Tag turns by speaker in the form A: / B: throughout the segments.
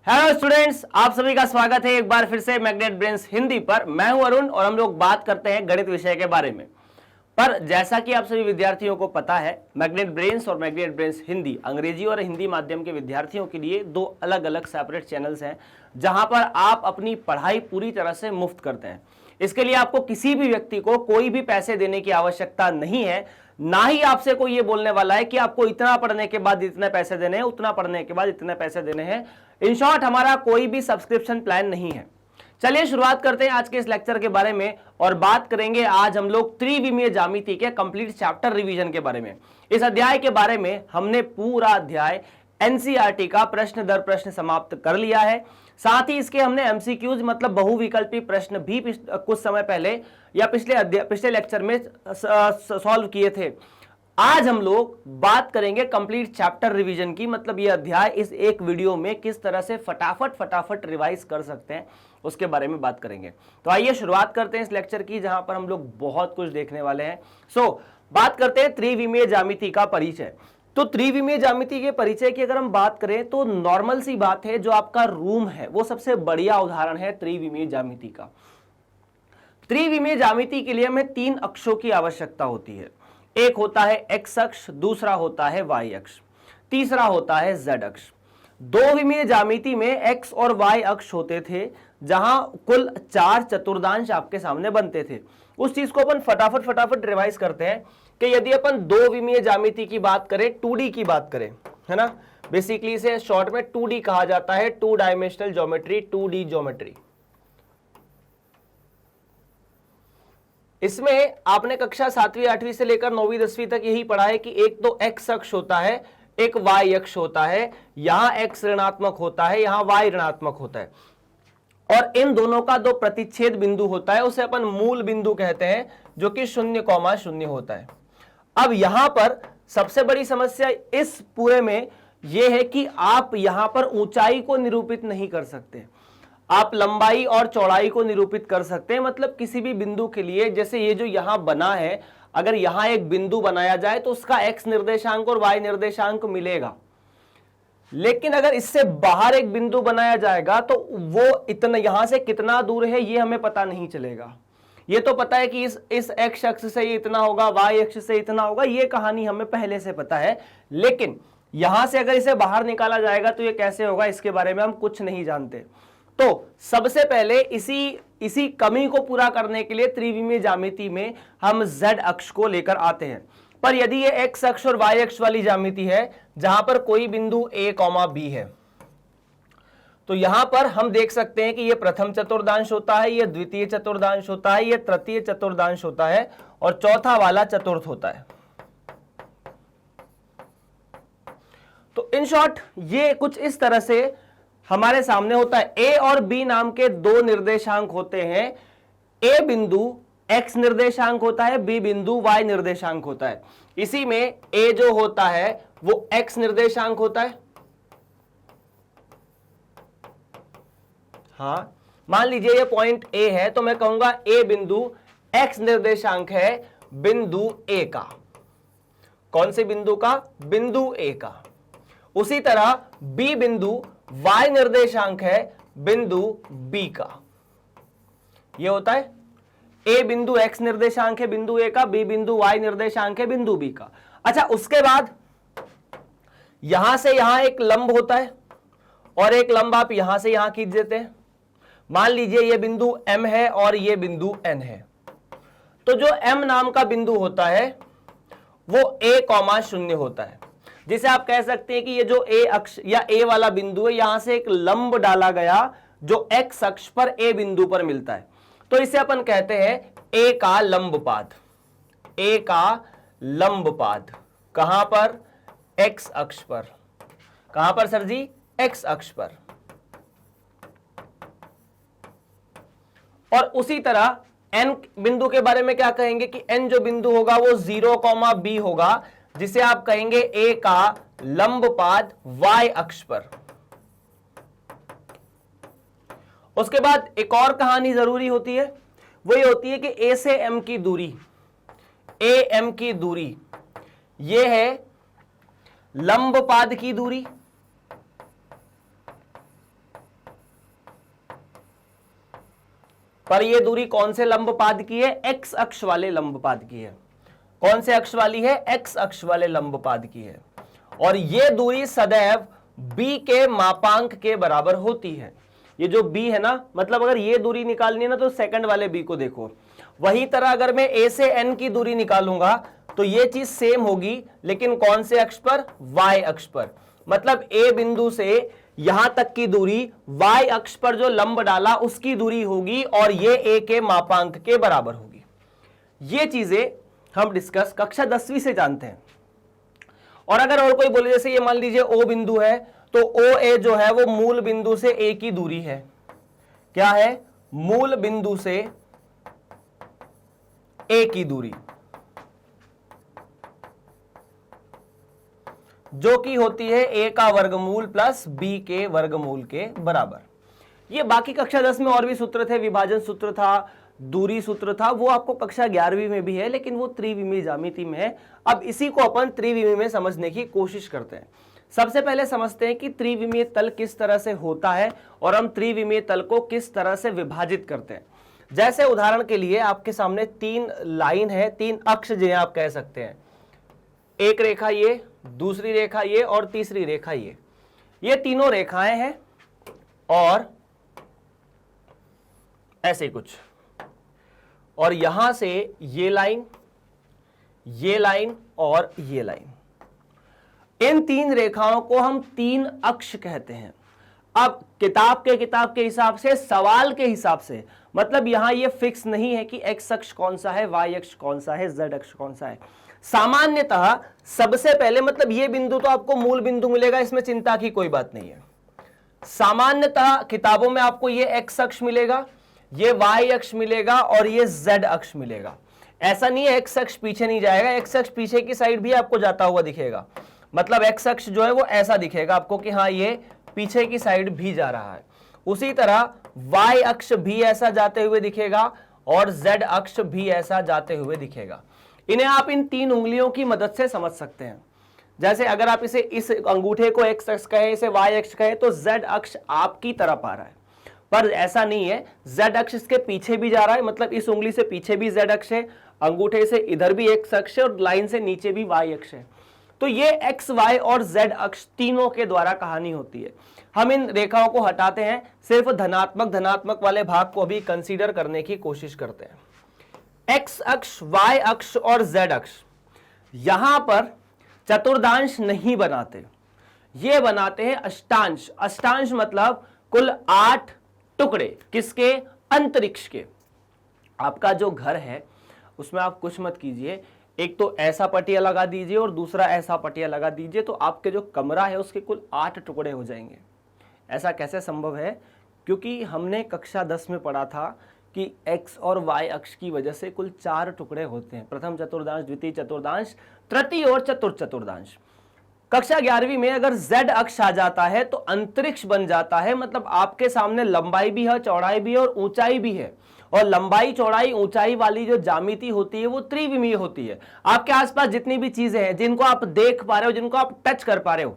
A: Hello students, आप सभी का स्वागत है एक बार फिर से मैग्नेट ब्रेन्स हिंदी पर। मैं हूं अरुण और हम लोग बात करते हैं गणित विषय के बारे में। पर जैसा कि आप सभी विद्यार्थियों को पता है, मैग्नेट ब्रेन्स और मैग्नेट ब्रेन्स हिंदी अंग्रेजी और हिंदी माध्यम के विद्यार्थियों के लिए दो अलग अलग सेपरेट चैनल्स हैं, जहां पर आप अपनी पढ़ाई पूरी तरह से मुफ्त करते हैं। इसके लिए आपको किसी भी व्यक्ति को कोई भी पैसे देने की आवश्यकता नहीं है, ना ही आपसे कोई ये बोलने वाला है कि आपको इतना पढ़ने के बाद इतने पैसे देने हैं, उतना पढ़ने के बाद इतने पैसे देने हैं। इन शॉर्ट, हमारा कोई भी सब्सक्रिप्शन प्लान नहीं है। चलिए शुरुआत करते हैं आज के इस लेक्चर के बारे में और बात करेंगे आज हम लोग त्रिविमीय ज्यामिति के कंप्लीट चैप्टर रिवीजन के बारे में। इस अध्याय के बारे में हमने पूरा अध्याय एनसीईआरटी का प्रश्न दर प्रश्न समाप्त कर लिया है। साथ ही इसके हमने एमसीक्यूज मतलब बहुविकल्पी प्रश्न भी कुछ समय पहले या पिछले लेक्चर में सॉल्व किए थे। आज हम लोग बात करेंगे कंप्लीट चैप्टर रिवीजन की, मतलब ये अध्याय इस एक वीडियो में किस तरह से फटाफट रिवाइज कर सकते हैं उसके बारे में बात करेंगे। तो आइए शुरुआत करते हैं इस लेक्चर की, जहां पर हम लोग बहुत कुछ देखने वाले हैं। बात करते हैं त्रिविमीय ज्यामिति का परिचय। तो त्रिविमीय ज्यामिति के परिचय की अगर हम बात करें तो नॉर्मल सी बात है, जो आपका रूम है वो सबसे बढ़िया उदाहरण है त्रिविमीय ज्यामिति का। त्रिविमीय ज्यामिति के लिए हमें तीन अक्षों की आवश्यकता होती है। एक होता है एक्स अक्ष, दूसरा होता है वाई अक्ष, तीसरा होता है जेड अक्ष। दो विमीय ज्यामिति में एक्स और वाई अक्ष होते थे, जहां कुल 4 चतुर्दांश आपके सामने बनते थे। उस चीज को अपन फटाफट रिवाइज करते हैं कि यदि अपन दो विमीय ज्यामिति की बात करें, 2D की बात करें, है ना, बेसिकली इसे शॉर्ट में 2D कहा जाता है, 2 डायमेंशनल ज्योमेट्री, 2D ज्योमेट्री। इसमें आपने कक्षा 7वीं 8वीं से लेकर 9वीं 10वीं तक यही पढ़ा है कि एक तो एक्स अक्ष होता है, एक वाई अक्ष होता है। यहां एक्स ऋणात्मक होता है, यहां वाई ऋणात्मक होता है, और इन दोनों का दो प्रतिच्छेद बिंदु होता है, उसे अपन मूल बिंदु कहते हैं, जो कि 0,0 होता है। अब यहां पर सबसे बड़ी समस्या इस पूरे में यह है कि आप यहां पर ऊंचाई को निरूपित नहीं कर सकते, आप लंबाई और चौड़ाई को निरूपित कर सकते हैं। मतलब किसी भी बिंदु के लिए, जैसे ये जो यहां बना है, अगर यहां एक बिंदु बनाया जाए तो उसका एक्स निर्देशांक और वाई निर्देशांक मिलेगा, लेकिन अगर इससे बाहर एक बिंदु बनाया जाएगा तो वो इतना यहां से कितना दूर है ये हमें पता नहीं चलेगा। ये तो पता है कि इस एक्स अक्ष से ये इतना होगा, वाई अक्ष से इतना होगा, ये कहानी हमें पहले से पता है, लेकिन यहां से अगर इसे बाहर निकाला जाएगा तो ये कैसे होगा, इसके बारे में हम कुछ नहीं जानते। तो सबसे पहले इसी कमी को पूरा करने के लिए त्रिविमीय ज्यामिति में हम z अक्ष को लेकर आते हैं। पर यदि ये x अक्ष और y अक्ष वाली ज्यामिति है, जहां पर कोई बिंदु a, b है, तो यहां पर हम देख सकते हैं कि ये प्रथम चतुर्दांश होता है, ये द्वितीय चतुर्दांश होता है, ये तृतीय चतुर्दांश होता है, और चौथा वाला चतुर्थ होता है। तो इन शॉर्ट ये कुछ इस तरह से हमारे सामने होता है। ए और बी नाम के दो निर्देशांक होते हैं। ए बिंदु एक्स निर्देशांक होता है, बी बिंदु वाई निर्देशांक होता है। इसी में ए जो होता है वो एक्स निर्देशांक होता है। हां, मान लीजिए ये पॉइंट ए है, तो मैं कहूंगा ए बिंदु एक्स निर्देशांक है बिंदु ए का। कौन से बिंदु का? बिंदु ए का। उसी तरह बी बिंदु y निर्देशांक है बिंदु b का। यह होता है a बिंदु x निर्देशांक है बिंदु a का, b बिंदु y निर्देशांक है बिंदु b का। अच्छा, उसके बाद यहां से यहां एक लंब होता है, और एक लंब आप यहां से यहां खींच देते हैं। मान लीजिए यह बिंदु m है और यह बिंदु n है। तो जो m नाम का बिंदु होता है वो a, 0 होता है, जिसे आप कह सकते हैं कि ये जो a अक्ष या a वाला बिंदु है, यहां से एक लंब डाला गया जो x अक्ष पर a बिंदु पर मिलता है। तो इसे अपन कहते हैं a का लंबपाद। a का लंबपाद कहां पर? x अक्ष पर। कहां पर सर जी? x अक्ष पर। और उसी तरह n बिंदु के बारे में क्या कहेंगे कि n जो बिंदु होगा वो 0, b होगा, जिसे आप कहेंगे a का लंबपाद y अक्ष पर। उसके बाद एक और कहानी जरूरी होती है, वो ये होती है कि a से m की दूरी, am की दूरी, ये है लंबपाद की दूरी, पर ये दूरी कौन से लंबपाद की है? एक्स अक्ष वाले लंबपाद की है। कौन से अक्ष वाली है? एक्स अक्ष वाले लंबपाद की है। और ये दूरी सदैव b के मापांक के बराबर होती है। ये जो b है ना, मतलब अगर ये दूरी निकालनी है ना तो सेकंड वाले b को देखो। वही तरह अगर मैं a से n की दूरी निकालूंगा तो ये चीज सेम होगी, लेकिन कौन से अक्ष पर? y अक्ष पर। मतलब a बिंदु से यहां तक की दूरी y अक्ष पर जो लंब डाला उसकी दूरी होगी और ये a के मापांक के बराबर होगी। ये चीजें हम डिस्कस कक्षा 10वीं से जानते हैं। और अगर और कोई बोले, जैसे ये मान लीजिए O बिंदु है, तो OA जो है वो मूल बिंदु से A की दूरी है। क्या है? मूल बिंदु से A की दूरी, जो कि होती है a का वर्गमूल प्लस b के वर्गमूल के बराबर। ये बाकी कक्षा 10 में और भी सूत्र थे, विभाजन सूत्र था, दूरी सूत्र था, वो आपको कक्षा 11वीं में भी है, लेकिन वो त्रिविमीय ज्यामिति में है। अब इसी को अपन त्रिविमीय में समझने की कोशिश करते हैं। सबसे पहले समझते हैं कि त्रिविमीय तल किस तरह से होता है और हम त्रिविमीय तल को किस तरह से विभाजित करते हैं। जैसे उदाहरण के लिए आपके सामने 3 लाइन है, 3 अक्ष जिन्हें आप कह सकते हैं। एक रेखा ये, दूसरी रेखा ये और तीसरी रेखा ये तीनों रेखाएं हैं और ऐसे कुछ, और यहां से ये लाइन और ये लाइन, इन 3 रेखाओं को हम 3 अक्ष कहते हैं। अब किताब के हिसाब से, सवाल के हिसाब से, मतलब यहां ये फिक्स नहीं है कि एक्स अक्ष कौन सा है, वाई अक्ष कौन सा है, जेड अक्ष कौन सा है। सामान्यतः सबसे पहले, मतलब ये बिंदु तो आपको मूल बिंदु मिलेगा, इसमें चिंता की कोई बात नहीं है। सामान्यतः किताबों में आपको ये एक्स अक्ष मिलेगा, ये वाई अक्ष मिलेगा और ये जेड अक्ष मिलेगा। ऐसा नहीं है एक्स अक्ष पीछे नहीं जाएगा, एक्स अक्ष पीछे की साइड भी आपको जाता हुआ दिखेगा। मतलब एक्स अक्ष जो है वो ऐसा दिखेगा आपको कि हाँ ये पीछे की साइड भी जा रहा है। उसी तरह वाई अक्ष भी ऐसा जाते हुए दिखेगा और जेड अक्ष भी ऐसा जाते हुए दिखेगा। इन्हें आप इन 3 उंगलियों की मदद से समझ सकते हैं। जैसे अगर आप इसे, इस अंगूठे को एक्स अक्ष कहे, इसे वाई अक्ष कहे, तो जेड अक्ष आपकी तरफ आ रहा है, पर ऐसा नहीं है। जेड अक्ष इसके पीछे भी जा रहा है, मतलब इस उंगली से पीछे भी जेड अक्ष है, अंगूठे से इधर भी एक्स अक्ष है और लाइन से नीचे भी वाई अक्ष है। तो ये एक्स, वाई और जेड अक्ष तीनों के द्वारा कहानी होती है। हम इन रेखाओं को हटाते हैं, सिर्फ धनात्मक वाले भाग को भी कंसीडर करने की कोशिश करते हैं। एक्स अक्ष, वाई अक्ष और जेड अक्ष यहां पर चतुर्दांश नहीं बनाते, ये बनाते हैं अष्टांश। अष्टांश मतलब कुल 8 टुकड़े। किसके? अंतरिक्ष के। आपका जो घर है उसमें आप कुछ मत कीजिए, एक तो ऐसा पटिया लगा दीजिए और दूसरा ऐसा पटिया लगा दीजिए, तो आपके जो कमरा है उसके कुल 8 टुकड़े हो जाएंगे। ऐसा कैसे संभव है? क्योंकि हमने कक्षा 10 में पढ़ा था कि x और y अक्ष की वजह से कुल 4 टुकड़े होते हैं, प्रथम चतुर्दांश, द्वितीय चतुर्दांश, तृतीय और चतुर्थ चतुर्दांश। कक्षा 11वीं में अगर z अक्ष आ जाता है तो अंतरिक्ष बन जाता है, मतलब आपके सामने लंबाई भी है, चौड़ाई भी है और ऊंचाई भी है। और लंबाई, चौड़ाई, ऊंचाई वाली जो ज्यामिति होती है वो त्रिविमीय होती है। आपके आसपास जितनी भी चीजें हैं जिनको आप देख पा रहे हो, जिनको आप टच कर पा रहे हो,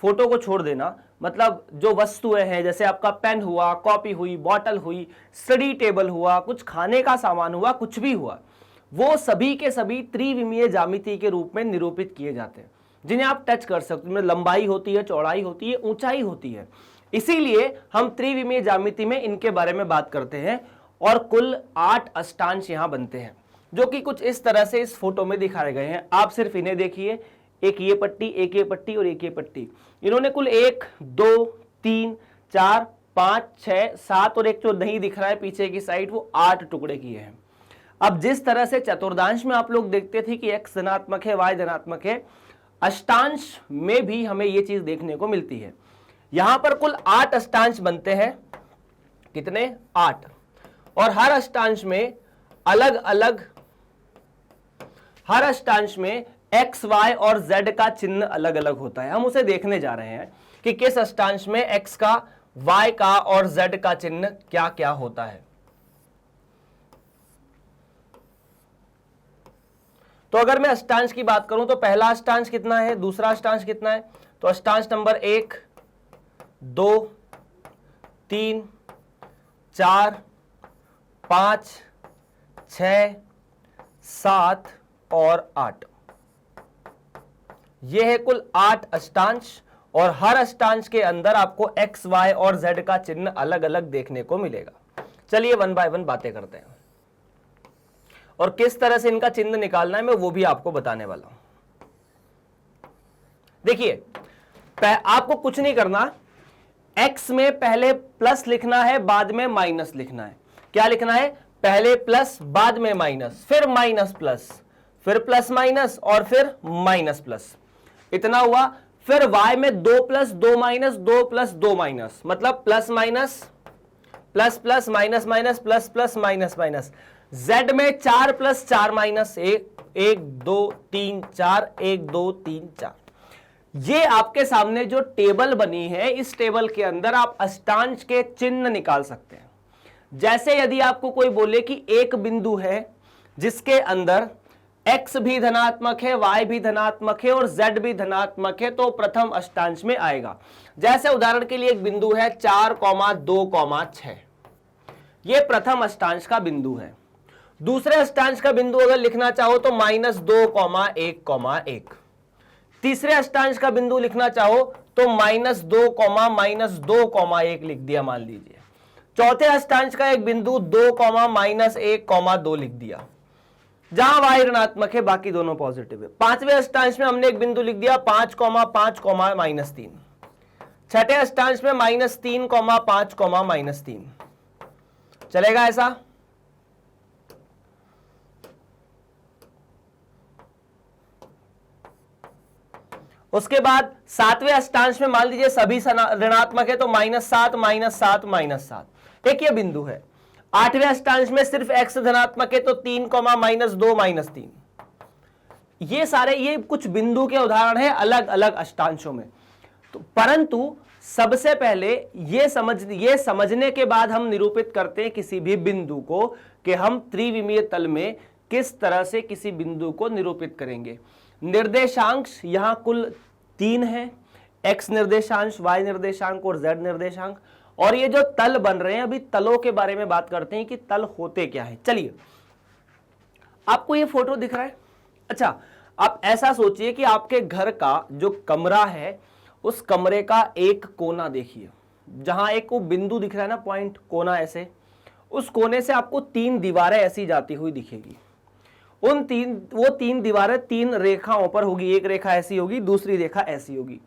A: फोटो को छोड़ देना, मतलब जो वस्तुएं हैं, जैसे आपका पेन हुआ, कॉपी हुई, बॉटल हुई, स्टडी टेबल हुआ, कुछ खाने का सामान हुआ, कुछ भी हुआ, वो सभी के सभी त्रिविमीय ज्यामिति के रूप में निरूपित किए जाते हैं, जिन्हें आप टच कर सकते हैं। लंबाई होती है, चौड़ाई होती है, ऊंचाई होती है। इसीलिए हम त्रिविमीय ज्यामिति में इनके बारे में बात करते हैं। और कुल 8 अष्टांश यहां बनते हैं, जो कि कुछ इस तरह से इस फोटो में दिखाए गए हैं। आप सिर्फ इन्हें देखिए, एक ये पट्टी, एक ये पट्टी और एक ये पट्टी। इन्होंने कुल 1, 2, 3, 4, 5, 6, 7 और एक जो नहीं दिख रहा है पीछे की साइड, वो 8 टुकड़े किए हैं। अब जिस तरह से चतुर्दांश में आप लोग देखते थे कि x धनात्मक है, y धनात्मक है, अष्टांश में भी हमें ये चीज देखने को मिलती है। यहां पर कुल 8 अष्टांश बनते हैं। कितने? 8। और हर अष्टांश में अलग अलग, हर अष्टांश में x, y और z का चिन्ह अलग अलग होता है। हम उसे देखने जा रहे हैं कि किस अष्टांश में x का, y का और z का चिन्ह क्या क्या होता है। तो अगर मैं अष्टांश की बात करूं तो पहला अष्टांश कितना है, दूसरा अष्टांश कितना है? तो अष्टांश नंबर 1, 2, 3, 4, 5, 6, 7 और 8। यह है कुल 8 अष्टांश, और हर अष्टांश के अंदर आपको x, y और z का चिन्ह अलग अलग देखने को मिलेगा। चलिए 1 बाय 1 बातें करते हैं, और किस तरह से इनका चिन्ह निकालना है मैं वो भी आपको बताने वाला हूं। देखिए, आपको कुछ नहीं करना, x में पहले प्लस लिखना है, बाद में माइनस लिखना है। क्या लिखना है? पहले प्लस, बाद में माइनस, फिर माइनस प्लस, फिर प्लस माइनस और फिर माइनस प्लस। इतना हुआ। फिर y में 2 प्लस 2 माइनस, 2 प्लस 2 माइनस, मतलब plus minus plus plus minus minus plus plus minus minus. z में 4 प्लस 4 माइनस 1, 1 2 3 4, 1 2 3 4। ये आपके सामने जो टेबल बनी है, इस टेबल के अंदर आप अष्टांश के चिन्ह निकाल सकते हैं। जैसे यदि आपको कोई बोले कि एक बिंदु है जिसके अंदर x भी धनात्मक है, y भी धनात्मक है और z भी धनात्मक है, तो प्रथम अष्टांश में आएगा। जैसे उदाहरण के लिए एक बिंदु है 4,2,6, यह प्रथम अष्टांश का बिंदु है। दूसरे अष्टांश का बिंदु अगर लिखना चाहो तो -2,1,1। तीसरे अष्टांश का बिंदु लिखना चाहो तो -2,-2,1 लिख दिया मान लीजिए। चौथे अष्टांश का एक बिंदु 2,-1,2 लिख दिया, जहां y ऋणात्मक है, बाकी दोनों पॉजिटिव है। पांचवें अष्टांश में हमने एक बिंदु लिख दिया 5,5,-3। छठे अष्टांश में -3,5,-3। चलेगा ऐसा? उसके बाद सातवें अष्टांश में मान लीजिए सभी ऋणात्मक है, तो -7, -7, -7, एक ये बिंदु है। आठवें अष्टांश में सिर्फ x धनात्मक है, तो 3, -2, -3। ये सारे ये कुछ बिंदु के उदाहरण है अलग अलग अष्टांशों में। तो परंतु सबसे पहले ये समझने के बाद हम निरूपित करते हैं किसी भी बिंदु को कि हम त्रिविमीय तल में किस तरह से किसी बिंदु को निरूपित करेंगे। निर्देशांक यहां कुल 3 है, x निर्देशांक, y निर्देशांक और z निर्देशांक। और ये जो तल बन रहे हैं, अभी तलों के बारे में बात करते हैं कि तल होते क्या है। चलिए, आपको ये फोटो दिख रहा है? अच्छा, आप ऐसा सोचिए कि आपके घर का जो कमरा है, उस कमरे का एक कोना देखिए, जहां एक को बिंदु दिख रहा है ना, पॉइंट, कोना ऐसे, उस कोने से आपको 3 दीवारें ऐसी जाती हुई दिखेगी। वो 3 दीवारें 3 रेखाओं पर होगी। एक रेखा ऐसी होगी, दूसरी रेखा ऐसी होगी।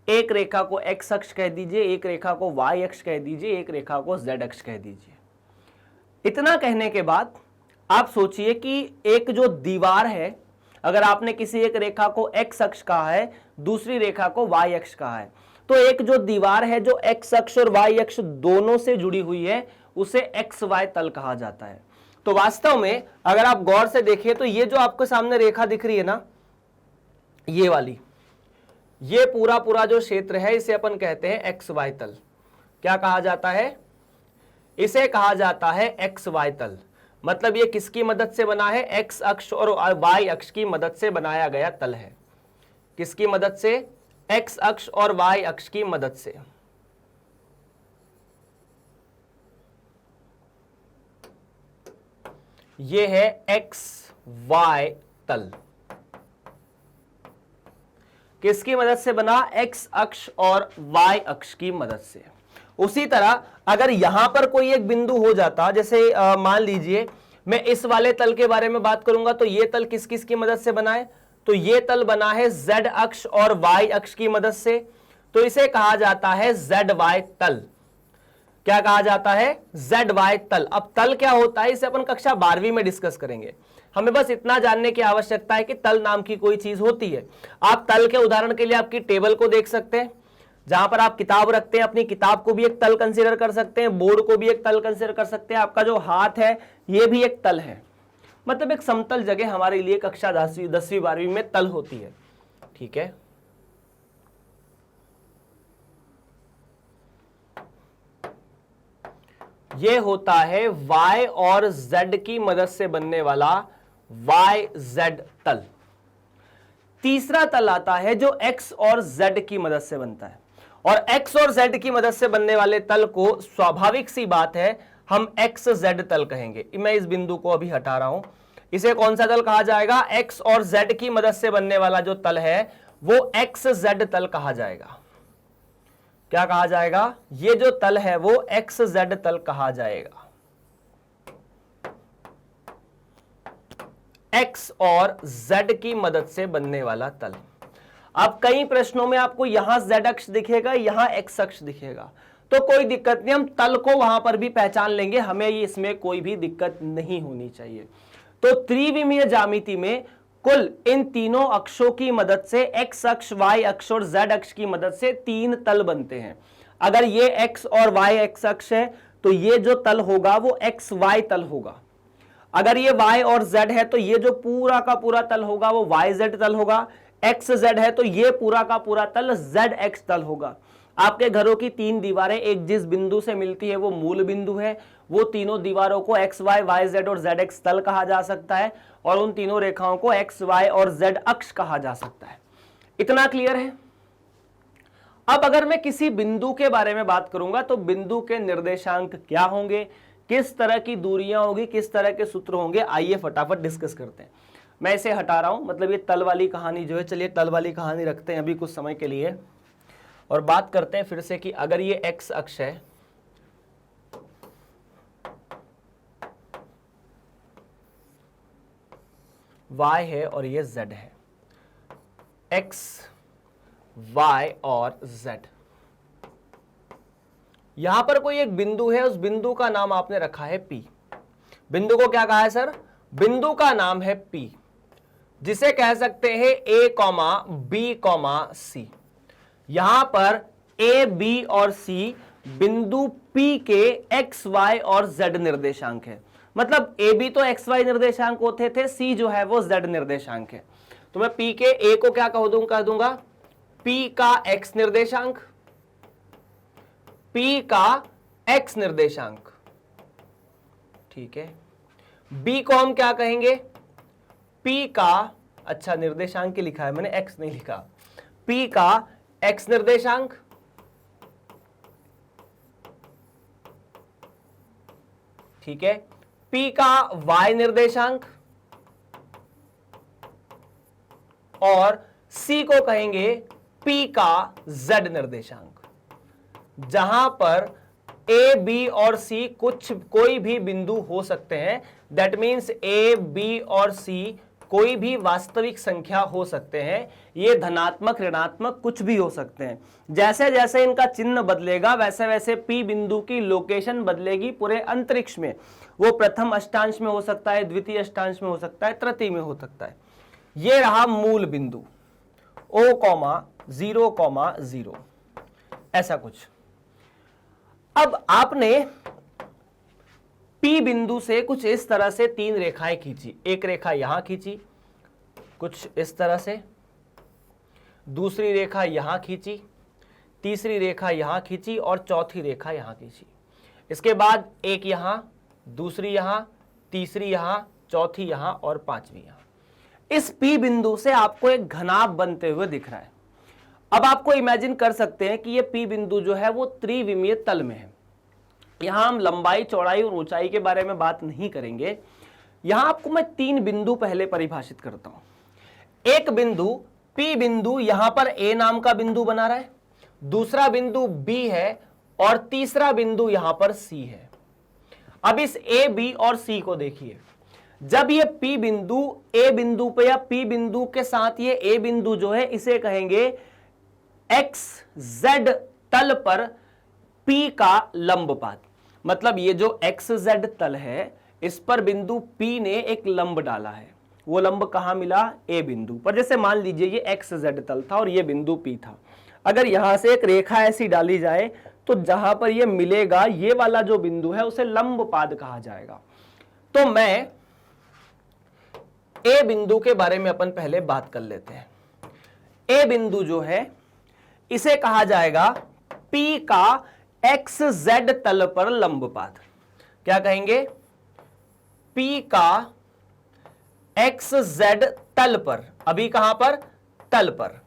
A: एक रेखा को x अक्ष कह दीजिए, एक रेखा को y अक्ष कह दीजिए, एक रेखा को z अक्ष कह दीजिए। इतना कहने के बाद आप सोचिए कि एक जो दीवार है, अगर आपने किसी एक रेखा को x अक्ष कहा है, दूसरी रेखा को y अक्ष कहा है, तो एक जो दीवार है जो x अक्ष और y अक्ष दोनों से जुड़ी हुई है, उसे XY तल कहा जाता है। तो वास्तव में अगर आप गौर से देखें तो ये जो आपको सामने रेखा दिख रही है ना, ये वाली, ये पूरा जो क्षेत्र है, इसे अपन कहते हैं XY तल। क्या कहा जाता है? इसे कहा जाता है XY तल। मतलब ये किसकी मदद से बना है? X अक्ष और Y अक्ष की मदद से बनाया गया तल है। किसकी मदद से? X अक्ष और Y अक्ष की मदद से। ये है XY तल। किसकी मदद से बना? X अक्ष और Y अक्ष की मदद से। उसी तरह अगर यहां पर कोई एक बिंदु हो जाता, जैसे मान लीजिए मैं इस वाले तल के बारे में बात करूंगा, तो ये तल किस किस की मदद से बना है? तो ये तल बना है Z अक्ष और Y अक्ष की मदद से, तो इसे कहा जाता है ZY तल। क्या कहा जाता है? ZY तल। अब तल क्या होता है, इसे अपन कक्षा 12वीं में डिस्कस करेंगे। हमें बस इतना जानने की आवश्यकता है कि तल नाम की कोई चीज होती है। आप तल के उदाहरण के लिए आपकी टेबल को देख सकते हैं, जहां पर आप किताब रखते हैं, अपनी किताब को भी एक तल कंसीडर कर सकते हैं, बोर्ड को भी एक तल कंसीडर कर सकते हैं, आपका जो हाथ है ये भी एक तल है। मतलब एक समतल जगह हमारे लिए कक्षा 10वीं 12वीं में तल होती है। ठीक है, ये होता है y और z की मदद से बनने वाला YZ तल। तीसरा तल आता है जो x और z की मदद से बनता है, और x और z की मदद से बनने वाले तल को स्वाभाविक सी बात है हम एक्स जेड तल कहेंगे। मैं इस बिंदु को अभी हटा रहा हूं, इसे कौन सा तल कहा जाएगा? एक्स और जेड की मदद से बनने वाला जो तल है वो एक्स जेड तल कहा जाएगा। क्या कहा जाएगा? ये जो तल है वो एक्स जेड तल कहा जाएगा। एक्स और जेड की मदद से बनने वाला तल। अब कई प्रश्नों में आपको यहां जेड अक्ष दिखेगा, यहां एक्स अक्ष दिखेगा, तो कोई दिक्कत नहीं, हम तल को वहां पर भी पहचान लेंगे, हमें इसमें कोई भी दिक्कत नहीं होनी चाहिए। तो त्रिविमीय ज्यामिति में कुल इन तीनों अक्षों की मदद से एक्स अक्ष, वाई अक्ष और जेड अक्ष की मदद से 3 तल बनते हैं। अगर ये एक्स और वाई एक्स अक्ष है तो ये जो तल होगा वो एक्स वाई तल होगा। अगर ये y और z है तो ये जो पूरा का पूरा तल होगा वो yz तल होगा। एक्स जेड है तो ये पूरा का पूरा तल zx तल होगा। आपके घरों की 3 दीवारें एक जिस बिंदु से मिलती है वो मूल बिंदु है, वो तीनों दीवारों को एक्स वाई वाई जेड और zx तल कहा जा सकता है और उन तीनों रेखाओं को एक्स वाई और z अक्ष कहा जा सकता है। इतना क्लियर है? अब अगर मैं किसी बिंदु के बारे में बात करूंगा तो बिंदु के निर्देशांक क्या होंगे, किस तरह की दूरियां होगी, किस तरह के सूत्र होंगे, आइए फटाफट डिस्कस करते हैं। मैं इसे हटा रहा हूं, मतलब ये तल वाली कहानी जो है, चलिए तल वाली कहानी रखते हैं अभी कुछ समय के लिए और बात करते हैं फिर से कि अगर ये एक्स अक्ष है, y है और ये z है, x, y और z। यहां पर कोई एक बिंदु है, उस बिंदु का नाम आपने रखा है P। बिंदु को क्या कहा है सर? बिंदु का नाम है P, जिसे कह सकते हैं A, B, C। यहां पर A, B और C बिंदु P के x, y और z निर्देशांक है। मतलब A, B तो x, y निर्देशांक होते थे, C जो है वो z निर्देशांक है। तो मैं P के A को क्या कह दूंगा P का x निर्देशांक, P का x निर्देशांक, ठीक है। B को हम क्या कहेंगे? P का, अच्छा निर्देशांक की लिखा है मैंने, x नहीं लिखा, P का x निर्देशांक, ठीक है। P का y निर्देशांक और C को कहेंगे P का z निर्देशांक। जहां पर A, B और C कोई भी बिंदु हो सकते हैं, दैट मीन्स A, B और C कोई भी वास्तविक संख्या हो सकते हैं। ये धनात्मक, ऋणात्मक कुछ भी हो सकते हैं। जैसे जैसे इनका चिन्ह बदलेगा वैसे वैसे P बिंदु की लोकेशन बदलेगी पूरे अंतरिक्ष में। वो प्रथम अष्टांश में हो सकता है, द्वितीय अष्टांश में हो सकता है, तृतीय में हो सकता है। ये रहा मूल बिंदु O, 0, 0, ऐसा कुछ। अब आपने P बिंदु से कुछ इस तरह से 3 रेखाएं खींची। एक रेखा यहां खींची कुछ इस तरह से, दूसरी रेखा यहां खींची, तीसरी रेखा यहां खींची और चौथी रेखा यहां खींची। इसके बाद एक यहां, दूसरी यहां, तीसरी यहां, चौथी यहां और पांचवी यहां। इस P बिंदु से आपको एक घनाभ बनते हुए दिख रहा है। अब आपको इमेजिन कर सकते हैं कि ये P बिंदु जो है वो त्रिविमीय तल में है। यहां हम लंबाई, चौड़ाई और ऊंचाई के बारे में बात नहीं करेंगे। यहां आपको मैं 3 बिंदु पहले परिभाषित करता हूं। एक बिंदु P बिंदु यहां पर A नाम का बिंदु बना रहा है, दूसरा बिंदु B है और तीसरा बिंदु यहां पर C है। अब इस A, B और C को देखिए। जब ये P बिंदु A बिंदु पे या P बिंदु के साथ ये A बिंदु जो है इसे कहेंगे एक्स जेड तल पर P का लंबपात। मतलब ये जो एक्स जेड तल है इस पर बिंदु P ने एक लंब डाला है। वो लंब कहां मिला? A बिंदु पर। जैसे मान लीजिए ये एक्स जेड तल था और ये बिंदु P था। अगर यहां से एक रेखा ऐसी डाली जाए तो जहां पर ये मिलेगा ये वाला जो बिंदु है उसे लंबपाद कहा जाएगा। तो मैं A बिंदु के बारे में अपन पहले बात कर लेते हैं। A बिंदु जो है इसे कहा जाएगा P का एक्स जेड तल पर लंबपात। क्या कहेंगे? P का एक्स जेड तल पर, अभी कहां पर? तल पर,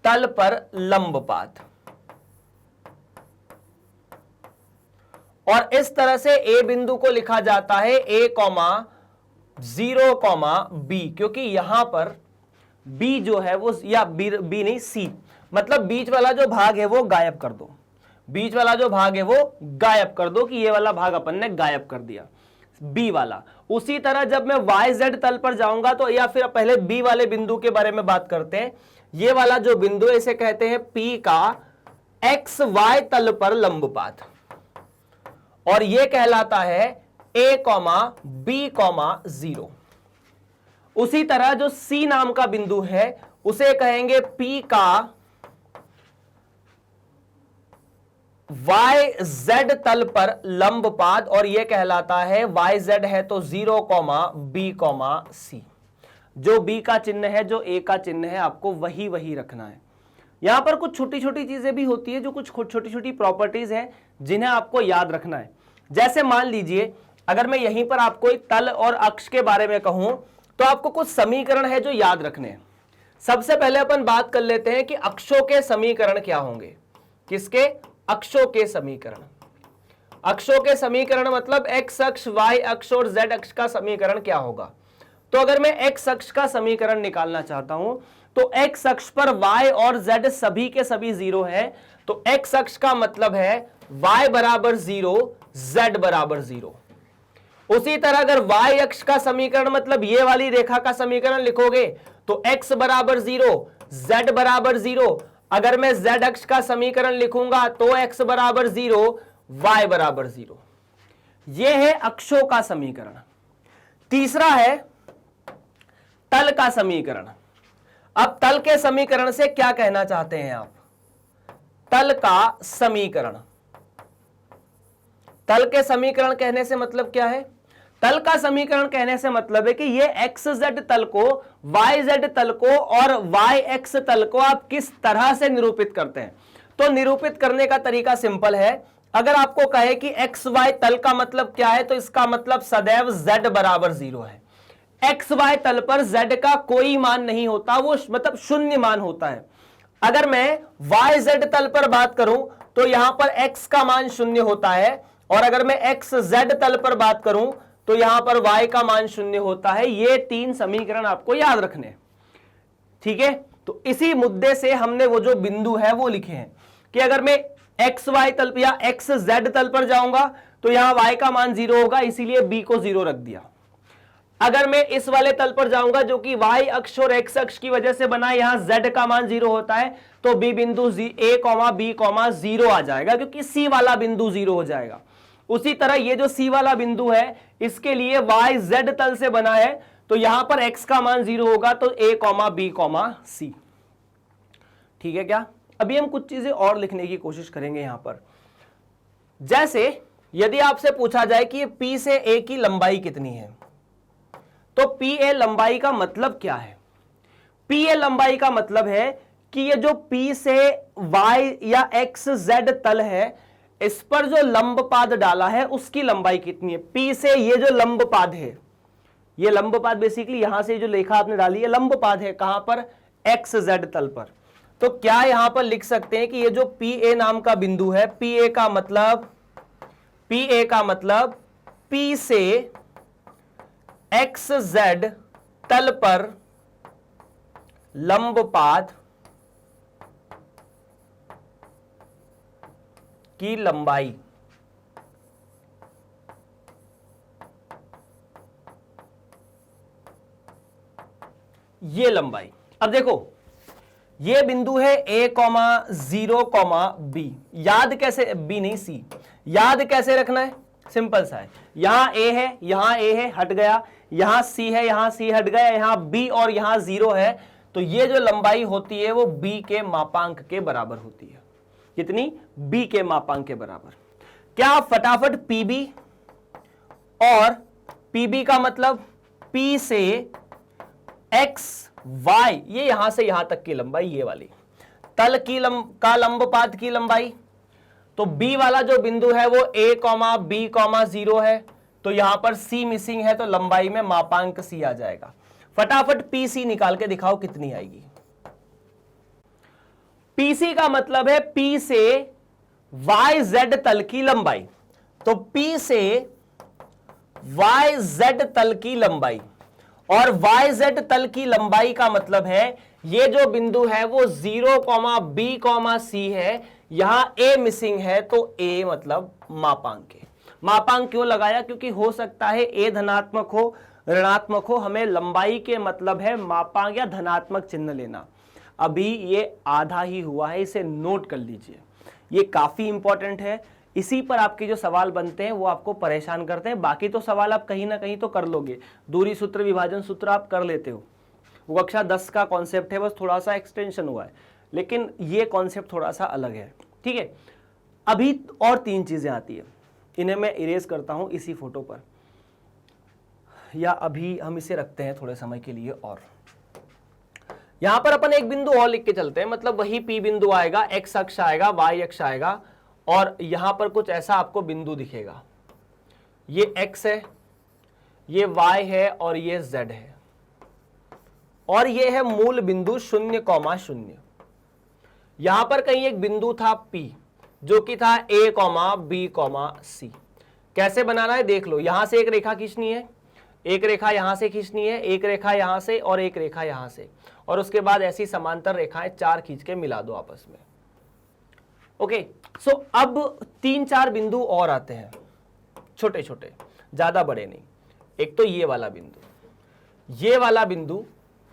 A: तल पर लंबपात। और इस तरह से ए बिंदु को लिखा जाता है a कॉमा 0 कॉमा बी, क्योंकि यहां पर b जो है वो, या b नहीं c, मतलब बीच वाला जो भाग है वो गायब कर दो, बीच वाला जो भाग है वो गायब कर दो, कि ये वाला भाग अपन ने गायब कर दिया b वाला। उसी तरह जब मैं yz तल पर जाऊंगा तो, या फिर पहले b वाले बिंदु के बारे में बात करते हैं, ये वाला जो बिंदु है इसे कहते हैं p का xy तल पर लंबपात, और यह कहलाता है a कॉमा b कॉमा 0। उसी तरह जो c नाम का बिंदु है उसे कहेंगे p का yz तल पर लंबपात, और यह कहलाता है yz है तो 0 कॉमा b कॉमा c। जो b का चिन्ह है, जो a का चिन्ह है, आपको वही वही रखना है। यहां पर कुछ छोटी छोटी चीजें भी होती है, जो कुछ छोटी छोटी प्रॉपर्टीज हैं जिन्हें आपको याद रखना है। जैसे मान लीजिए अगर मैं यहीं पर आपको एक तल और अक्ष के बारे में कहूं तो आपको कुछ समीकरण है जो याद रखने हैं। सबसे पहले अपन बात कर लेते हैं कि अक्षों के समीकरण क्या होंगे। किसके? अक्षों के समीकरण। अक्षों के समीकरण मतलब x अक्ष, y अक्ष और z अक्ष का समीकरण क्या होगा। तो अगर मैं x अक्ष का समीकरण निकालना चाहता हूं तो x अक्ष पर y और z सभी के सभी 0 है, तो x अक्ष का मतलब है y बराबर 0, z बराबर 0। उसी तरह अगर y अक्ष का समीकरण मतलब ये वाली रेखा का समीकरण लिखोगे तो x बराबर 0, z बराबर 0। अगर मैं z अक्ष का समीकरण लिखूंगा तो x बराबर 0, y बराबर 0। यह है अक्षों का समीकरण। तीसरा है तल का समीकरण। अब तल के समीकरण से क्या कहना चाहते हैं आप? तल का समीकरण। तल के समीकरण कहने से मतलब क्या है? तल का समीकरण कहने से मतलब है कि ये xz तल को, yz तल को और yx तल को आप किस तरह से निरूपित करते हैं। तो निरूपित करने का तरीका सिंपल है। अगर आपको कहे कि xy तल का मतलब क्या है, तो इसका मतलब सदैव z बराबर 0 है। xy तल पर z का कोई मान नहीं होता, वो मतलब शून्य मान होता है। अगर मैं yz तल पर बात करूं तो यहां पर x का मान शून्य होता है, और अगर मैं xz तल पर बात करूं तो यहां पर y का मान शून्य होता है। ये 3 समीकरण आपको याद रखने हैं, ठीक है। तो इसी मुद्दे से हमने वो जो बिंदु है वो लिखे हैं कि अगर मैं xy तल या xz तल पर जाऊंगा तो यहां y का मान 0 होगा, इसीलिए b को 0 रख दिया। अगर मैं इस वाले तल पर जाऊंगा जो कि y अक्ष और x अक्ष की वजह से बना है, यहां z का मान 0 होता है, तो b बिंदु a, b, 0 आ जाएगा, क्योंकि c वाला बिंदु 0 हो जाएगा। उसी तरह ये जो c वाला बिंदु है इसके लिए y z तल से बना है, तो यहां पर x का मान 0 होगा, तो a, b, c। ठीक है क्या? अभी हम कुछ चीजें और लिखने की कोशिश करेंगे यहां पर। जैसे यदि आपसे पूछा जाए कि p से a की लंबाई कितनी है, तो pa लंबाई का मतलब क्या है? pa लंबाई का मतलब है कि ये जो p से y या x z तल है, इस पर जो लंबपाद डाला है उसकी लंबाई कितनी है। p से ये जो लंबपाद है, ये लंबपाद बेसिकली यहां से जो रेखा आपने डाली है लंबपाद है, कहां पर? x z तल पर। तो क्या यहां पर लिख सकते हैं कि ये जो pa नाम का बिंदु है, pa का मतलब p से xz तल पर लंबपाद की लंबाई। ये लंबाई। अब देखो ये बिंदु है a, 0, b। याद कैसे? b नहीं c। याद कैसे रखना है? सिंपल सा है। यहां a है, यहां a है, हट गया, यहां c है, यहां c हट गया, यहां b और यहां 0 है, तो ये जो लंबाई होती है वो b के मापांक के बराबर होती है। कितनी? b के मापांक के बराबर। क्या आप फटाफट pb, और pb का मतलब p से x y, ये यहां से यहां तक की लंबाई, ये वाली तल की का लंबपाद की लंबाई। तो b वाला जो बिंदु है वो a, b, 0 है, तो यहां पर c मिसिंग है, तो लंबाई में मापांक c आ जाएगा। फटाफट pc निकाल के दिखाओ कितनी आएगी। pc का मतलब है p से yz तल की लंबाई। तो P से YZ तल की लंबाई, और YZ तल की लंबाई का मतलब है ये जो बिंदु है वो 0, B, C है, यहां A मिसिंग है, तो A मतलब मापांक है। मापांक क्यों लगाया? क्योंकि हो सकता है A धनात्मक हो, ऋणात्मक हो, हमें लंबाई के मतलब है मापांक या धनात्मक चिन्ह लेना। अभी ये आधा ही हुआ है, इसे नोट कर लीजिए, ये काफी इंपॉर्टेंट है। इसी पर आपके जो सवाल बनते हैं वो आपको परेशान करते हैं। बाकी तो सवाल आप कहीं ना कहीं तो कर लोगे, दूरी सूत्र, विभाजन सूत्र आप कर लेते हो, वो कक्षा 10 का कॉन्सेप्ट है, बस थोड़ा सा एक्सटेंशन हुआ है, लेकिन ये कॉन्सेप्ट थोड़ा सा अलग है। ठीक है, अभी और 3 चीजें आती है, इन्हें मैं इरेज करता हूं इसी फोटो पर, या अभी हम इसे रखते हैं थोड़े समय के लिए। और यहां पर अपन एक बिंदु और लिख के चलते हैं, मतलब वही P बिंदु आएगा, X अक्ष आएगा, Y अक्ष आएगा, और यहां पर कुछ ऐसा आपको बिंदु दिखेगा। ये X है, ये Y है, और ये Z है, और ये है मूल बिंदु 0,0। यहां पर कहीं एक बिंदु था P, जो कि था A, B, C। कैसे बनाना है देख लो, यहां से एक रेखा खींचनी है, एक रेखा यहां से खींचनी है, एक रेखा यहां से, और एक रेखा यहां से, और उसके बाद ऐसी समांतर रेखाएं 4 खींच के मिला दो आपस में। ओके, सो अब 3-4 बिंदु और आते हैं, छोटे छोटे, ज्यादा बड़े नहीं। एक तो ये वाला बिंदु, ये वाला बिंदु,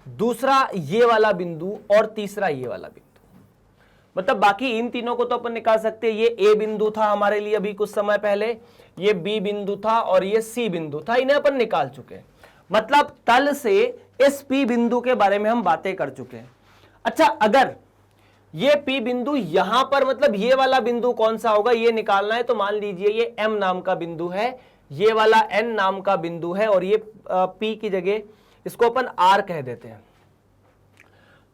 A: दूसरा ये वाला बिंदु, और तीसरा ये वाला बिंदु। मतलब बाकी इन तीनों को तो अपन निकाल सकते हैं। ये A बिंदु था हमारे लिए अभी कुछ समय पहले, ये B बिंदु था, और ये C बिंदु था, इन्हें अपन निकाल चुके हैं। मतलब तल से इस P बिंदु के बारे में हम बातें कर चुके हैं। अच्छा, अगर ये P बिंदु यहां पर, मतलब ये वाला बिंदु कौन सा होगा ये निकालना है, तो मान लीजिए ये M नाम का बिंदु है, ये वाला N नाम का बिंदु है, और ये P की जगह इसको अपन R कह देते हैं।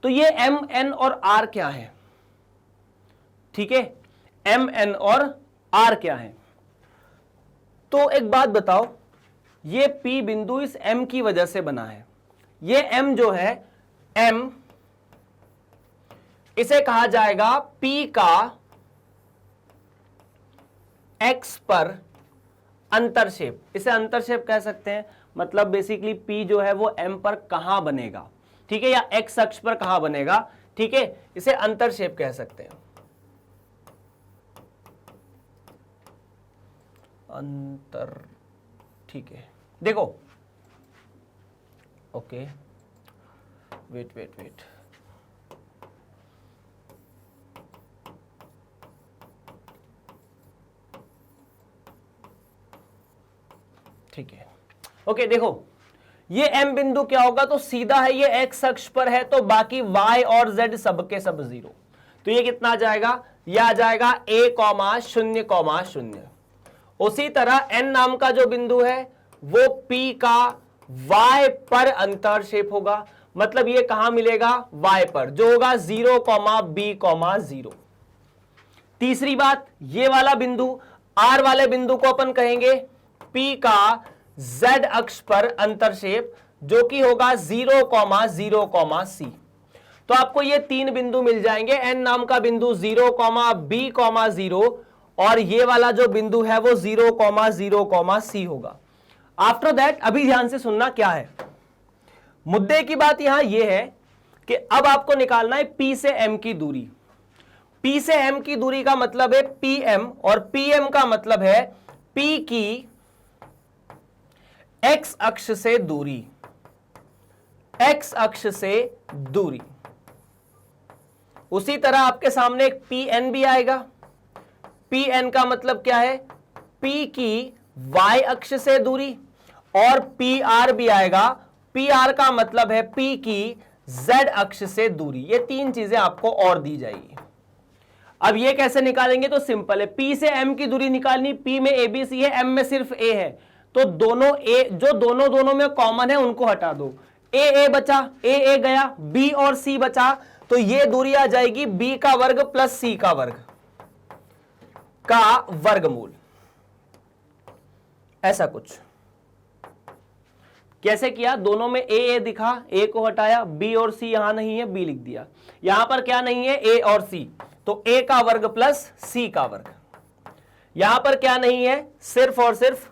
A: तो ये M, N और R क्या है? ठीक है, M, N और R क्या है? तो एक बात बताओ, ये P बिंदु इस M की वजह से बना है। ये M जो है, M, इसे कहा जाएगा P का X पर अंतरक्षेप। इसे अंतरक्षेप कह सकते हैं, मतलब बेसिकली P जो है वो M पर कहां बनेगा, ठीक है, या X अक्ष पर कहां बनेगा, ठीक है, इसे अंतरक्षेप कह सकते हैं। अंतर, ठीक है, देखो, ओके, वेट, ठीक है, ओके, देखो, ये M बिंदु क्या होगा, तो सीधा है, ये X अक्ष पर है, तो बाकी Y और Z सब के सब 0, तो ये कितना आ जाएगा, ये आ जाएगा A, 0,0। उसी तरह N नाम का जो बिंदु है वो P का Y पर अंतरक्षेप होगा, मतलब ये कहां मिलेगा, Y पर, जो होगा 0, B, 0। तीसरी बात, ये वाला बिंदु, R वाले बिंदु को अपन कहेंगे P का Z अक्ष पर अंतरक्षेप, जो कि होगा 0, 0, C। तो आपको ये 3 बिंदु मिल जाएंगे। N नाम का बिंदु 0, B, 0, और ये वाला जो बिंदु है वो 0, 0, C होगा। आफ्टर दैट, अभी ध्यान से सुनना क्या है मुद्दे की बात, यहां यह है कि अब आपको निकालना है P से M की दूरी। P से M की दूरी का मतलब है PM, और PM का मतलब है P की X अक्ष से दूरी, X अक्ष से दूरी। उसी तरह आपके सामने एक PN भी आएगा। PN का मतलब क्या है, P की Y अक्ष से दूरी, और PR भी आएगा। PR का मतलब है P की Z अक्ष से दूरी। ये 3 चीजें आपको और दी जाएगी। अब ये कैसे निकालेंगे, तो सिंपल है, P से M की दूरी निकालनी। P में ABC है, M में सिर्फ A है, तो दोनों A जो दोनों में कॉमन है उनको हटा दो। A बचा, A गया, B और C बचा, तो ये दूरी आ जाएगी B का वर्ग प्लस C का वर्ग का वर्गमूल। ऐसा कुछ कैसे किया, दोनों में A दिखा, A को हटाया, B और C यहां नहीं है, B लिख दिया। यहां पर क्या नहीं है, A और C, तो A का वर्ग प्लस C का वर्ग। यहां पर क्या नहीं है, सिर्फ और सिर्फ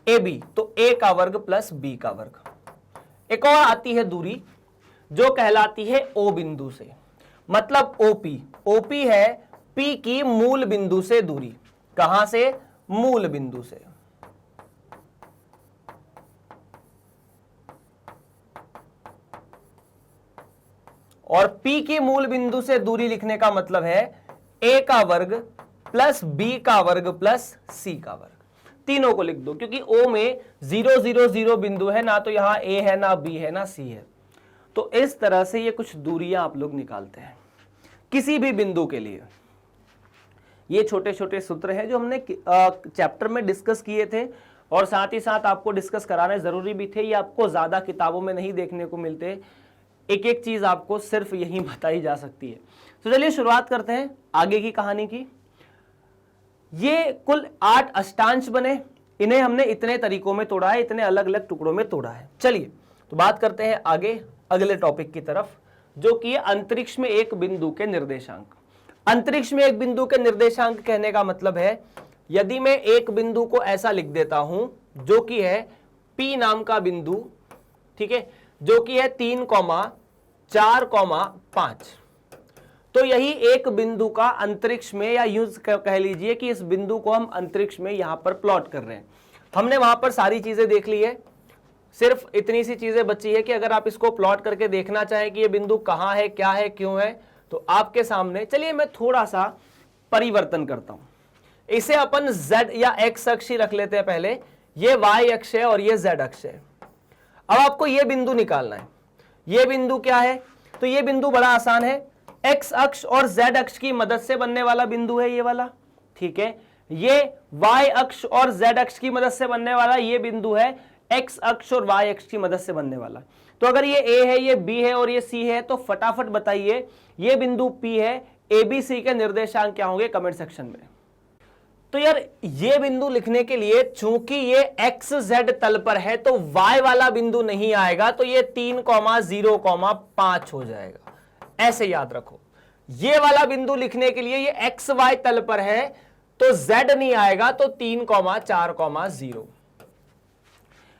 A: ए बी, तो ए का वर्ग प्लस बी का वर्ग। एक और आती है दूरी जो कहलाती है ओ बिंदु से, मतलब ओपी। ओपी है पी की मूल बिंदु से दूरी। कहां से? मूल बिंदु से। और P की मूल बिंदु से दूरी लिखने का मतलब है a का वर्ग प्लस b का वर्ग प्लस c का वर्ग। तीनों को लिख दो, क्योंकि O में 0 0 0 बिंदु है, ना तो यहां a है, ना b है, ना c है। तो इस तरह से ये कुछ दूरियां आप लोग निकालते हैं किसी भी बिंदु के लिए। ये छोटे छोटे सूत्र हैं जो हमने चैप्टर में डिस्कस किए थे, और साथ ही साथ आपको डिस्कस कराने जरूरी भी थे। ये आपको ज्यादा किताबों में नहीं देखने को मिलते, एक एक चीज आपको सिर्फ यही बताई जा सकती है। तो चलिए शुरुआत करते हैं आगे की कहानी की। ये कुल 8 अष्टांश बने, इन्हें हमने इतने तरीकों में तोड़ा है, इतने अलग अलग टुकड़ों में तोड़ा है। चलिए तो बात करते हैं आगे अगले टॉपिक की तरफ, जो कि अंतरिक्ष में एक बिंदु के निर्देशांक। अंतरिक्ष में एक बिंदु के निर्देशांक कहने का मतलब है, यदि मैं एक बिंदु को ऐसा लिख देता हूं जो कि है P नाम का बिंदु, ठीक है, जो कि है 3, 4, 5, तो यही एक बिंदु का अंतरिक्ष में, या यूज कह लीजिए कि इस बिंदु को हम अंतरिक्ष में यहां पर प्लॉट कर रहे हैं। हमने वहां पर सारी चीजें देख ली है, सिर्फ इतनी सी चीजें बची है कि अगर आप इसको प्लॉट करके देखना चाहें कि ये बिंदु कहां है, क्या है, क्यों है, तो आपके सामने। चलिए मैं थोड़ा सा परिवर्तन करता हूं, इसे अपन z या x अक्ष ही रख लेते हैं पहले। ये y अक्ष है और ये z अक्ष है। अब आपको ये बिंदु निकालना है। ये बिंदु क्या है? तो ये बिंदु बड़ा आसान है, x अक्ष और z अक्ष की मदद से बनने वाला बिंदु है ये वाला, ठीक है। ये y अक्ष और z अक्ष की मदद से बनने वाला ये बिंदु है x अक्ष और y अक्ष की मदद से बनने वाला। तो अगर ये a है, ये b है और ये c है, तो फटाफट बताइए ये बिंदु p है, ABC के निर्देशांक क्या होंगे कमेंट सेक्शन में। तो यार ये बिंदु लिखने के लिए चूंकि ये एक्स जेड तल पर है तो y वाला बिंदु नहीं आएगा, तो ये 3, 0, 5 हो जाएगा। ऐसे याद रखो, ये वाला बिंदु लिखने के लिए ये एक्स वाई तल पर है तो z नहीं आएगा, तो 3, 4, 0।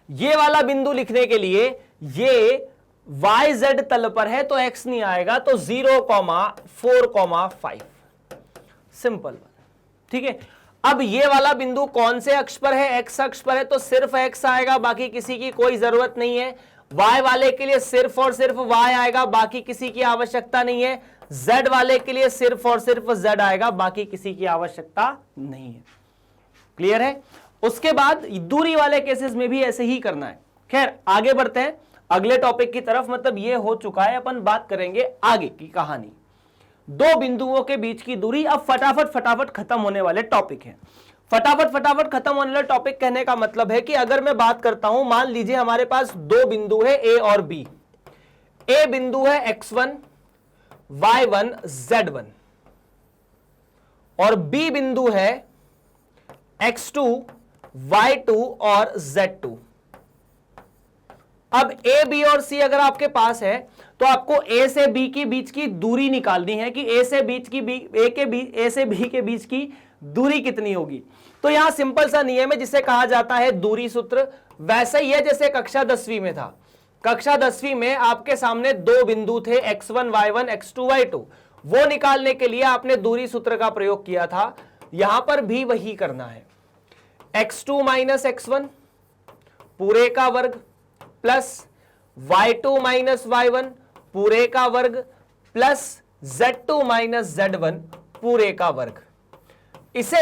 A: ये वाला बिंदु लिखने के लिए ये वाई जेड तल पर है तो x नहीं आएगा, तो 0, 4, 5। सिंपल, ठीक है। अब ये वाला बिंदु कौन से अक्ष पर है? x अक्ष पर है, तो सिर्फ x आएगा, बाकी किसी की कोई जरूरत नहीं है। y वाले के लिए सिर्फ और सिर्फ y आएगा, बाकी किसी की आवश्यकता नहीं है। z वाले के लिए सिर्फ और सिर्फ z आएगा, बाकी किसी की आवश्यकता नहीं है। क्लियर है? उसके बाद दूरी वाले केसेस में भी ऐसे ही करना है। खैर आगे बढ़ते हैं अगले टॉपिक की तरफ, मतलब ये हो चुका है, अपन बात करेंगे आगे की कहानी। दो बिंदुओं के बीच की दूरी अब फटाफट खत्म होने वाले टॉपिक है। फटाफट खत्म होने वाले टॉपिक कहने का मतलब है कि अगर मैं बात करता हूं, मान लीजिए हमारे पास दो बिंदु है ए और बी। ए बिंदु है x1, y1, z1 और बी बिंदु है x2, y2 और z2। अब ए बी और सी अगर आपके पास है तो आपको ए से बी के बीच की दूरी निकालनी है कि ए से बी के बीच की दूरी कितनी होगी। तो यहां सिंपल सा नियम है जिसे कहा जाता है दूरी सूत्र। वैसे ही है जैसे कक्षा 10वीं में था। कक्षा 10वीं में आपके सामने दो बिंदु थे x1, y1, x2, y2। वो निकालने के लिए आपने दूरी सूत्र का प्रयोग किया था। यहां पर भी वही करना है। x2 माइनस x1 पूरे का वर्ग प्लस y2 माइनस y1 पूरे का वर्ग प्लस z2 माइनस z1 पूरे का वर्ग। इसे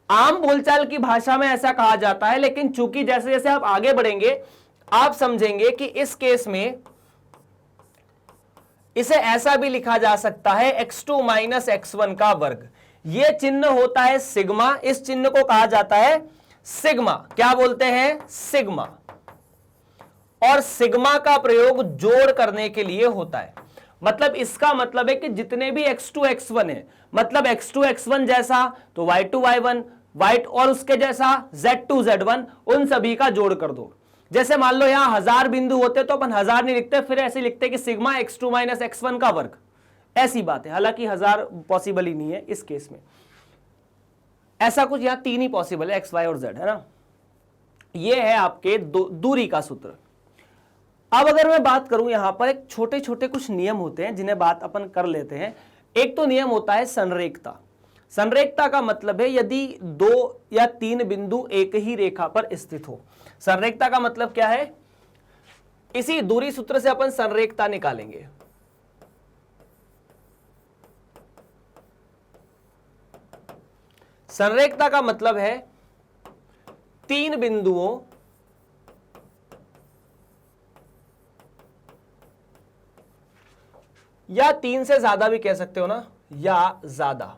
A: आम बोलचाल की भाषा में ऐसा कहा जाता है, लेकिन चूंकि जैसे जैसे आप आगे बढ़ेंगे आप समझेंगे कि इस केस में इसे ऐसा भी लिखा जा सकता है x2 माइनस x1 का वर्ग। यह चिन्ह होता है सिग्मा, इस चिन्ह को कहा जाता है सिग्मा। क्या बोलते हैं? सिग्मा। और सिग्मा का प्रयोग जोड़ करने के लिए होता है। मतलब इसका मतलब है कि जितने भी x2 x1 है, मतलब x2 x1 जैसा तो y2 y1 और उसके जैसा z2 z1, उन सभी का जोड़ कर दो। जैसे मान लो यहां 1000 बिंदु होते तो अपन 1000 नहीं लिखते, फिर ऐसे लिखते कि सिग्मा x2 माइनस x1 का वर्ग। ऐसी बात है, हालांकि 1000 पॉसिबल ही नहीं है इस केस में। ऐसा कुछ यहां तीन ही पॉसिबल है, एक्स वाई और जेड, है ना। ये है आपके दूरी का सूत्र। अब अगर मैं बात करूं यहां पर एक छोटे छोटे कुछ नियम होते हैं जिन्हें बात अपन कर लेते हैं। एक तो नियम होता है संरेखता। संरेखता का मतलब है यदि दो या तीन बिंदु एक ही रेखा पर स्थित हो। संरेखता का मतलब क्या है, इसी दूरी सूत्र से अपन संरेखता निकालेंगे। संरेखता का मतलब है तीन बिंदुओं या तीन से ज्यादा भी कह सकते हो ना, या ज्यादा,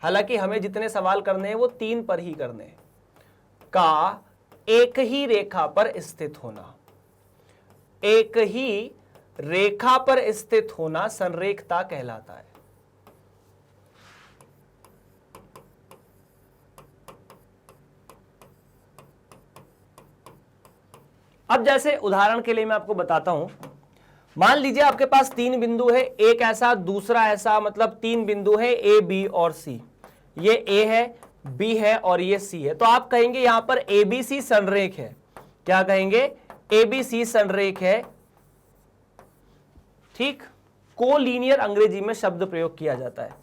A: हालांकि हमें जितने सवाल करने हैं वो तीन पर ही करने हैं, का एक ही रेखा पर स्थित होना। एक ही रेखा पर स्थित होना संरेखता कहलाता है। अब जैसे उदाहरण के लिए मैं आपको बताता हूं, मान लीजिए आपके पास तीन बिंदु है, एक ऐसा दूसरा ऐसा, मतलब तीन बिंदु है ए बी और सी। ये ए है, बी है और ये सी है। तो आप कहेंगे यहां पर एबीसी संरेख है। क्या कहेंगे, एबीसी संरेख है, ठीक। कोलीनियर अंग्रेजी में शब्द प्रयोग किया जाता है,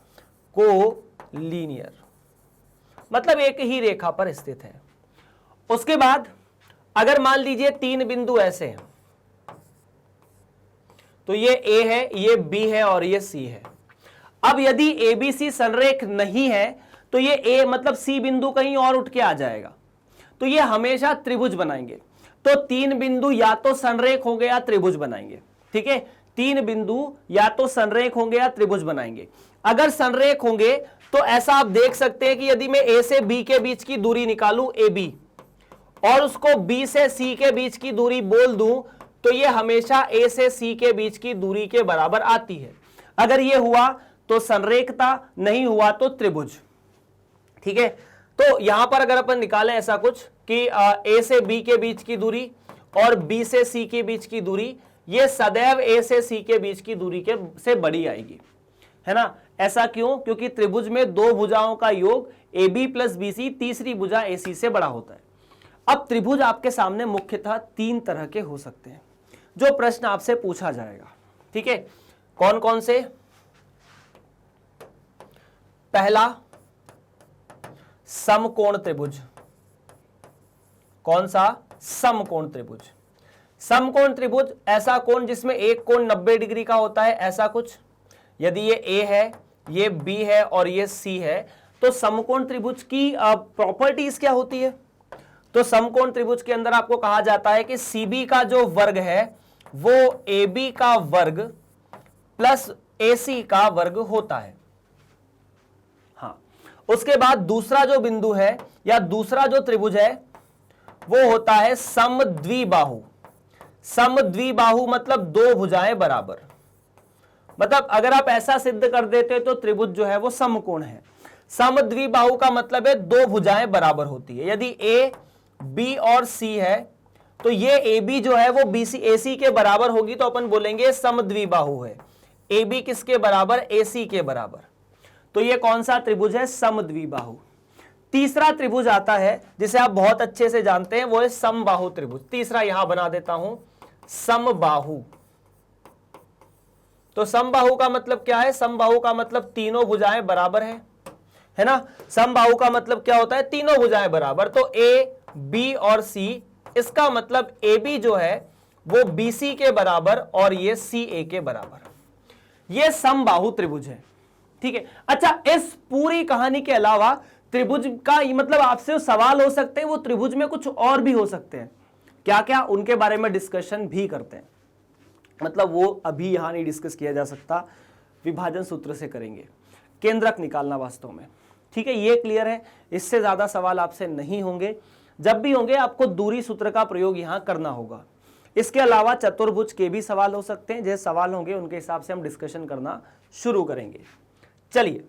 A: कोलीनियर, मतलब एक ही रेखा पर स्थित है। उसके बाद अगर मान लीजिए तीन बिंदु ऐसे हैं, तो ये ए है, ये बी है और ये सी है। अब यदि एबीसी संरेख नहीं है तो ये ए मतलब सी बिंदु कहीं और उठ के आ जाएगा, तो ये हमेशा त्रिभुज बनाएंगे। तो तीन बिंदु या तो संरेख होंगे या त्रिभुज बनाएंगे, ठीक है। तीन बिंदु या तो संरेख होंगे या त्रिभुज बनाएंगे। अगर संरेख होंगे तो ऐसा आप देख सकते हैं कि यदि मैं ए से बी के बीच की दूरी निकालूं, ए बी, और उसको बी से सी के बीच की दूरी बोल दूं, तो ये हमेशा ए से सी के बीच की दूरी के बराबर आती है। अगर ये हुआ तो संरेखता, नहीं हुआ तो त्रिभुज, ठीक है। तो यहां पर अगर अपन निकालें ऐसा कुछ कि ए से बी के बीच की दूरी और बी से सी के बीच की दूरी, ये सदैव ए से सी के बीच की दूरी के से बड़ी आएगी, है ना। ऐसा क्यों, क्योंकि त्रिभुज में दो भुजाओं का योग A B plus B C, तीसरी भुजा ए सी से बड़ा होता है। अब त्रिभुज आपके सामने मुख्यतः तीन तरह के हो सकते हैं जो प्रश्न आपसे पूछा जाएगा, ठीक है। कौन कौन से, पहला समकोण त्रिभुज। कौन सा, समकोण त्रिभुज। समकोण त्रिभुज ऐसा कोण जिसमें एक कोण 90 डिग्री का होता है, ऐसा कुछ। यदि ये ए है, ये बी है और ये सी है, तो समकोण त्रिभुज की प्रॉपर्टीज क्या होती है। तो समकोण त्रिभुज के अंदर आपको कहा जाता है कि सीबी का जो वर्ग है वो AB का वर्ग प्लस AC का वर्ग होता है। हाँ, उसके बाद दूसरा जो बिंदु है या दूसरा जो त्रिभुज है वो होता है समद्विबाहु। समद्विबाहु मतलब दो भुजाएं बराबर। मतलब अगर आप ऐसा सिद्ध कर देते तो त्रिभुज जो है वो समकोण है। समद्विबाहु का मतलब है दो भुजाएं बराबर होती है। यदि A, B और C है तो ये AB जो है वो BC AC के बराबर होगी, तो अपन बोलेंगे समद्विबाहु है। AB किसके बराबर, AC के बराबर। तो ये कौन सा त्रिभुज है, समद्विबाहु। तीसरा त्रिभुज आता है जिसे आप बहुत अच्छे से जानते हैं, वो है समबाहु त्रिभुज। तीसरा यहां बना देता हूं, समबाहु। तो समबाहु का मतलब क्या है, समबाहु का मतलब तीनों भुजाएं बराबर है ना। समबाहु का मतलब क्या होता है, तीनों भुजाएं बराबर। तो A, B और C, इसका मतलब AB जो है वो BC के बराबर और ये CA के बराबर। ये समबाहु त्रिभुज है, ठीक है। अच्छा, इस पूरी कहानी के अलावा त्रिभुज का मतलब आपसे सवाल हो सकते हैं, वो त्रिभुज में कुछ और भी हो सकते हैं। क्या क्या, उनके बारे में डिस्कशन भी करते हैं। मतलब वो अभी यहां नहीं डिस्कस किया जा सकता, विभाजन सूत्र से करेंगे। केंद्रक निकालना वास्तव में, ठीक है, ये क्लियर है। इससे ज्यादा सवाल आपसे नहीं होंगे। जब भी होंगे आपको दूरी सूत्र का प्रयोग यहां करना होगा। इसके अलावा चतुर्भुज के भी सवाल हो सकते हैं। जैसे सवाल होंगे उनके हिसाब से हम डिस्कशन करना शुरू करेंगे। चलिए,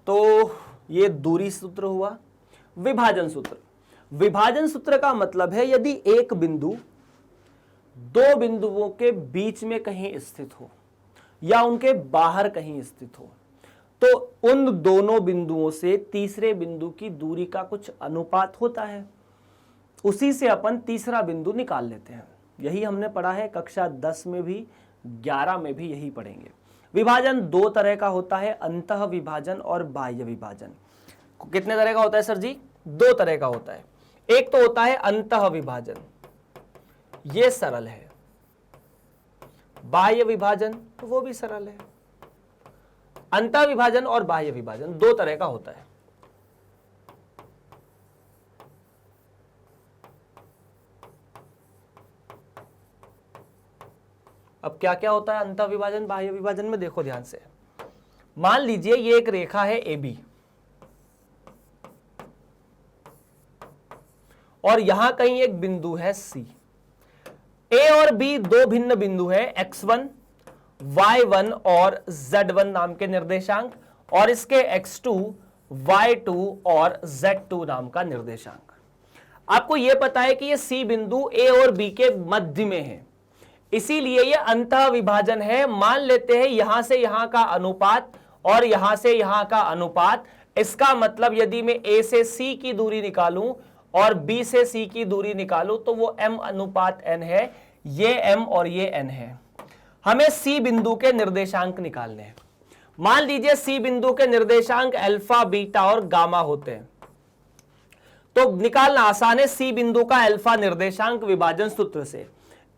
A: तो ये दूरी सूत्र हुआ। विभाजन सूत्र। विभाजन सूत्र का मतलब है यदि एक बिंदु दो बिंदुओं के बीच में कहीं स्थित हो या उनके बाहर कहीं स्थित हो, तो उन दोनों बिंदुओं से तीसरे बिंदु की दूरी का कुछ अनुपात होता है, उसी से अपन तीसरा बिंदु निकाल लेते हैं। यही हमने पढ़ा है कक्षा 10 में भी, 11 में भी यही पढ़ेंगे। विभाजन दो तरह का होता है, अंतः विभाजन और बाह्य विभाजन। कितने तरह का होता है सर जी? दो तरह का होता है। एक तो होता है अंतः विभाजन, ये सरल है। बाह्य विभाजन तो वो भी सरल है। अंतः विभाजन और बाह्य विभाजन दो तरह का होता है। अब क्या क्या होता है अंतः विभाजन बाह्य विभाजन में, देखो ध्यान से। मान लीजिए ये एक रेखा है AB और यहां कहीं एक बिंदु है C। A और B दो भिन्न बिंदु है, X1, Y1 और Z1 नाम के निर्देशांक, और इसके X2, Y2 और Z2 नाम का निर्देशांक। आपको यह पता है कि यह C बिंदु A और B के मध्य में है, इसीलिए यह अंतः विभाजन है। मान लेते हैं यहां से यहां का अनुपात और यहां से यहां का अनुपात। इसका मतलब यदि मैं A से C की दूरी निकालूं और B से C की दूरी निकालूं तो वो M अनुपात N है। ये M और ये N है। हमें C बिंदु के निर्देशांक निकालने हैं। मान लीजिए C बिंदु के निर्देशांक अल्फा, बीटा और गामा होते हैं, तो निकालना आसान है। C बिंदु का अल्फा निर्देशांक विभाजन सूत्र से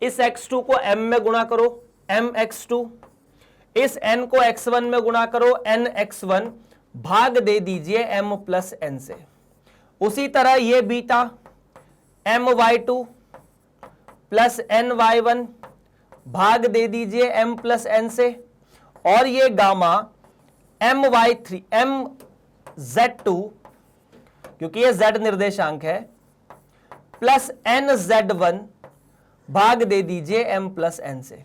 A: इस x2 को m में गुणा करो, mx2, इस n को x1 में गुणा करो, nx1, भाग दे दीजिए m प्लस n से। उसी तरह ये बीटा my2 प्लस ny1, भाग दे दीजिए m प्लस n से, और ये गामा my3 mz2, क्योंकि ये z निर्देशांक है, प्लस nz1, भाग दे दीजिए m प्लस n से।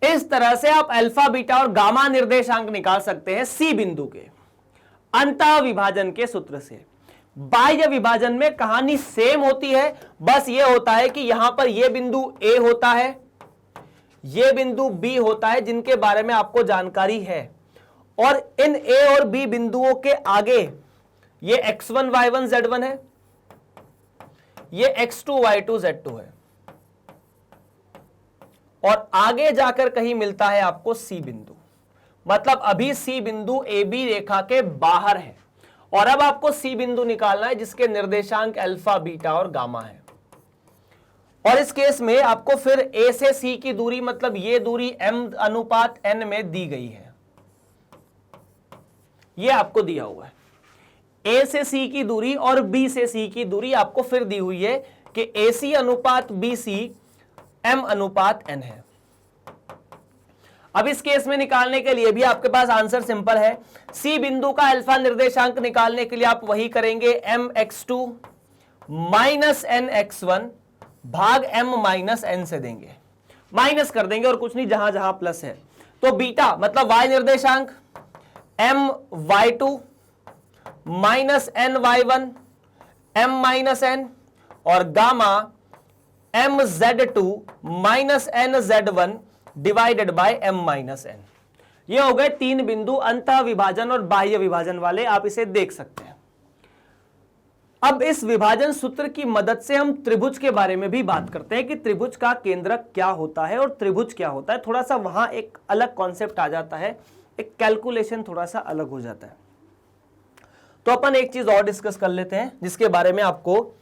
A: इस तरह से आप अल्फा, बीटा और गामा निर्देशांक निकाल सकते हैं C बिंदु के अंतः विभाजन के सूत्र से। बाह्य विभाजन में कहानी सेम होती है, बस ये होता है कि यहां पर यह बिंदु A होता है, यह बिंदु B होता है, जिनके बारे में आपको जानकारी है, और इन A और B बिंदुओं के आगे ये x1, y1, z1 है, ये x2, y2, z2 है, और आगे जाकर कहीं मिलता है आपको C बिंदु। मतलब अभी C बिंदु AB रेखा के बाहर है, और अब आपको C बिंदु निकालना है जिसके निर्देशांक अल्फा, बीटा और गामा है। और इस केस में आपको फिर A से C की दूरी, मतलब ये दूरी M अनुपात N में दी गई है, ये आपको दिया हुआ है। A से C की दूरी और B से C की दूरी आपको फिर दी हुई है कि AC अनुपात BC M अनुपात N है। अब इस केस में निकालने के लिए भी आपके पास आंसर सिंपल है। C बिंदु का अल्फा निर्देशांक निकालने के लिए आप वही करेंगे, mx2 माइनस nx1 भाग m माइनस n से देंगे, माइनस कर देंगे और कुछ नहीं, जहां जहां प्लस है। तो बीटा मतलब y निर्देशांक my2 minus ny1 m minus n, और gamma mz2 minus nz1 divided by m minus n। ये हो गए तीन बिंदु अंतः विभाजन और बाह्य विभाजन वाले, आप इसे देख सकते हैं। अब इस विभाजन सूत्र की मदद से हम त्रिभुज के बारे में भी बात करते हैं कि त्रिभुज का केंद्रक क्या होता है और त्रिभुज क्या होता है। थोड़ा सा वहां एक अलग कॉन्सेप्ट आ जाता है, एक कैलकुलेशन थोड़ा सा अलग हो जाता है। तो अपन एक चीज और डिस्कस कर लेते हैं जिसके बारे में आपको,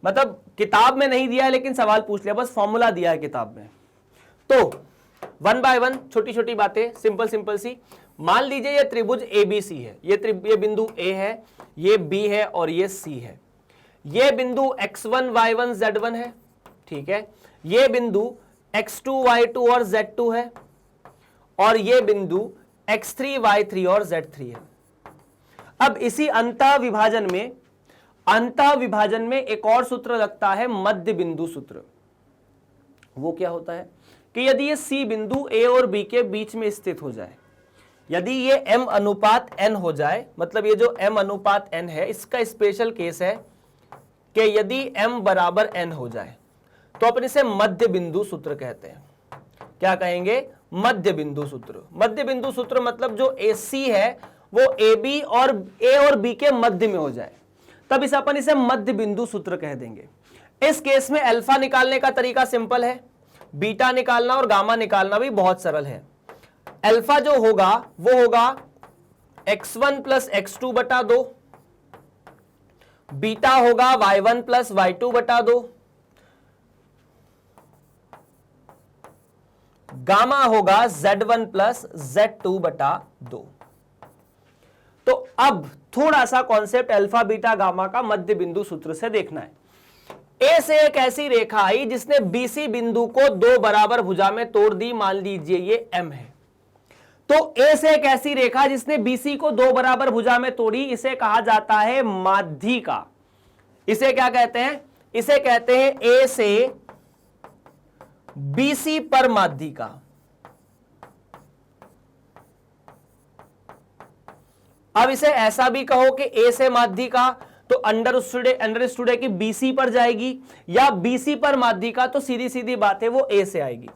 A: मतलब किताब में नहीं दिया है लेकिन सवाल पूछ लिया, बस फॉर्मूला दिया है किताब में। तो वन बाय वन छोटी छोटी बातें, सिंपल सिंपल सी। मान लीजिए ये त्रिभुज ABC है, ये बिंदु A है, ये B है और ये C है। ये बिंदु x1, y1, z1 है, ठीक है। ये बिंदु x2, y2 और z2 है, और ये बिंदु x3, y3 और z3 है। अब इसी अंतः विभाजन में एक और सूत्र लगता है, मध्य बिंदु सूत्र। वो क्या होता है कि यदि ये C बिंदु A और B के बीच में स्थित हो जाए, यदि ये M अनुपात N हो जाए, मतलब ये जो M अनुपात N है इसका स्पेशल केस है कि यदि M बराबर N हो जाए तो अपन इसे मध्य बिंदु सूत्र कहते हैं। क्या कहेंगे? मध्य बिंदु सूत्र। मध्य बिंदु सूत्र मतलब जो AC है वो ए और बी के मध्य में हो जाए, तब अपन इसे मध्य बिंदु सूत्र कह देंगे। इस केस में अल्फा निकालने का तरीका सिंपल है, बीटा निकालना और गामा निकालना भी बहुत सरल है। अल्फा जो होगा वो होगा x1 प्लस x2 बटा 2, बीटा होगा y1 प्लस y2 बटा 2, गामा होगा z1 प्लस z2 बटा 2। तो अब थोड़ा सा कॉन्सेप्ट अल्फा बीटा गामा का मध्य बिंदु सूत्र से देखना है। ए से एक ऐसी रेखा आई जिसने बीसी बिंदु को दो बराबर भुजा में तोड़ दी, मान लीजिए ये m है। तो ए से एक ऐसी रेखा जिसने बीसी को दो बराबर भुजा में तोड़ी, इसे कहा जाता है माध्यिका। इसे क्या कहते हैं? इसे कहते हैं ए से बीसी पर माध्यिका। अब इसे ऐसा भी कहो कि ए से माध्यिका तो अंडरस्टूड है कि बीसी पर जाएगी, या बीसी पर माध्यिका तो सीधी सीधी बात है वो ए से आएगी।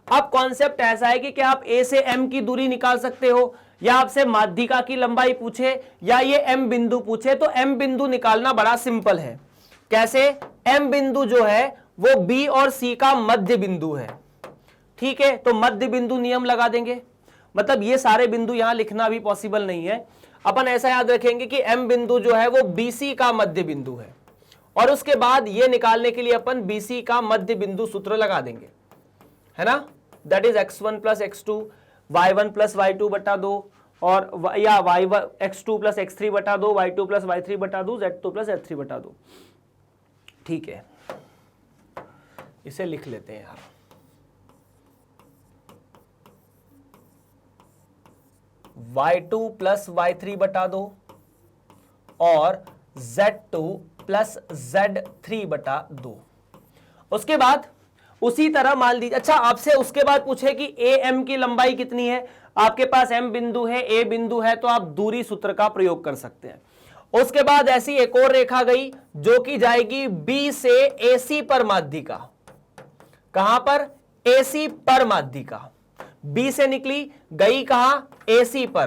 A: अब कॉन्सेप्ट ऐसा है कि क्या आप ए से एम की दूरी निकाल सकते हो, या आपसे माध्यिका की लंबाई पूछे या ये एम बिंदु पूछे तो एम बिंदु निकालना बड़ा सिंपल है। कैसे? एम बिंदु जो है वो बी और सी का मध्य बिंदु है, ठीक है। तो मध्य बिंदु नियम लगा देंगे, मतलब ये सारे बिंदु यहां लिखना भी पॉसिबल नहीं है। अपन ऐसा याद रखेंगे कि एम बिंदु जो है वो बीसी का मध्य बिंदु है, और उसके बाद ये निकालने के लिए अपन बीसी का मध्य बिंदु सूत्र लगा देंगे, है ना। That is x1 plus x2, y1 plus y2 बटा 2, और या x2 प्लस x3 बटा 2, y2 प्लस y3 बटा 2, z2 प्लस z3 बटा 2। ठीक है, इसे लिख लेते हैं यार। y2 प्लस y3 बटा 2 और z2 प्लस z3 बटा 2। उसके बाद उसी तरह मान लीजिए, अच्छा आपसे उसके बाद पूछे कि ए एम की लंबाई कितनी है। आपके पास एम बिंदु है, ए बिंदु है, तो आप दूरी सूत्र का प्रयोग कर सकते हैं। उसके बाद ऐसी एक और रेखा गई जो कि जाएगी बी से एसी पर माध्यिका। कहां पर? एसी पर माध्यिका। बी से निकली, गई कहां? एसी पर।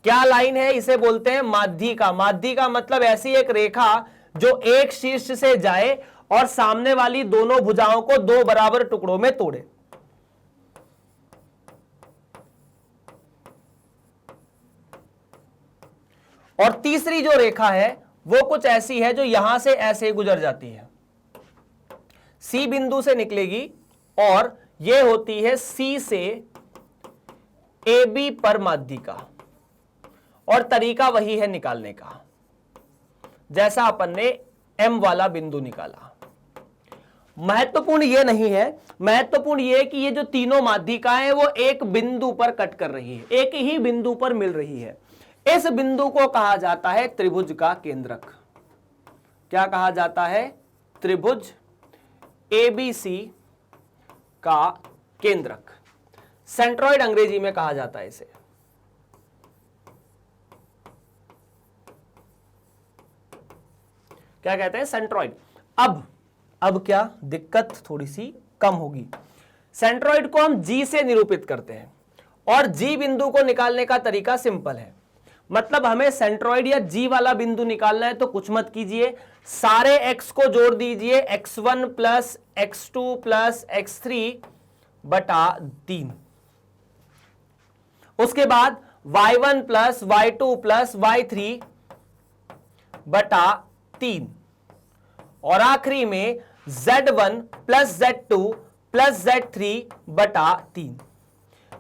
A: क्या लाइन है? इसे बोलते हैं माध्यिका। माध्यिका मतलब ऐसी एक रेखा जो एक शीर्ष से जाए और सामने वाली दोनों भुजाओं को दो बराबर टुकड़ों में तोड़े। और तीसरी जो रेखा है वो कुछ ऐसी है जो यहां से ऐसे गुजर जाती है, सी बिंदु से निकलेगी और ये होती है सी से ए बी पर माध्यिका। और तरीका वही है निकालने का जैसा अपन ने एम वाला बिंदु निकाला। महत्वपूर्ण ये नहीं है, महत्वपूर्ण ये कि ये जो तीनों माध्यिकाएं वो एक बिंदु पर कट कर रही है, एक ही बिंदु पर मिल रही है। इस बिंदु को कहा जाता है त्रिभुज का केंद्रक। क्या कहा जाता है? त्रिभुज एबीसी का केंद्रक। सेंट्रॉइड अंग्रेजी में कहा जाता है इसे। क्या कहते हैं? सेंट्रॉइड। अब क्या दिक्कत थोड़ी सी कम होगी। सेंट्रॉइड को हम जी से निरूपित करते हैं और जी बिंदु को निकालने का तरीका सिंपल है। मतलब हमें सेंट्रॉइड या जी वाला बिंदु निकालना है तो कुछ मत कीजिए, सारे x को जोड़ दीजिए, x1 plus x2 plus x3 बटा 3। उसके बाद y1 plus y2 plus y3 बटा 3, और आखिरी में z1 plus z2 plus z3 बटा 3।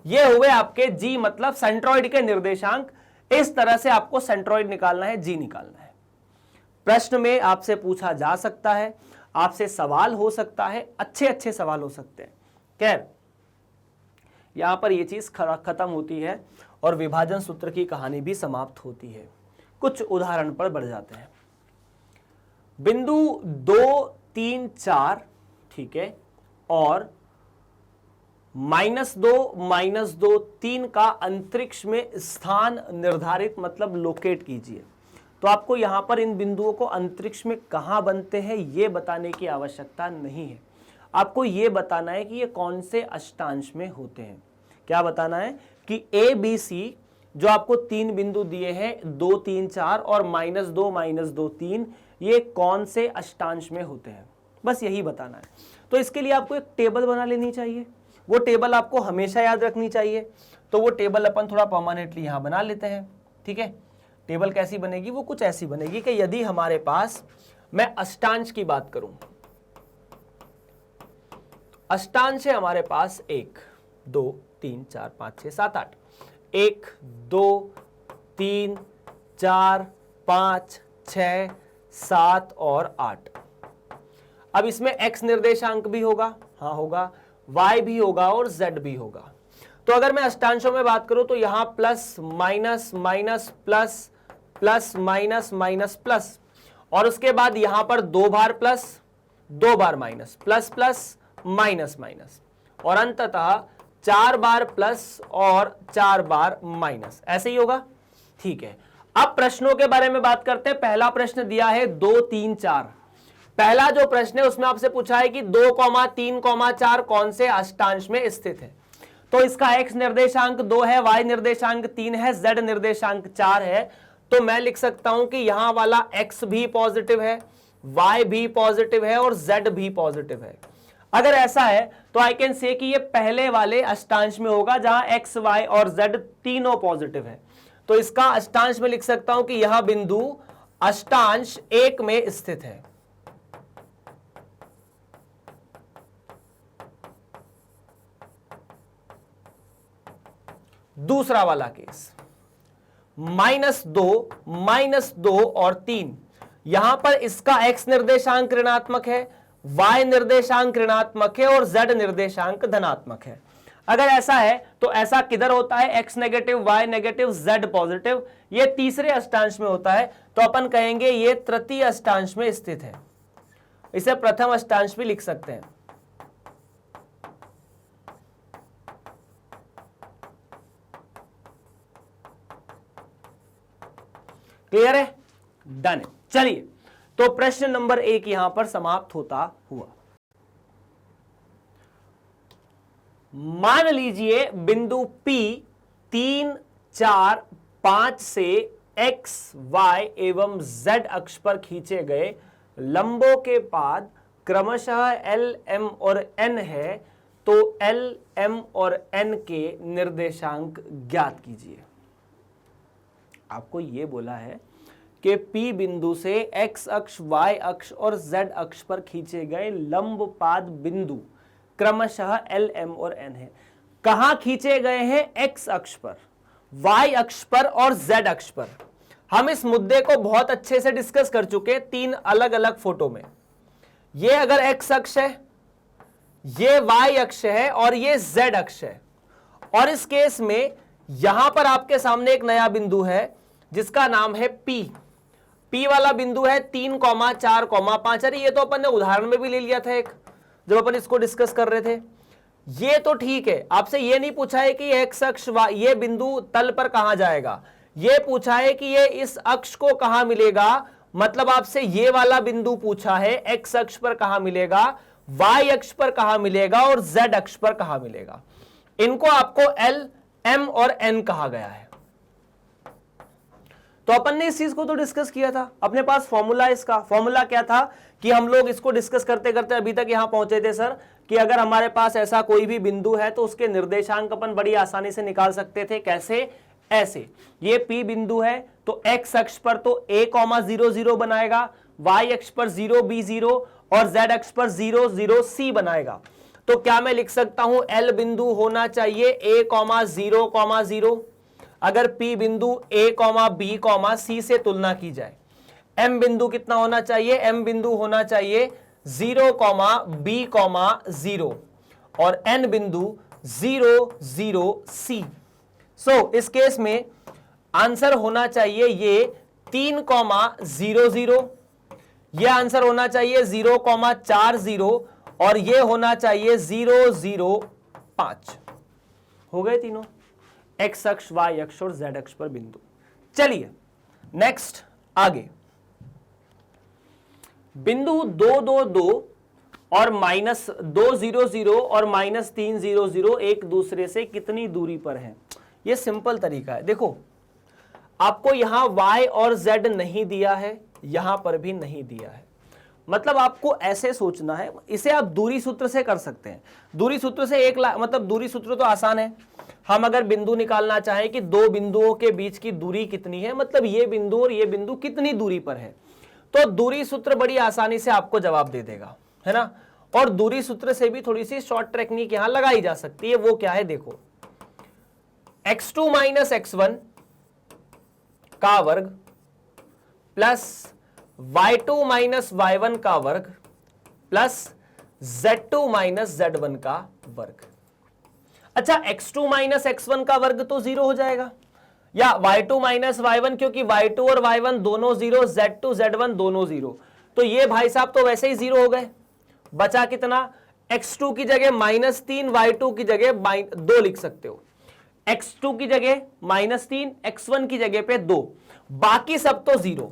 A: ये हुए आपके g, मतलब सेंट्रॉइड के निर्देशांक। इस तरह से आपको सेंट्रॉइड निकालना है, जी निकालना है। प्रश्न में आपसे पूछा जा सकता है, आपसे सवाल हो सकता है, अच्छे अच्छे सवाल हो सकते हैं। खैर, यहां पर यह चीज खत्म होती है और विभाजन सूत्र की कहानी भी समाप्त होती है। कुछ उदाहरण पर बढ़ जाते हैं। बिंदु 2, 3, 4, ठीक है, और -2, 3 का अंतरिक्ष में स्थान निर्धारित, मतलब लोकेट कीजिए। तो आपको यहां पर इन बिंदुओं को अंतरिक्ष में कहां बनते हैं ये बताने की आवश्यकता नहीं है। आपको ये बताना है कि ये कौन से अष्टांश में होते हैं। क्या बताना है? कि ए बी सी जो आपको 3 बिंदु दिए हैं 2 3 4 और -2 -2 3, ये कौन से अष्टांश में होते हैं, बस यही बताना है। तो इसके लिए आपको एक टेबल बना लेनी चाहिए, वो टेबल आपको हमेशा याद रखनी चाहिए। तो वो टेबल अपन थोड़ा परमानेंटली यहां बना लेते हैं, ठीक है। टेबल कैसी बनेगी, वो कुछ ऐसी बनेगी कि यदि हमारे पास, मैं अष्टांश की बात करूं, अष्टांश है हमारे पास 1 2 3 4 5 6 7 8, 1 2 3 4 5 6 7 और 8। अब इसमें x निर्देशांक भी होगा, हाँ होगा, y भी होगा और z भी होगा। तो अगर मैं अष्टांशों में बात करूं तो यहां plus minus minus plus plus minus minus plus, और उसके बाद यहां पर 2 बार प्लस 2 बार minus, plus plus minus minus, और अंततः 4 बार प्लस और 4 बार माइनस, ऐसे ही होगा, ठीक है। अब प्रश्नों के बारे में बात करते हैं। पहला प्रश्न दिया है 2 3 4। पहला जो प्रश्न है उसमें आपसे पूछा है कि 2, 3, 4 कौन से अष्टांश में स्थित है। तो इसका x निर्देशांक 2 है, y निर्देशांक 3 है, z निर्देशांक 4 है। तो मैं लिख सकता हूं कि यहां वाला x भी पॉजिटिव है, y भी पॉजिटिव है और z भी पॉजिटिव है। अगर ऐसा है तो आई कैन से कि ये पहले वाले अष्टांश में होगा जहां x, y और z तीनों पॉजिटिव है। तो इसका अष्टांश में लिख सकता हूं कि यह बिंदु अष्टांश 1 में स्थित है। दूसरा वाला केस, -2 और 3, यहां पर इसका x निर्देशांक ऋणात्मक है, y निर्देशांक ऋणात्मक है और z निर्देशांक धनात्मक है। अगर ऐसा है तो ऐसा किधर होता है, x negative, y negative, z positive, ये तीसरे अष्टांश में होता है। तो अपन कहेंगे ये तृतीय अष्टांश में स्थित है। इसे प्रथम अष्टांश भी लिख सकते हैं। क्लियर है, डन है। चलिए, तो प्रश्न नंबर 1 यहां पर समाप्त होता हुआ। मान लीजिए बिंदु P 3 4 5 से x, y एवं z अक्ष पर खींचे गए लंबों के पाद क्रमशः L, M और N है। तो L, M और N के निर्देशांक ज्ञात कीजिए। आपको यह बोला है कि P बिंदु से x अक्ष, y अक्ष और z अक्ष पर खींचे गए लंब पाद बिंदु क्रमशः L, M और N है। कहां खींचे गए हैं, x अक्ष पर, y अक्ष पर और z अक्ष पर। हम इस मुद्दे को बहुत अच्छे से डिस्कस कर चुके 3 अलग अलग फोटो में। ये अगर x अक्ष है, ये y अक्ष है और ये z अक्ष है, और इस केस में यहां पर आपके सामने एक नया बिंदु है जिसका नाम है P। P वाला बिंदु है 3, 4, 5। अरे ये तो अपन ने उदाहरण में भी ले लिया था एक, जब अपन इसको डिस्कस कर रहे थे। ये तो ठीक है, आपसे ये नहीं पूछा है कि x अक्ष, ये बिंदु तल पर कहां जाएगा, ये पूछा है कि ये इस अक्ष को कहां मिलेगा। मतलब आपसे ये वाला बिंदु पूछा है x अक्ष पर कहां मिलेगा, y अक्ष पर कहां मिलेगा और z अक्ष पर कहां मिलेगा। इनको आपको L, M और N कहा गया है। तो अपन ने इस चीज को तो डिस्कस किया था, अपने पास फॉर्मूला, इसका फॉर्मूला क्या था कि हम लोग इसको डिस्कस करते करते अभी तक यहां पहुंचे थे सर, कि अगर हमारे पास ऐसा कोई भी बिंदु है तो उसके निर्देशांक अपन बड़ी आसानी से निकाल सकते थे। कैसे, ऐसे, ये P बिंदु है तो x अक्ष पर तो a, 0, 0 बनाएगा, y अक्ष पर 0, B 0 और z अक्ष पर 0, 0, C बनाएगा। तो क्या मैं लिख सकता हूं L बिंदु होना चाहिए a, 0, 0। अगर P बिंदु a, B, C से तुलना की जाए। M बिंदु कितना होना चाहिए, M बिंदु होना चाहिए 0, B, 0 और N बिंदु 0, 0, C। इस केस में आंसर होना चाहिए ये 3, 0, 0, ये आंसर होना चाहिए 0, 4, 0 और ये होना चाहिए 0, 0, 5। हो गए तीनों, x अक्ष, y अक्ष और z अक्ष पर बिंदु। चलिए नेक्स्ट आगे, बिंदु 2, 2, 2 और -2, 0, 0 और -3, 0, 0 एक दूसरे से कितनी दूरी पर हैं। ये सिंपल तरीका है। देखो आपको यहां y और z नहीं दिया है, यहां पर भी नहीं दिया है, मतलब आपको ऐसे सोचना है। इसे आप दूरी सूत्र से कर सकते हैं। दूरी सूत्र से मतलब दूरी सूत्र तो आसान है। हम अगर बिंदु निकालना चाहें कि दो बिंदुओं के बीच की दूरी कितनी है, मतलब ये बिंदु और ये बिंदु कितनी दूरी पर है, तो दूरी सूत्र बड़ी आसानी से आपको जवाब दे देगा, है ना। और दूरी सूत्र से भी थोड़ी सी शॉर्ट टेक्निक यहां लगाई जा सकती है। वो क्या है, देखो x2 माइनस x1 का वर्ग प्लस y2 माइनस y1 का वर्ग प्लस z2 माइनस z1 का वर्ग। अच्छा, x2 माइनस x1 का वर्ग तो 0 हो जाएगा, या y2 माइनस y1, क्योंकि y2 और y1 दोनों 0, z2 z1 दोनों 0, तो ये भाई साहब तो वैसे ही 0 हो गए। बचा कितना, x2 की जगह -3, y2 की जगह 2 लिख सकते हो। x2 की जगह -3, x1 की जगह पे 2, बाकी सब तो 0।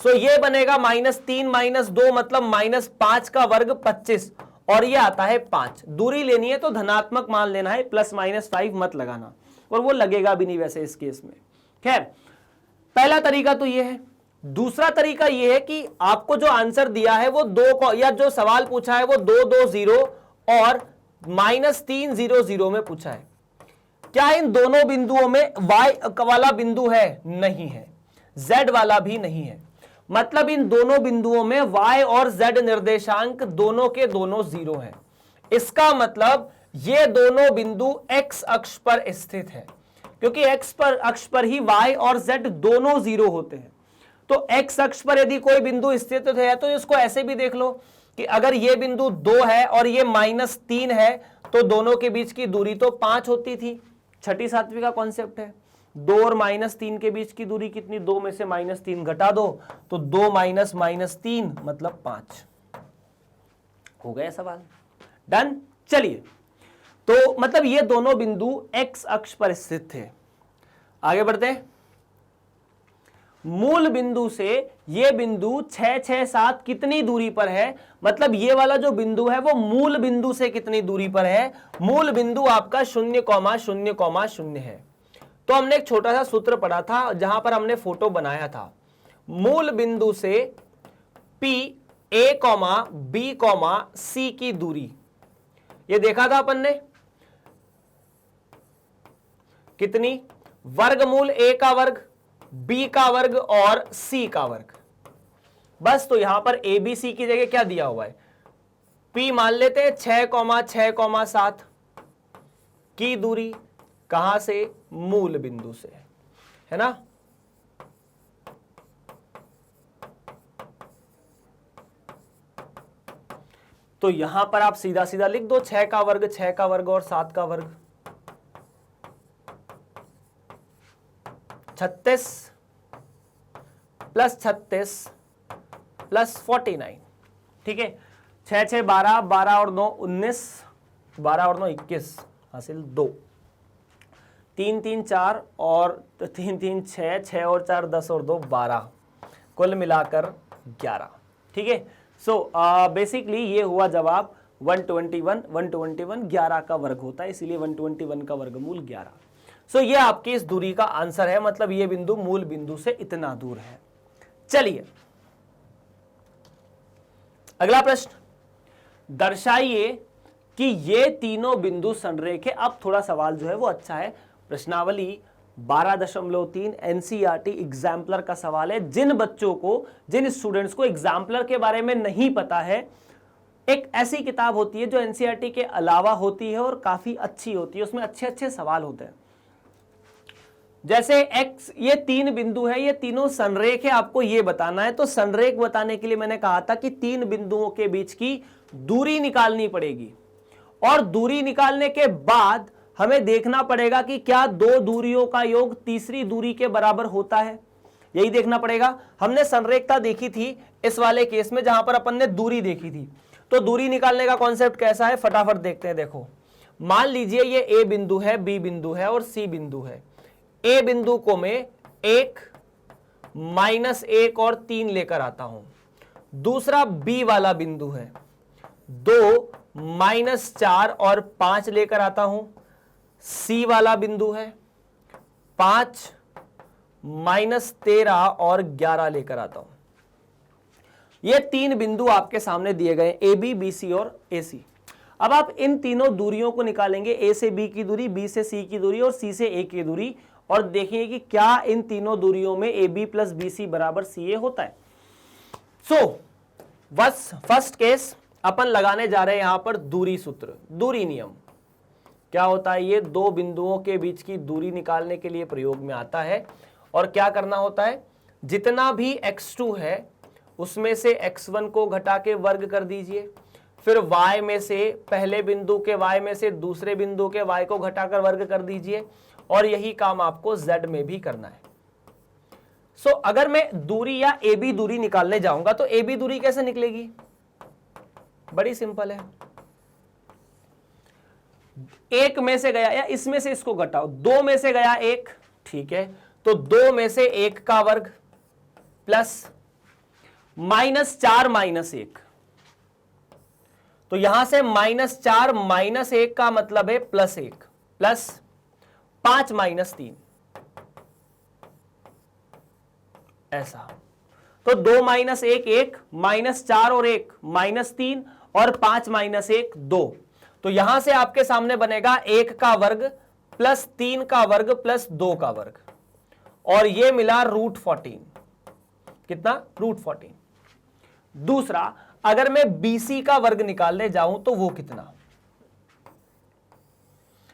A: सो ये बनेगा -3 -2 मतलब -5 का वर्ग 25, और ये आता है 5। दूरी लेनी है तो धनात्मक मान लेना है, +-5 मत लगाना, और वो लगेगा भी नहीं वैसे इस केस में। खैर, पहला तरीका तो ये है। दूसरा तरीका ये है कि आपको जो आंसर दिया है वो या जो सवाल पूछा है वो 2 2 0 और -3 0 0 में पूछा है। क्या इन दोनों बिंदुओं में y वाला बिंदु है? नहीं है। z वाला भी नहीं है, मतलब इन दोनों बिंदुओं में y और z निर्देशांक दोनों के दोनों 0 हैं। इसका मतलब ये दोनों बिंदु x अक्ष पर स्थित है, क्योंकि x अक्ष पर ही y और z दोनों 0 होते हैं। तो x अक्ष पर यदि कोई बिंदु स्थित है तो इसको ऐसे भी देख लो कि अगर ये बिंदु 2 है और ये -3 है तो दोनों के बीच की दूरी तो 5 होती थी। छठी सातवीं का कॉन्सेप्ट है। 2 और -3 के बीच की दूरी कितनी, 2 में से -3 घटा दो तो 2 माइनस -3 मतलब 5। हो गया सवाल, डन। चलिए, तो मतलब ये दोनों बिंदु x अक्ष पर स्थित थे। आगे बढ़ते हैं। मूल बिंदु से ये बिंदु 6 6 7 कितनी दूरी पर है, मतलब ये वाला जो बिंदु है वो मूल बिंदु से कितनी दूरी पर है। मूल बिंदु आपका 0,0,0 है। तो हमने एक छोटा सा सूत्र पढ़ा था जहां पर हमने फोटो बनाया था। मूल बिंदु से P A, B, C की दूरी, ये देखा था अपन ने कितनी, वर्गमूल A का वर्ग, B का वर्ग और C का वर्ग। बस, तो यहां पर ABC की जगह क्या दिया हुआ है, P मान लेते हैं 6,6,7 की दूरी, कहां से, मूल बिंदु से, है ना। तो यहां पर आप सीधा सीधा लिख दो 6 का वर्ग 6 का वर्ग और 7 का वर्ग, 36 + 36 + 49, ठीक है। 6 6 12, 12 और 9 19, 12 और 9 21, हासिल 2, 3 3 4 और 3 3 6, 6 और 4 10 और 2 12, कुल मिलाकर 11, ठीक है। सो बेसिकली ये हुआ जवाब 121 11 का वर्ग होता है, इसीलिए 121 का वर्गमूल 11। सो ये आपकी इस दूरी का आंसर है, मतलब ये बिंदु मूल बिंदु से इतना दूर है। चलिए अगला प्रश्न, दर्शाइए कि ये तीनों बिंदु संरेख है। अब थोड़ा सवाल जो है वो अच्छा है, प्रश्नावली 12.3 एनसीईआरटी एग्जाम्पलर का सवाल है। जिन बच्चों को, जिन स्टूडेंट्स को एग्जाम्पलर के बारे में नहीं पता है, एक ऐसी किताब होती है जो एनसीईआरटी के अलावा होती है और काफी अच्छी होती है, उसमें अच्छे अच्छे सवाल होते हैं। जैसे x, ये 3 बिंदु है, ये तीनों संरेख है, आपको ये बताना है। तो संरेख बताने के लिए मैंने कहा था कि 3 बिंदुओं के बीच की दूरी निकालनी पड़ेगी, और दूरी निकालने के बाद हमें देखना पड़ेगा कि क्या 2 दूरियों का योग तीसरी दूरी के बराबर होता है, यही देखना पड़ेगा। हमने संरेखता देखी थी इस वाले केस में जहां पर अपन ने दूरी देखी थी। तो दूरी निकालने का कॉन्सेप्ट कैसा है, फटाफट देखते हैं। देखो, मान लीजिए ये ए बिंदु है, बी बिंदु है और सी बिंदु है। ए बिंदु को मैं 1, -1 और 3 लेकर आता हूं। दूसरा बी वाला बिंदु है, 2, -4 और 5 लेकर आता हूं। सी वाला बिंदु है, 5 माइनस 13 और 11 लेकर आता हूं। ये 3 बिंदु आपके सामने दिए गए, ए बी, बी सी और ए सी। अब आप इन तीनों दूरियों को निकालेंगे, ए से बी की दूरी, बी से सी की दूरी और सी से ए की दूरी, और देखेंगे कि क्या इन तीनों दूरियों में A B plus B C बराबर सी ए होता है। सो फर्स्ट केस अपन लगाने जा रहे हैं यहां पर दूरी सूत्र, दूरी नियम। क्या होता है? ये दो बिंदुओं के बीच की दूरी निकालने के लिए प्रयोग में आता है। और क्या करना होता है? जितना भी x2 है उसमें से x1 को घटा के वर्ग कर दीजिए, फिर y में से, पहले बिंदु के y में से दूसरे बिंदु के y को घटाकर वर्ग कर दीजिए, और यही काम आपको z में भी करना है। सो अगर मैं दूरी या ए बी दूरी निकालने जाऊंगा तो ए बी दूरी कैसे निकलेगी? बड़ी सिंपल है। एक में से गया, या इसमें से इसको घटाओ, 2 में से गया 1, ठीक है, तो 2 में से 1 का वर्ग प्लस -4 -1, तो यहां से -4 -1 का मतलब है +1, प्लस 5 -3, ऐसा। तो 2 -1 1, -4 और 1 -3, और 5 -1 2। तो यहां से आपके सामने बनेगा 1 का वर्ग प्लस 3 का वर्ग प्लस 2 का वर्ग, और ये मिला √14। कितना? √14। दूसरा, अगर मैं BC का वर्ग निकालने जाऊं तो वो कितना?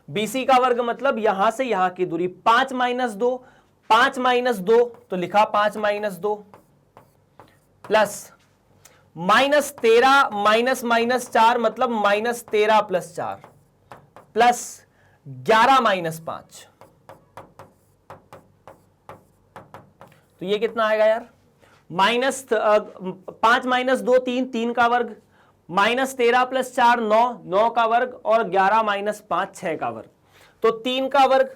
A: BC का वर्ग मतलब यहां से यहां की दूरी, 5 -2, 5 -2 तो लिखा 5 -2, प्लस -13 -4 मतलब -13 + 4, प्लस 11 -5, तो ये कितना आएगा यार? -5 -2 3, 3 का वर्ग, -13 + 4 9, 9 का वर्ग, और 11 -5 6 का वर्ग। तो 3 का वर्ग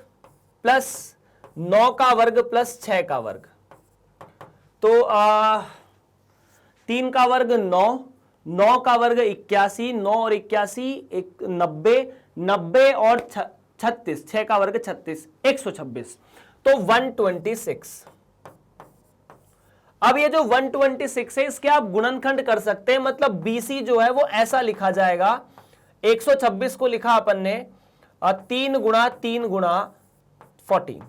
A: प्लस 9 का वर्ग प्लस 6 का वर्ग, तो 3 का वर्ग 9, 9 का वर्ग 81, 9 और 81 90, 90 और 36, 6 का वर्ग 36, 126, तो 126। अब ये जो 126 है इसके आप गुणनखंड कर सकते हैं, मतलब BC जो है वो ऐसा लिखा जाएगा, 126 को लिखा अपन ने 3 × 3 × 14,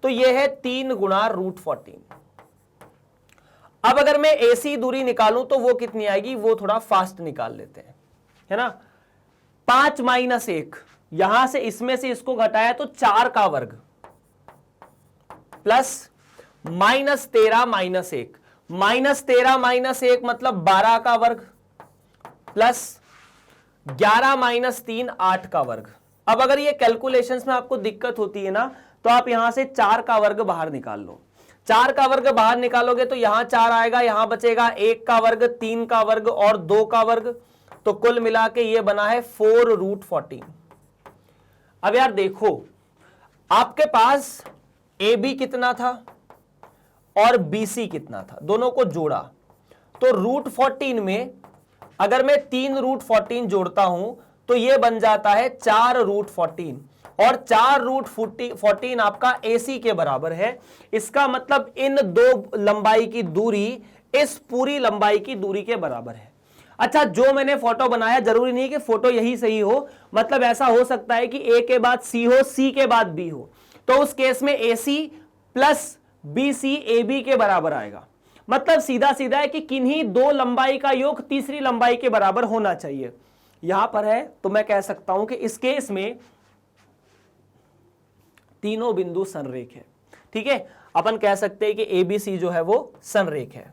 A: तो ये है 3 × √14। अब अगर मैं AC दूरी निकालूं तो वो कितनी आएगी? वो थोड़ा फास्ट निकाल लेते हैं, है ना। 5 -1, यहां से इसमें से इसको घटाया तो 4 का वर्ग, प्लस -13 -1, -13 -1 मतलब 12 का वर्ग, प्लस 11 -3 8 का वर्ग। अब अगर ये कैलकुलेशंस में आपको दिक्कत होती है ना, तो आप यहां से 4 का वर्ग बाहर निकाल लो। 4 का वर्ग बाहर निकालोगे तो यहां 4 आएगा, यहां बचेगा 1 का वर्ग, 3 का वर्ग और 2 का वर्ग, तो कुल मिला के ये बना है 4 √14। अब यार देखो, आपके पास AB कितना था और BC कितना था, दोनों को जोड़ा, तो √14 में अगर मैं 3 √14 जोड़ता हूं तो ये बन जाता है 4 √14, और 4 √14 आपका AC के बराबर है। इसका मतलब इन दो लंबाई की दूरी इस पूरी लंबाई की दूरी के बराबर है। अच्छा, जो मैंने फोटो बनाया जरूरी नहीं कि फोटो यही सही हो, मतलब ऐसा हो सकता है कि A के बाद C हो, C के बाद B हो, तो उस केस में AC प्लस BC AB के बराबर आएगा। मतलब सीधा सीधा है कि किन्हीं दो लंबाई का योग तीसरी लंबाई के बराबर होना चाहिए। यहां पर है तो मैं कह सकता हूं कि इस केस में तीनों बिंदु संरेख है। ठीक है, अपन कह सकते हैं कि ABC जो है वो संरेख है,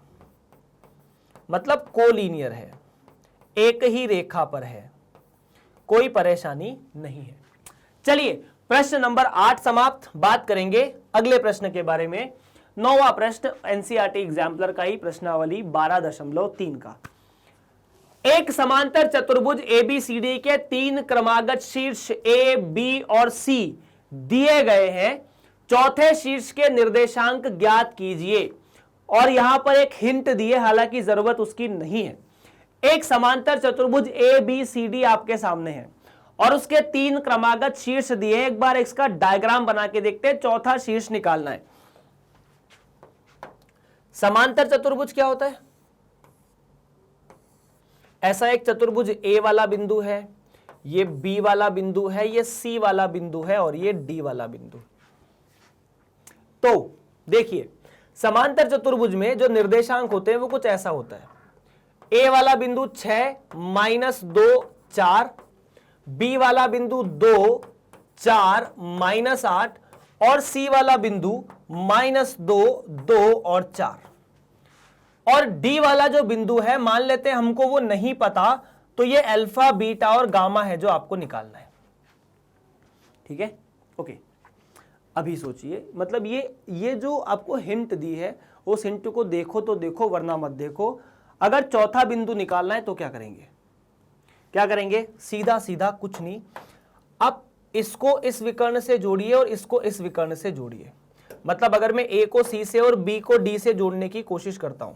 A: मतलब कोलिनियर है, एक ही रेखा पर है, कोई परेशानी नहीं है। चलिए प्रश्न नंबर 8 समाप्त। बात करेंगे अगले प्रश्न के बारे में। 9वां प्रश्न एनसीईआरटी एग्जाम्पलर का ही प्रश्नावली 12.3 का। एक समांतर चतुर्भुज ABCD के 3 क्रमागत शीर्ष A, B और C दिए गए हैं। चौथे शीर्ष के निर्देशांक ज्ञात कीजिए। और यहां पर एक हिंट दिए, हालांकि जरूरत उसकी नहीं है। एक समांतर चतुर्भुज ABCD आपके सामने है और उसके 3 क्रमागत शीर्ष दिए। एक बार इसका डायग्राम बना के देखते हैं, चौथा शीर्ष निकालना है। समांतर चतुर्भुज क्या होता है? ऐसा एक चतुर्भुज ए वाला बिंदु है, ये बी वाला बिंदु है, ये सी वाला बिंदु है और ये डी वाला बिंदु। तो देखिए, समांतर चतुर्भुज में जो निर्देशांक होते हैं वो कुछ ऐसा होता है। ए वाला बिंदु 6 -2 4, बी वाला बिंदु 2 4 -8 और सी वाला बिंदु -2 2 और 4। और डी वाला जो बिंदु है, मान लेते हैं हमको वो नहीं पता, तो ये अल्फा बीटा और गामा है जो आपको निकालना है। ठीक है, ओके। अभी सोचिए, मतलब ये जो आपको हिंट दी है उस हिंट को देखो तो देखो, वरना मत देखो। अगर चौथा बिंदु निकालना है तो क्या करेंगे? क्या करेंगे? सीधा सीधा कुछ नहीं, अब इसको इस विकर्ण से जोड़िए और इसको इस विकर्ण से जोड़िए। मतलब अगर मैं ए को सी से और बी को डी से जोड़ने की कोशिश करता हूं,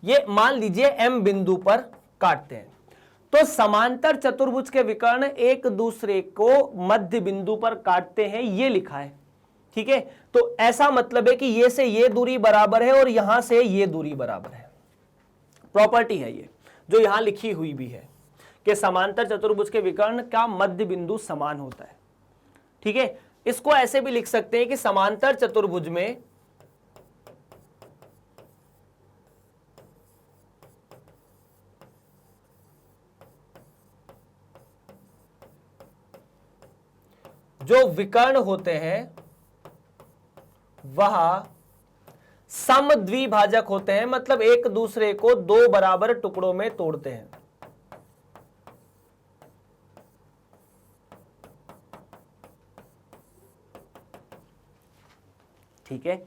A: ये मान लीजिए एम बिंदु पर काटते हैं, तो समांतर चतुर्भुज के विकर्ण एक दूसरे को मध्य बिंदु पर काटते हैं, ये लिखा है। ठीक है, तो ऐसा मतलब है कि ये से ये दूरी बराबर है और यहां से ये दूरी बराबर है। प्रॉपर्टी है ये, जो यहां लिखी हुई भी है कि समांतर चतुर्भुज के विकर्ण का मध्य बिंदु समान होता है। ठीक है, इसको ऐसे भी लिख सकते हैं कि समांतर चतुर्भुज में जो विकर्ण होते हैं वह समद्विभाजक होते हैं, मतलब एक दूसरे को दो बराबर टुकड़ों में तोड़ते हैं। ठीक है,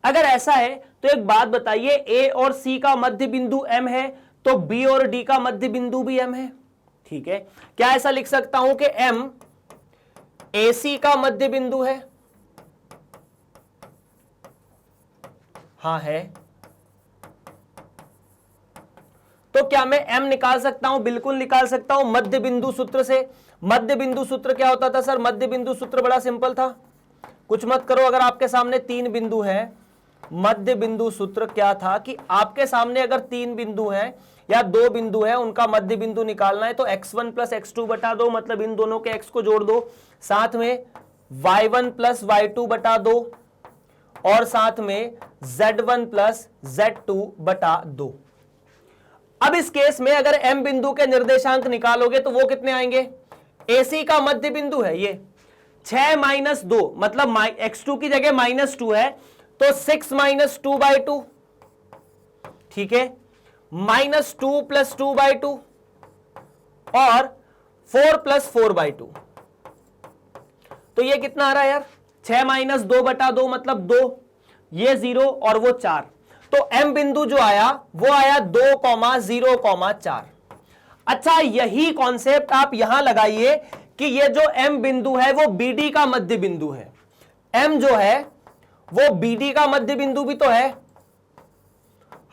A: अगर ऐसा है तो एक बात बताइए, ए और सी का मध्य बिंदु एम है, तो बी और डी का मध्य बिंदु भी एम है। ठीक है, क्या ऐसा लिख सकता हूं कि एम एसी का मध्य बिंदु है? हां है। तो क्या मैं एम निकाल सकता हूं? बिल्कुल निकाल सकता हूं, मध्य बिंदु सूत्र से। मध्य बिंदु सूत्र क्या होता था सर? मध्य बिंदु सूत्र बड़ा सिंपल था, कुछ मत करो। अगर आपके सामने 3 बिंदु हैं, मध्य बिंदु सूत्र क्या था कि आपके सामने अगर 3 बिंदु हैं या 2 बिंदु है, उनका मध्य बिंदु निकालना है तो x1 + x2 बटा 2, मतलब इन दोनों के x को जोड़ दो, साथ में y1 + y2 बटा 2 और साथ में z1 + z2 बटा 2। अब इस केस में अगर m बिंदु के निर्देशांक निकालोगे तो वो कितने आएंगे? AC का मध्य बिंदु है ये 6 - 2, मतलब x2 की जगह -2 है, तो 6 - 2/2। ठीक है, -2 + 2/2 और 4 + 4/2। तो ये कितना आ रहा है यार? 6 - 2 बटा 2 मतलब 2, ये 0 और वो 4। तो m बिंदु जो आया वो आया 2,0,4। अच्छा, यही कॉन्सेप्ट आप यहां लगाइए कि ये जो m बिंदु है वो BD का मध्य बिंदु है। m जो है वो BD का मध्य बिंदु भी तो है।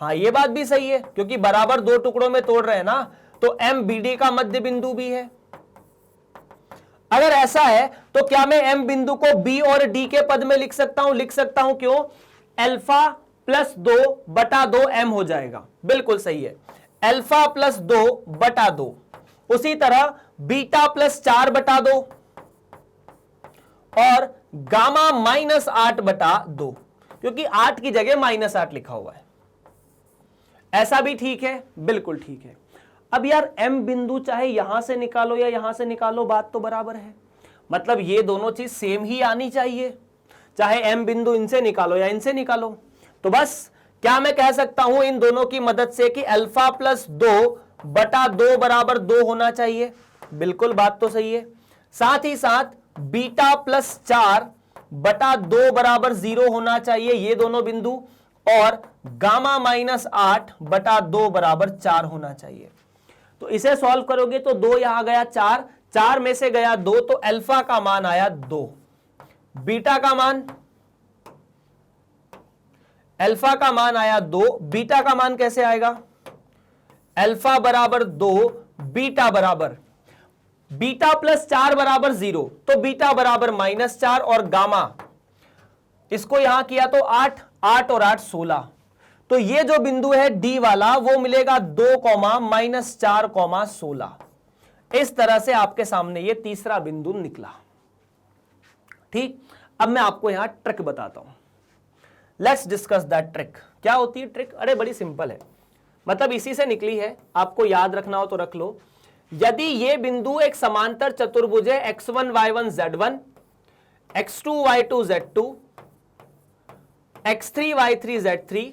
A: हाँ, ये बात भी सही है, क्योंकि बराबर 2 टुकड़ों में तोड़ रहे हैं ना, तो m BD का मध्य बिंदु भी है। अगर ऐसा है तो क्या मैं m बिंदु को B और D के पद में लिख सकता हूं? लिख सकता हूं, क्यों? अल्फा + 2 बटा 2 m हो जाएगा। बिल्कुल सही है, अल्फा + 2 बटा 2। उसी तरह बीटा + 4 बटा 2 और गामा -8 बटा 2, क्योंकि 8 की जगह -8 लिखा हुआ है। ऐसा भी ठीक है, बिल्कुल ठीक है। अब यार m बिंदु चाहे यहां से निकालो या यहां से निकालो, बात तो बराबर है, मतलब ये दोनों चीज सेम ही आनी चाहिए, चाहे m बिंदु इनसे निकालो या इनसे निकालो। तो बस क्या मैं कह सकता हूं इन दोनों की मदद से कि अल्फा + 2 बटा 2 बराबर 2 होना चाहिए? बिल्कुल, बात तो सही है। साथ ही साथ बीटा + 4 बटा 2 बराबर 0 होना चाहिए, ये दोनों बिंदु, और गामा -8 बटा 2 बराबर 4 होना चाहिए। तो इसे सॉल्व करोगे तो 2 यहां गया, 4 में से गया 2, तो अल्फा का मान आया 2। बीटा का मान, अल्फा का मान आया 2, बीटा का मान कैसे आएगा? अल्फा बराबर 2 बीटा बराबर, बीटा प्लस 4 बराबर 0, तो बीटा बराबर -4 और गामा, इसको यहां किया तो 8, 8 और 8 16, तो ये जो बिंदु है डी वाला वो मिलेगा 2, -4, 16। इस तरह से आपके सामने ये तीसरा बिंदु निकला। ठीक, अब मैं आपको यहां ट्रिक बताता हूं। Let's discuss that trick. क्या होती है ट्रिक? अरे बड़ी सिंपल है, मतलब इसी से निकली है, आपको याद रखना हो तो रख लो। यदि ये बिंदु एक समांतर चतुर्भुज है x1 y1 z1, x2 y2 z2, x3 y3 z3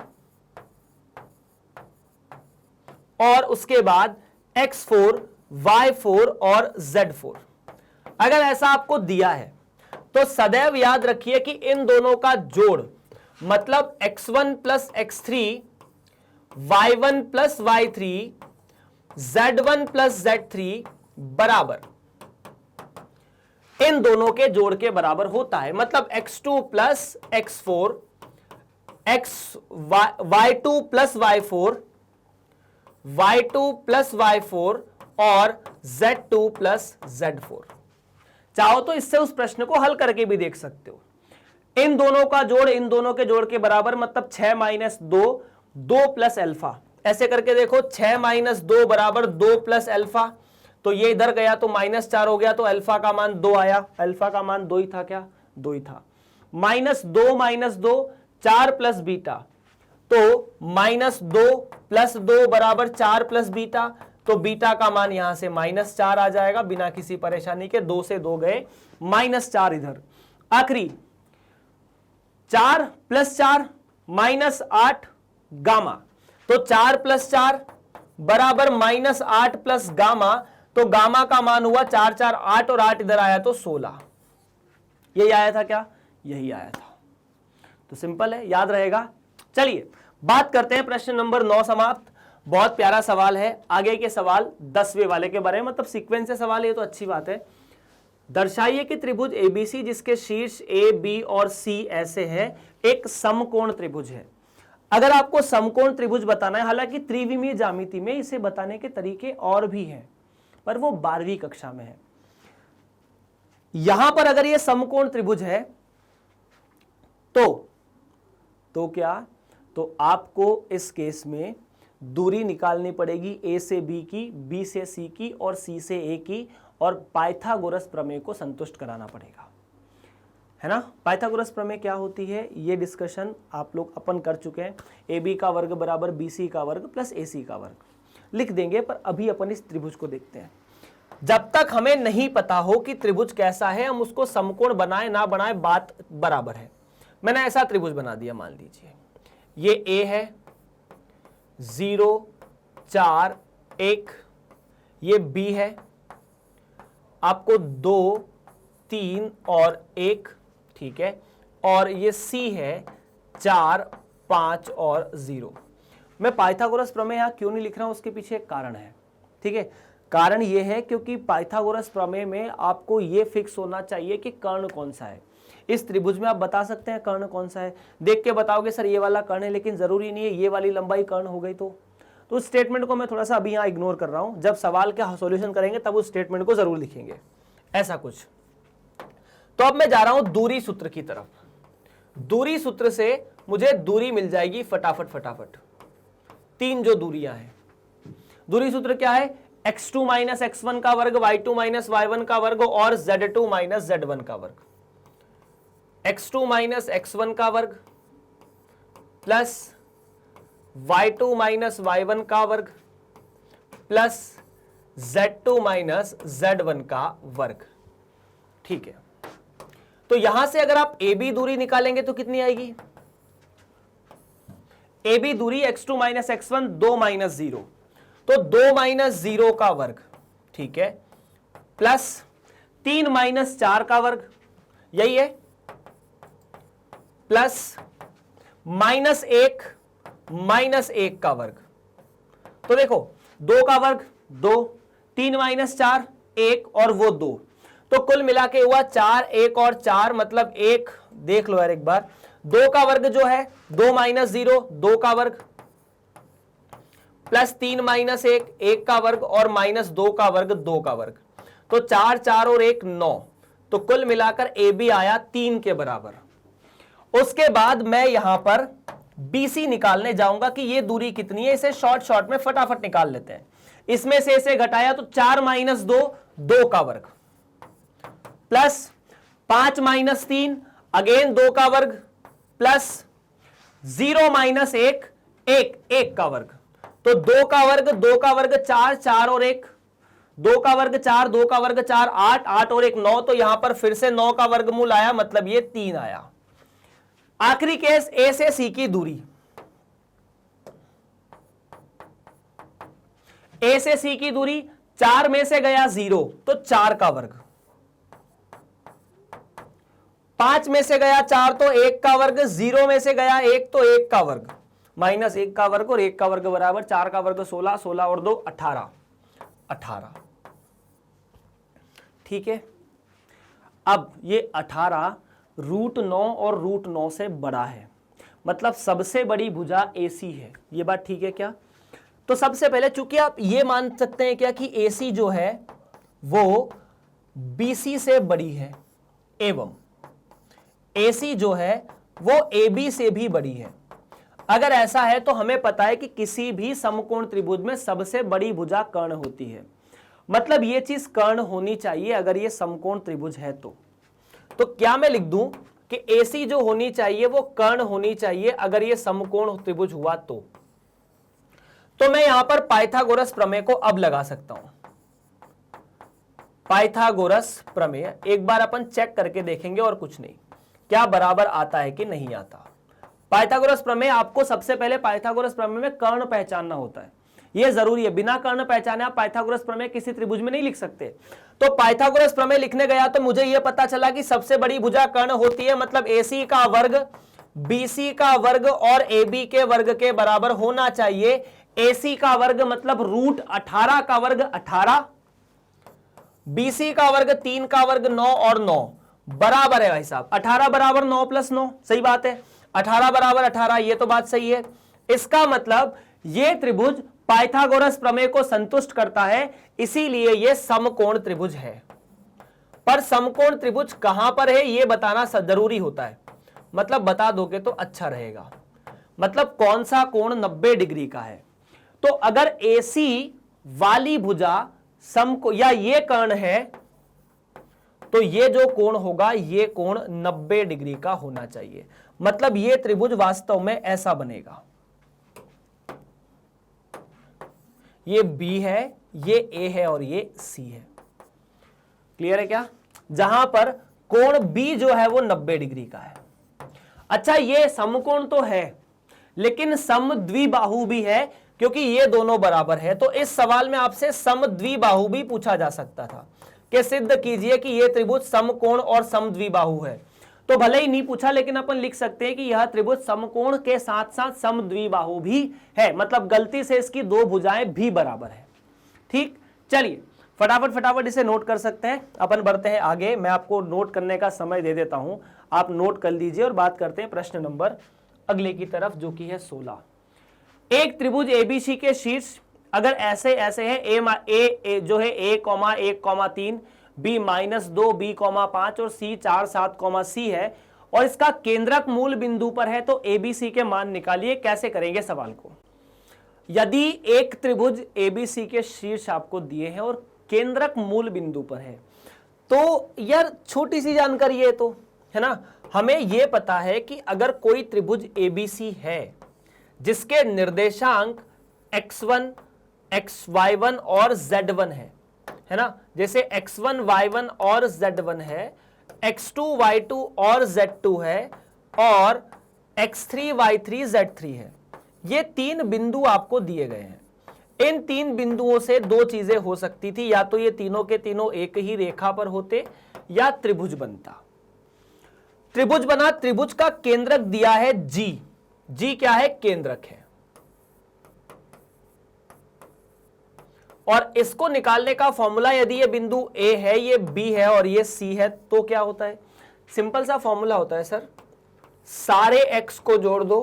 A: और उसके बाद x4 y4 और z4, अगर ऐसा आपको दिया है तो सदैव याद रखिए कि इन दोनों का जोड़ मतलब x1 plus x3, y1 plus y3, z1 plus z3 बराबर इन दोनों के जोड़ के बराबर होता है। मतलब x2 plus x4, y2 plus y4, y2 plus y4 और z2 प्लस z4। चाहो तो इससे उस प्रश्न को हल करके भी देख सकते हो। इन दोनों का जोड़ इन दोनों के जोड़ के बराबर, मतलब 6 - 2, 2 प्लस अल्फा, ऐसे करके देखो 6 - 2 बराबर 2 प्लस अल्फा, तो ये इधर गया तो -4 हो गया, तो अल्फा का मान 2 आया। अल्फा का मान 2 ही था, क्या 2 ही था। -2 4 प्लस बीटा, तो -2 प्लस 2 बराबर 4 प्लस बीटा, तो बीटा का मान यहां से -4 आ जाएगा बिना किसी परेशानी के। 2 से 2 गए, -4 इधर। आखिरी 4 प्लस 4 -8 गामा, तो 4 प्लस 4 बराबर -8 प्लस गामा, तो गामा का मान हुआ 4 4 8 और 8 इधर आया तो 16। यही आया था क्या? यही आया था। तो सिंपल है, याद रहेगा। चलिए बात करते हैं प्रश्न नंबर 9 समाप्त। बहुत प्यारा सवाल है। आगे के सवाल 10वें वाले के बारे में, मतलब सीक्वेंस से सवाल है तो अच्छी बात है। दर्शाइए कि त्रिभुज एबीसी जिसके शीर्ष ए बी और सी ऐसे हैं एक समकोण त्रिभुज है। अगर आपको समकोण त्रिभुज बताना है, हालांकि त्रिविमीय ज्यामिति में इसे बताने के तरीके और भी हैं, पर वो 12वीं कक्षा में है। यहां पर अगर ये समकोण त्रिभुज है तो क्या, तो आपको इस केस में दूरी निकालनी पड़ेगी ए से बी की, बी से सी की और सी से ए की, और पाइथागोरस प्रमेय को संतुष्ट कराना पड़ेगा, है ना। पाइथागोरस प्रमेय क्या होती है ये डिस्कशन आप लोग अपन कर चुके हैं। ए बी का वर्ग बराबर बी सी का वर्ग प्लस ए सी का वर्ग लिख देंगे, पर अभी अपन इस त्रिभुज को देखते हैं। जब तक हमें नहीं पता हो कि त्रिभुज कैसा है, हम उसको समकोण बनाए ना बनाए बात बराबर है। मैंने ऐसा त्रिभुज बना दिया, मान लीजिए ये ए है, 0 4 1, ये बी है, आपको 2 3 और 1, ठीक है, और ये सी है 4 5 और 0। मैं पाइथागोरस प्रमेय यहां क्यों नहीं लिख रहा हूं, उसके पीछे एक कारण है, ठीक है। कारण ये है क्योंकि पाइथागोरस प्रमेय में आपको ये फिक्स होना चाहिए कि कर्ण कौन सा है। इस त्रिभुज में आप बता सकते हैं कर्ण कौन सा है, देख के बताओगे सर ये वाला कर्ण है, लेकिन जरूरी नहीं है ये वाली लंबाई कर्ण हो गई। तो उस स्टेटमेंट को मैं थोड़ा सा अभी यहाँ इग्नोर कर रहा हूं। जब सवाल का सॉल्यूशन करेंगे तब उस स्टेटमेंट को जरूर लिखेंगे, ऐसा कुछ। तो अब मैं जा रहा हूं दूरी सूत्र की तरफ। दूरी सूत्र से मुझे दूरी मिल जाएगी फटाफट। 3 जो दूरियां हैं, दूरी सूत्र क्या है, x2 माइनस x1 का वर्ग, y2 माइनस y1 का वर्ग और z2 माइनस z1 का वर्ग। x2 माइनस x1 का वर्ग प्लस y2 माइनस y1 का वर्ग प्लस z2 माइनस z1 का वर्ग, ठीक है। तो यहां से अगर आप AB दूरी निकालेंगे तो कितनी आएगी, AB दूरी x2 माइनस x1 2 माइनस 0, तो 2 माइनस 0 का वर्ग, ठीक है, प्लस 3 माइनस 4 का वर्ग, यही है, प्लस माइनस 1 का वर्ग। तो देखो 2 का वर्ग 2, 3 माइनस 4 1 और वो 2, तो कुल मिला के हुआ 4 1 और 4 मतलब 1। देख लो यार एक बार, 2 का वर्ग जो है 2 माइनस 0 2 का वर्ग प्लस 3 माइनस 1, 1 का वर्ग, और माइनस 2 का वर्ग, 2 का वर्ग। तो 4 4 और 1 9, तो कुल मिलाकर ए बी आया 3 के बराबर। उसके बाद मैं यहां पर BC निकालने जाऊंगा कि ये दूरी कितनी है। इसे शॉर्ट में फटाफट निकाल लेते हैं। इसमें से इसे घटाया तो 4 माइनस 2, 2 का वर्ग, प्लस 5 माइनस 3, अगेन 2 का वर्ग, प्लस 0 माइनस 1, 1 का वर्ग। तो 2 का वर्ग, 2 का वर्ग 4, 4 और 1, 2 का वर्ग 4, 2 का वर्ग 4, 8, 8 और 1 9। तो यहां पर फिर से 9 का वर्गमूल आया, मतलब ये 3 आया। आखिरी केस ए से सी की दूरी, ए से सी की दूरी, 4 में से गया 0 तो 4 का वर्ग, 5 में से गया 4 तो 1 का वर्ग, 0 में से गया 1 तो 1 का वर्ग, माइनस 1 का वर्ग और 1 का वर्ग बराबर 4 का वर्ग 16, 16 और 2 18, 18। ठीक है। अब ये 18 √9 और √9 से बड़ा है, मतलब सबसे बड़ी भुजा AC है। ये बात ठीक है क्या? तो सबसे पहले चूंकि आप ये मान सकते हैं क्या कि AC जो है वो BC से बड़ी है, एवं AC जो है वो AB से भी बड़ी है। अगर ऐसा है तो हमें पता है कि किसी भी समकोण त्रिभुज में सबसे बड़ी भुजा कर्ण होती है, मतलब ये चीज कर्ण होनी चाहिए अगर ये समकोण त्रिभुज है तो क्या मैं लिख दूं कि AC जो होनी चाहिए वो कर्ण होनी चाहिए अगर ये समकोण त्रिभुज हुआ तो मैं यहां पर पाइथागोरस प्रमेय को अब लगा सकता हूं। पाइथागोरस प्रमेय एक बार अपन चेक करके देखेंगे और कुछ नहीं, क्या बराबर आता है कि नहीं आता। पाइथागोरस प्रमेय, आपको सबसे पहले पाइथागोरस प्रमेय में कर्ण पहचानना होता है, यह जरूरी है। बिना कर्ण पहचाने आप पाइथागोरस प्रमेय किसी त्रिभुज में नहीं लिख सकते। तो पाइथागोरस प्रमेय लिखने गया तो मुझे यह पता चला कि सबसे बड़ी भुजा कर्ण होती है, मतलब AC का वर्ग BC का वर्ग और AB के वर्ग के बराबर होना चाहिए। AC का वर्ग मतलब √18 का वर्ग 18, BC का वर्ग 3 का वर्ग 9 और 9 बराबर है भाई साहब 18 बराबर 9 + 9, सही बात है। 18 बराबर 18, ये तो बात सही है। इसका मतलब ये त्रिभुज पाइथागोरस प्रमेय को संतुष्ट करता है, इसीलिए यह समकोण त्रिभुज है। पर समकोण त्रिभुज कहां पर है यह बताना जरूरी होता है, मतलब बता दोगे तो अच्छा रहेगा। मतलब कौन सा कोण 90 डिग्री का है। तो अगर AC वाली भुजा समकोण या ये कर्ण है तो ये जो कोण होगा ये कोण 90 डिग्री का होना चाहिए, मतलब ये त्रिभुज वास्तव में ऐसा बनेगा। ये B है, ये A है और ये C है। क्लियर है क्या? जहां पर कोण B जो है वो 90 डिग्री का है। अच्छा, ये समकोण तो है लेकिन समद्विबाहु भी है, क्योंकि ये दोनों बराबर है। तो इस सवाल में आपसे समद्विबाहु भी पूछा जा सकता था कि सिद्ध कीजिए कि यह त्रिभुज समकोण और समद्विबाहु है। तो भले ही नहीं पूछा लेकिन अपन लिख सकते हैं कि यह त्रिभुज समकोण के साथ साथ समद्विबाहु भी है, मतलब गलती से इसकी दो भुजाएं भी बराबर है। ठीक, चलिए फटाफट इसे नोट कर सकते हैं। अपन बढ़ते हैं आगे, मैं आपको नोट करने का समय दे देता हूं, आप नोट कर लीजिए और बात करते हैं प्रश्न नंबर अगले की तरफ, जो कि है 16। एक त्रिभुज ABC के शीर्ष अगर ऐसे हैं ए जो है A,1,3, B -2, B,5 और C 4, 7, C है और इसका केंद्रक मूल बिंदु पर है, तो ABC के मान निकालिए। कैसे करेंगे सवाल को? यदि एक त्रिभुज ABC के शीर्ष आपको दिए हैं और केंद्रक मूल बिंदु पर है, तो यार छोटी सी जानकारी है तो, है ना। हमें यह पता है कि अगर कोई त्रिभुज ABC है जिसके निर्देशांक x1, xy1 और z1 है ना, जैसे x1, y1 और z1 है, x2, y2 और z2 है और x3, y3, z3 है। ये तीन बिंदु आपको दिए गए हैं। इन तीन बिंदुओं से दो चीजें हो सकती थी, या तो ये तीनों के तीनों एक ही रेखा पर होते या त्रिभुज बनता। त्रिभुज बना, त्रिभुज का केंद्रक दिया है G क्या है? केंद्रक है। और इसको निकालने का फॉर्मूला, यदि ये बिंदु A है, ये B है और ये C है, तो क्या होता है? सिंपल सा फॉर्मूला होता है सर, सारे x को जोड़ दो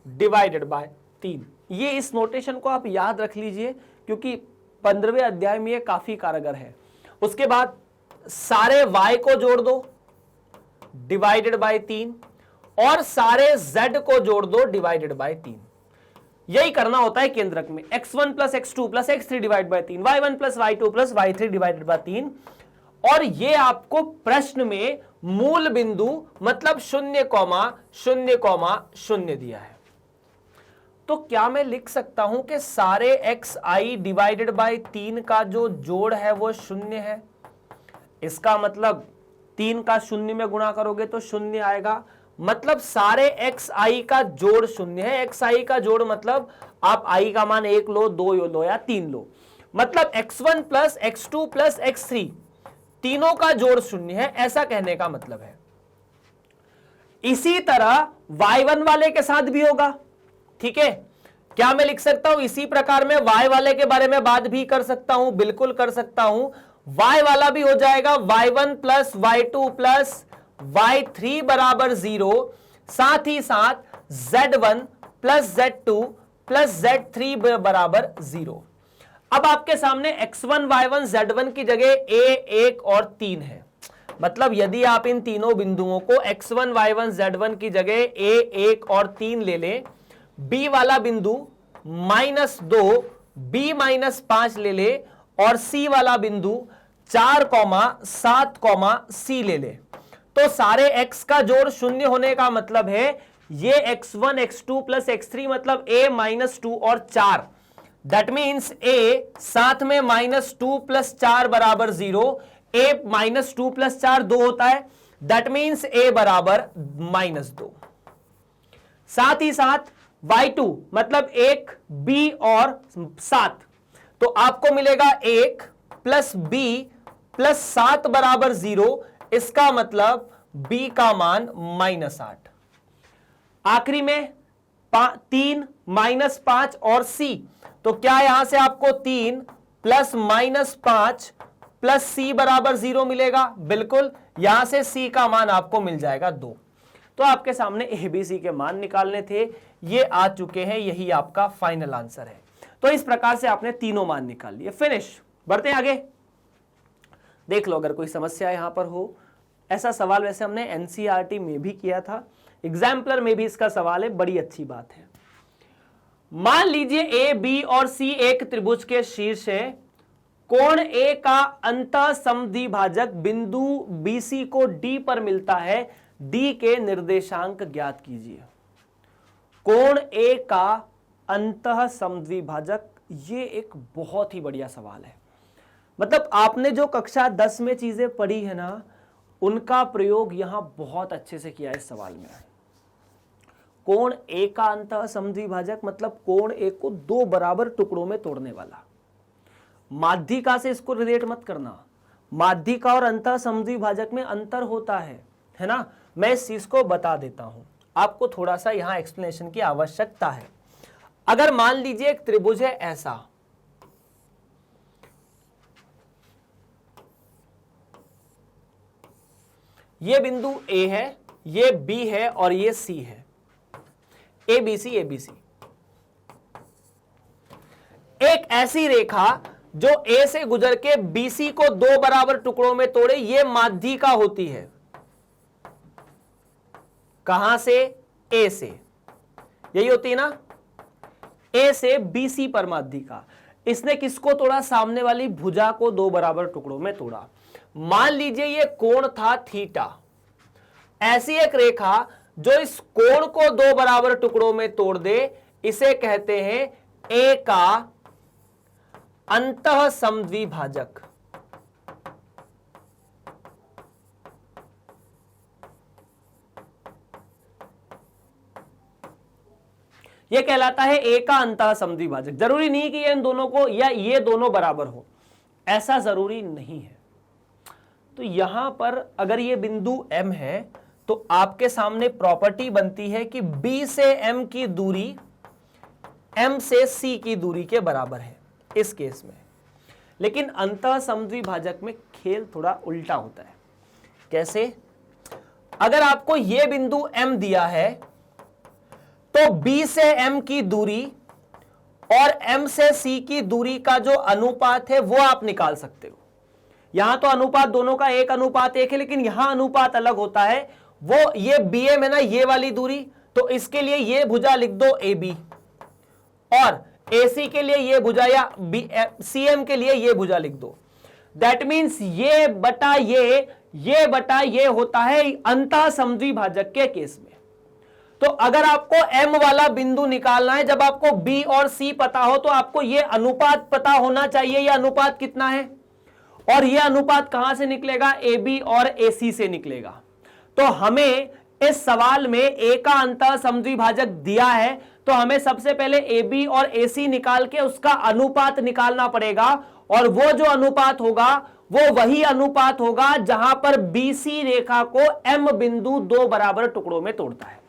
A: डिवाइडेड बाय 3। ये इस नोटेशन को आप याद रख लीजिए क्योंकि 15वें अध्याय में ये काफी कारगर है। उसके बाद सारे y को जोड़ दो डिवाइडेड बाय 3 और सारे z को जोड़ दो डिवाइडेड बाय 3। यही करना होता है केंद्रक में, x1 plus x2 plus x3 divide by 3, y1 plus y2 plus y3 divided by 3। और ये आपको प्रश्न में मूल बिंदु मतलब 0,0,0 दिया है। तो क्या मैं लिख सकता हूं कि सारे xi डिवाइडेड बाय 3 का जो जोड़ है वो 0 है? इसका मतलब 3 का 0 में गुणा करोगे तो 0 आएगा, मतलब सारे xi का जोड़ 0 है। xi का जोड़ मतलब आप i का मान 1 लो, 2 लो या 3 लो, मतलब x1 plus x2 plus x3 तीनों का जोड़ 0 है, ऐसा कहने का मतलब है। इसी तरह y1 वाले के साथ भी होगा, ठीक है। क्या मैं लिख सकता हूं इसी प्रकार में y वाले के बारे में बात भी कर सकता हूं? बिल्कुल कर सकता हूं। y वाला भी हो जाएगा y1 plus y2 plus y3 बराबर 0, साथ ही साथ z1 plus z2 plus z3 बराबर 0। अब आपके सामने x1 y1 z1 की जगह a 1 और 3 है, मतलब यदि आप इन तीनों बिंदुओं को x1 y1 z1 की जगह a 1 और 3 ले लें, b वाला बिंदु -2 b -5 ले ले और c वाला बिंदु 4, 7, c ले ले, तो सारे x का जोड़ 0 होने का मतलब है ये x1 x2 प्लस x3 मतलब a -2 और 4, दैट मीन्स a साथ में -2 प्लस 4 बराबर 0, a -2 प्लस 4 2 होता है, दैट मीन्स a बराबर -2। साथ ही साथ y2 मतलब 1 b और 7, तो आपको मिलेगा 1 प्लस b प्लस 7 बराबर 0, इसका मतलब b का मान -8। आखिरी में 3 -5 और c, तो क्या यहां से आपको 3 प्लस -5 प्लस c बराबर 0 मिलेगा? बिल्कुल, यहां से c का मान आपको मिल जाएगा 2। तो आपके सामने ABC के मान निकालने थे, ये आ चुके हैं, यही आपका फाइनल आंसर है। तो इस प्रकार से आपने तीनों मान निकाल लिए। फिनिश। बढ़ते हैं आगे, देख लो अगर कोई समस्या यहां पर हो। ऐसा सवाल वैसे हमने NCERT में भी किया था, एग्जाम्पलर में भी इसका सवाल है, बड़ी अच्छी बात है। मान लीजिए A, B और C एक त्रिभुज के शीर्ष है, कोण A का अंतः समद्विभाजक बिंदु BC को D पर मिलता है, D के निर्देशांक ज्ञात कीजिए। कोण A का अंतः समद्विभाजक, ये एक बहुत ही बढ़िया सवाल है। मतलब आपने जो कक्षा 10 में चीजें पढ़ी है ना, उनका प्रयोग यहां बहुत अच्छे से किया है इस सवाल में। कोण A का अंतः समद्विभाजक मतलब कोण A को 2 बराबर टुकड़ों में तोड़ने वाला। माध्यिका से इसको रिलेट मत करना, माध्यिका और अंतः समद्विभाजक में अंतर होता है ना। मैं इस चीज को बता देता हूं, आपको थोड़ा सा यहां एक्सप्लेनेशन की आवश्यकता है। अगर मान लीजिए एक त्रिभुज है ऐसा, ये बिंदु A है, ये B है और ये C है, ABC ABC। एक ऐसी रेखा जो A से गुजर के BC को 2 बराबर टुकड़ों में तोड़े, ये माध्यिका होती है। कहां से? A से, यही होती है ना, A से BC पर माध्यिका। इसने किसको तोड़ा? सामने वाली भुजा को 2 बराबर टुकड़ों में तोड़ा। मान लीजिए ये कोण था थीटा। ऐसी एक रेखा जो इस कोण को 2 बराबर टुकड़ों में तोड़ दे, इसे कहते हैं A का अंतः समद्विभाजक। यह कहलाता है A का अंतः समद्विभाजक। जरूरी नहीं कि ये इन दोनों को या ये दोनों बराबर हो, ऐसा जरूरी नहीं है। तो यहां पर अगर ये बिंदु M है तो आपके सामने प्रॉपर्टी बनती है कि B से M की दूरी M से C की दूरी के बराबर है इस केस में। लेकिन अंतः समद्विभाजक में खेल थोड़ा उल्टा होता है। कैसे? अगर आपको यह बिंदु M दिया है तो B से M की दूरी और M से C की दूरी का जो अनुपात है वो आप निकाल सकते हो। यहां तो अनुपात दोनों का 1:1 है, लेकिन यहां अनुपात अलग होता है। वो ये BM है ना, ये वाली दूरी, तो इसके लिए ये भुजा लिख दो AB, और AC के लिए ये भुजा, या CM के लिए ये भुजा लिख दो। दैट मीन्स ये बटा ये बटा ये होता है अंतः समद्वि भाजक के केस में। तो अगर आपको M वाला बिंदु निकालना है, जब आपको B और C पता हो, तो आपको ये अनुपात पता होना चाहिए। ये अनुपात कितना है, और ये अनुपात कहां से निकलेगा, AB और AC से निकलेगा। तो हमें इस सवाल में A का अंतः समद्वि भाजक दिया है, तो हमें सबसे पहले AB और AC निकाल के उसका अनुपात निकालना पड़ेगा, और वो जो अनुपात होगा वो वही अनुपात होगा जहां पर BC रेखा को M बिंदु 2 बराबर टुकड़ों में तोड़ता है।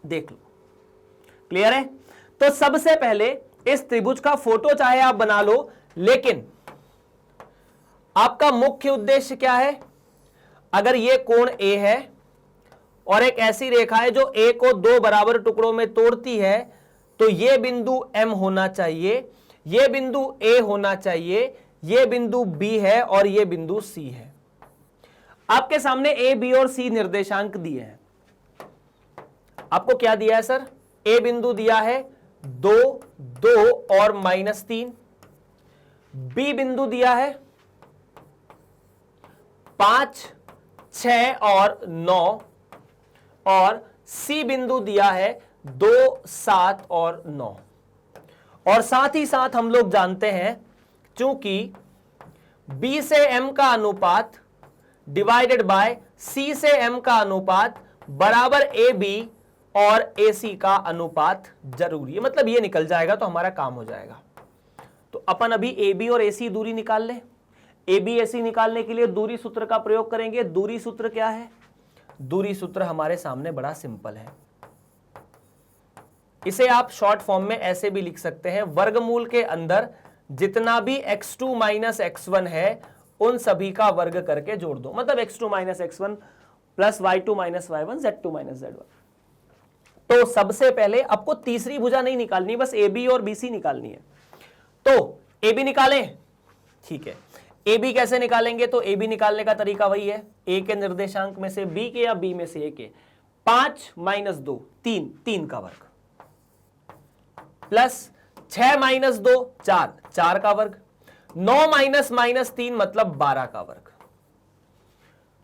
A: देख लो, क्लियर है। तो सबसे पहले इस त्रिभुज का फोटो चाहे आप बना लो, लेकिन आपका मुख्य उद्देश्य क्या है, अगर ये कोण A है और एक ऐसी रेखा है जो A को 2 बराबर टुकड़ों में तोड़ती है, तो ये बिंदु M होना चाहिए, ये बिंदु A होना चाहिए, ये बिंदु B है और ये बिंदु C है। आपके सामने A, B और C निर्देशांक दिए हैं। आपको क्या दिया है सर, A बिंदु दिया है 2, 2 और -3, B बिंदु दिया है 5, 6 और 9, और C बिंदु दिया है 2, 7 और 9। और साथ ही साथ हम लोग जानते हैं, चूंकि B से M का अनुपात डिवाइडेड बाय C से M का अनुपात बराबर AB और AC का अनुपात जरूरी है, मतलब ये निकल जाएगा तो हमारा काम हो जाएगा। तो अपन अभी AB और AC दूरी निकाल ले। AB AC निकालने के लिए दूरी सूत्र का प्रयोग करेंगे। दूरी सूत्र क्या है, दूरी सूत्र हमारे सामने बड़ा सिंपल है। इसे आप शॉर्ट फॉर्म में ऐसे भी लिख सकते हैं, वर्गमूल के अंदर जितना भी x2 माइनस x1 है उन सभी का वर्ग करके जोड़ दो, मतलब x2 minus x1 plus y2 minus y1 z2 minus z1। तो सबसे पहले आपको तीसरी भुजा नहीं निकालनी, बस AB और BC निकालनी है। तो AB निकालें, ठीक है। AB कैसे निकालेंगे, तो AB निकालने का तरीका वही है, A के निर्देशांक में से B के या B में से A के 5 माइनस 2 3, 3 का वर्ग, प्लस 6 माइनस 2 4, 4 का वर्ग, 9 माइनस -3 मतलब 12 का वर्ग।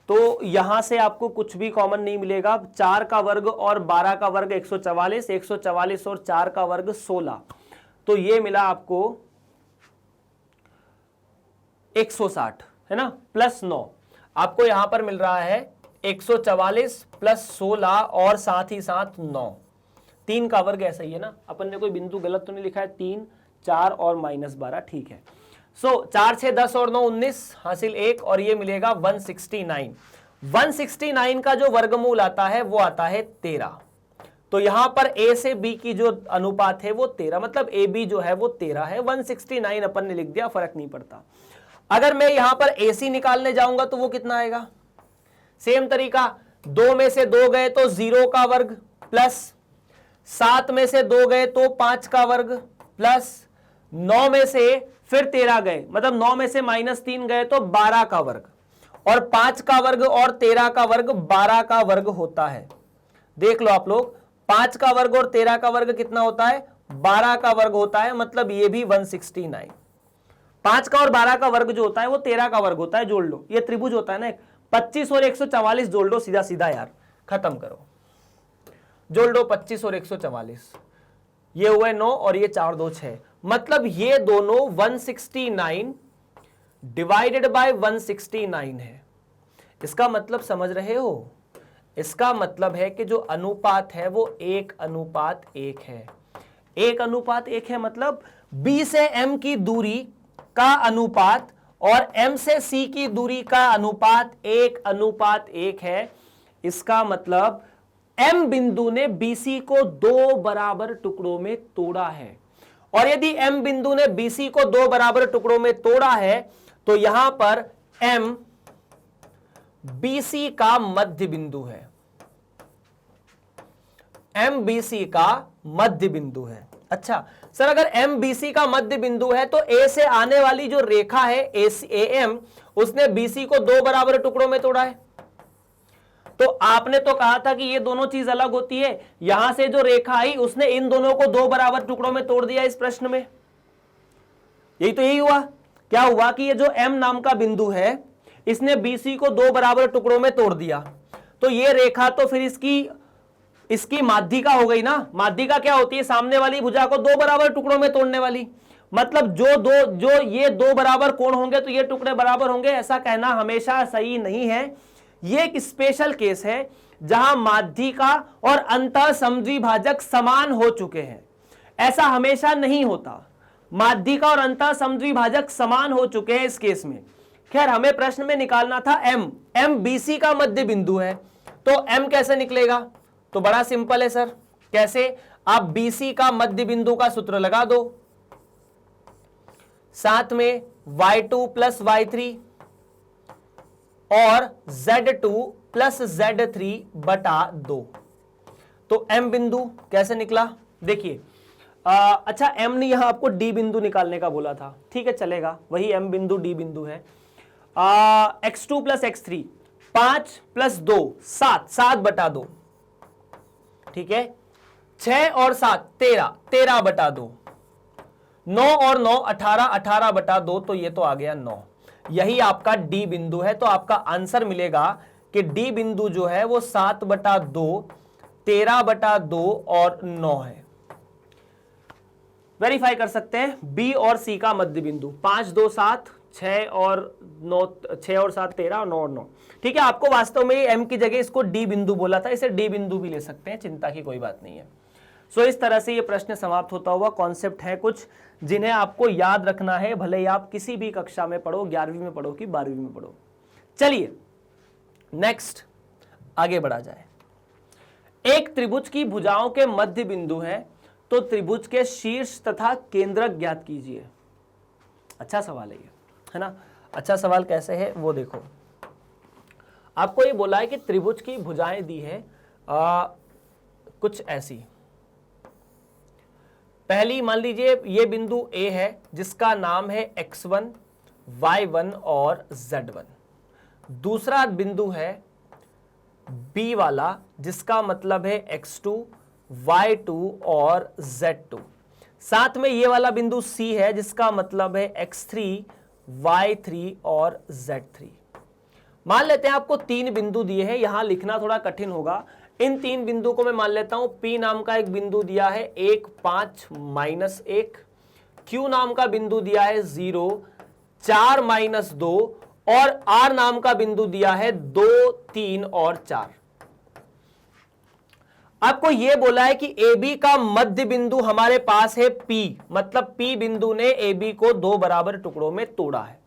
A: तो यहां से आपको कुछ भी कॉमन नहीं मिलेगा। 4 का वर्ग और 12 का वर्ग 144, 144 और 4 का वर्ग 16, तो ये मिला आपको 160, है ना, प्लस 9। आपको यहां पर मिल रहा है 144 प्लस 16 और साथ ही साथ 9, 3 का वर्ग ऐसा ही है ना, अपन ने कोई बिंदु गलत तो नहीं लिखा है। 3, 4 और -12, ठीक है। सो 4, 6, 10 और 9, 19 हासिल 1, और ये मिलेगा 169। 169 का जो वर्गमूल आता है वो आता है 13। तो यहां पर A से B की जो अनुपात है वो 13, मतलब AB जो है वो 13 है। 169 अपन ने लिख दिया, फर्क नहीं पड़ता। अगर मैं यहां पर AC निकालने जाऊंगा तो वो कितना आएगा, सेम तरीका, 2 में से 2 गए तो 0 का वर्ग, प्लस 7 में से 2 गए तो 5 का वर्ग, प्लस 9 में से फिर 13 गए, मतलब 9 में से -3 गए तो 12 का वर्ग, और 5 का वर्ग और 13 का वर्ग 12 का वर्ग होता है। देख लो आप लोग, 5 का वर्ग और 13 का वर्ग कितना होता है, 12 का वर्ग होता है, मतलब ये भी 169। 5 का और 12 का वर्ग जो होता है वो 13 का वर्ग होता है, जोड़ लो। ये त्रिभुज होता है ना, 25 और 144 जोड़ लो, सीधा सीधा यार, खत्म करो, जोड़ लो 25 और 144, ये हुए 9 और ये 4, 2, 6, मतलब ये दोनों 169 डिवाइडेड बाय 169 है। इसका मतलब समझ रहे हो, इसका मतलब है कि जो अनुपात है वो 1:1 है। 1:1 है, मतलब B से M की दूरी का अनुपात और M से C की दूरी का अनुपात 1:1 है। इसका मतलब M बिंदु ने BC को 2 बराबर टुकड़ों में तोड़ा है, और यदि M बिंदु ने BC को 2 बराबर टुकड़ों में तोड़ा है तो यहां पर M BC का मध्य बिंदु है। MBC का मध्य बिंदु है। अच्छा सर, अगर MBC का मध्य बिंदु है तो A से आने वाली जो रेखा है AM, उसने BC को 2 बराबर टुकड़ों में तोड़ा है। तो आपने तो कहा था कि ये दोनों चीज अलग होती है, यहां से जो रेखा आई उसने इन दोनों को 2 बराबर टुकड़ों में तोड़ दिया इस प्रश्न में। यही हुआ। क्या हुआ कि ये जो M नाम का बिंदु है, इसने BC को 2 बराबर टुकड़ों में तोड़ दिया। तो ये रेखा तो फिर इसकी माध्यिका हो गई ना। माध्यिका क्या होती है? सामने वाली भुजा को 2 बराबर टुकड़ों में तोड़ने वाली। मतलब जो ये 2 बराबर कोण होंगे तो ये टुकड़े बराबर होंगे, ऐसा कहना हमेशा सही नहीं है। ये एक स्पेशल केस है जहां माध्यिका और अंतः समद्विभाजक समान हो चुके हैं। ऐसा हमेशा नहीं होता। माध्यिका और अंतः समद्विभाजक समान हो चुके हैं इस केस में। खैर, हमें प्रश्न में निकालना था M BC का मध्य बिंदु है, तो M कैसे निकलेगा? तो बड़ा सिंपल है सर। कैसे? आप BC का मध्य बिंदु का सूत्र लगा दो, साथ में y2 प्लस y3 और z2 प्लस z3 बटा 2। तो M बिंदु कैसे निकला? देखिए, अच्छा M ने यहां आपको D बिंदु निकालने का बोला था, ठीक है चलेगा, वही M बिंदु D बिंदु है। x2 प्लस x3, 5 प्लस 2 7, 7 बटा 2, ठीक है। 6 और 7 13, 13 बटा 2, 9 और 9 18, 18 बटा 2, तो ये तो आ गया 9। यही आपका D बिंदु है। तो आपका आंसर मिलेगा कि D बिंदु जो है वो 7 बटा 2, 13 बटा 2 और 9 है। वेरीफाई कर सकते हैं B और C का मध्य बिंदु, 5 2 7, 6 और 9, 6 और 7 13 और 9 और 9, ठीक है। आपको वास्तव में M की जगह इसको D बिंदु बोला था, इसे D बिंदु भी ले सकते हैं, चिंता की कोई बात नहीं है। सो इस तरह से ये प्रश्न समाप्त होता हुआ। कॉन्सेप्ट है कुछ जिन्हें आपको याद रखना है, भले ही आप किसी भी कक्षा में पढ़ो, 11वीं में पढ़ो कि 12वीं में पढ़ो। चलिए नेक्स्ट आगे बढ़ा जाए। एक त्रिभुज की भुजाओं के मध्य बिंदु है, तो त्रिभुज के शीर्ष तथा केंद्रक ज्ञात कीजिए। अच्छा सवाल है ये, है ना। अच्छा सवाल कैसे है वो देखो। आपको ये बोला है कि त्रिभुज की भुजाएं दी है कुछ ऐसी। पहली मान लीजिए ये बिंदु A है जिसका नाम है x1, y1 और z1। दूसरा बिंदु है B वाला जिसका मतलब है x2, y2 और z2। साथ में ये वाला बिंदु C है जिसका मतलब है x3, y3 और z3। मान लेते हैं आपको 3 बिंदु दिए हैं, यहां लिखना थोड़ा कठिन होगा। इन 3 बिंदु को मैं मान लेता हूं। P नाम का एक बिंदु दिया है 1 5 माइनस 1, Q नाम का बिंदु दिया है 0 4 माइनस 2 और R नाम का बिंदु दिया है 2 3 और 4। आपको यह बोला है कि AB का मध्य बिंदु हमारे पास है P, मतलब P बिंदु ने AB को 2 बराबर टुकड़ों में तोड़ा है।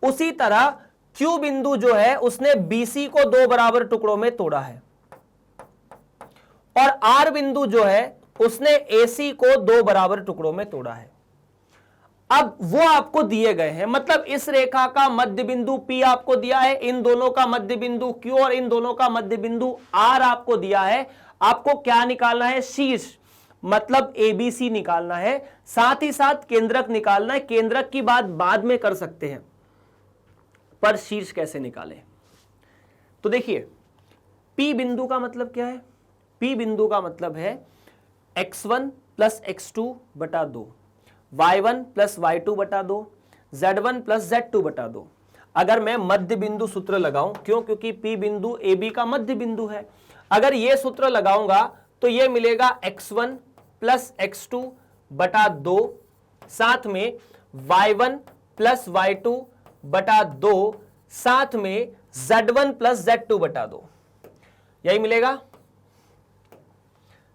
A: उसी तरह Q बिंदु जो है उसने BC को 2 बराबर टुकड़ों में तोड़ा है और R बिंदु जो है उसने AC को 2 बराबर टुकड़ों में तोड़ा है। अब वो आपको दिए गए हैं, मतलब इस रेखा का मध्य बिंदु P आपको दिया है, इन दोनों का मध्य बिंदु Q और इन दोनों का मध्य बिंदु R आपको दिया है। आपको क्या निकालना है? शीर्ष, मतलब ABC निकालना है, साथ ही साथ केंद्रक निकालना है। केंद्रक की बात बाद में कर सकते हैं, पर शीर्ष कैसे निकालें? तो देखिए P बिंदु का मतलब क्या है? P बिंदु का मतलब है x1 प्लस x2 बटा 2, y1 प्लस y2 बटा 2, z1 प्लस z2 बटा 2। अगर मैं मध्य बिंदु सूत्र लगाऊं, क्योंकि P बिंदु AB का मध्य बिंदु है, अगर ये सूत्र लगाऊंगा तो ये मिलेगा x1 प्लस x2 बटा 2, साथ में y1 प्लस y2 बटा 2, साथ में z1 प्लस z2 बटा 2। यही मिलेगा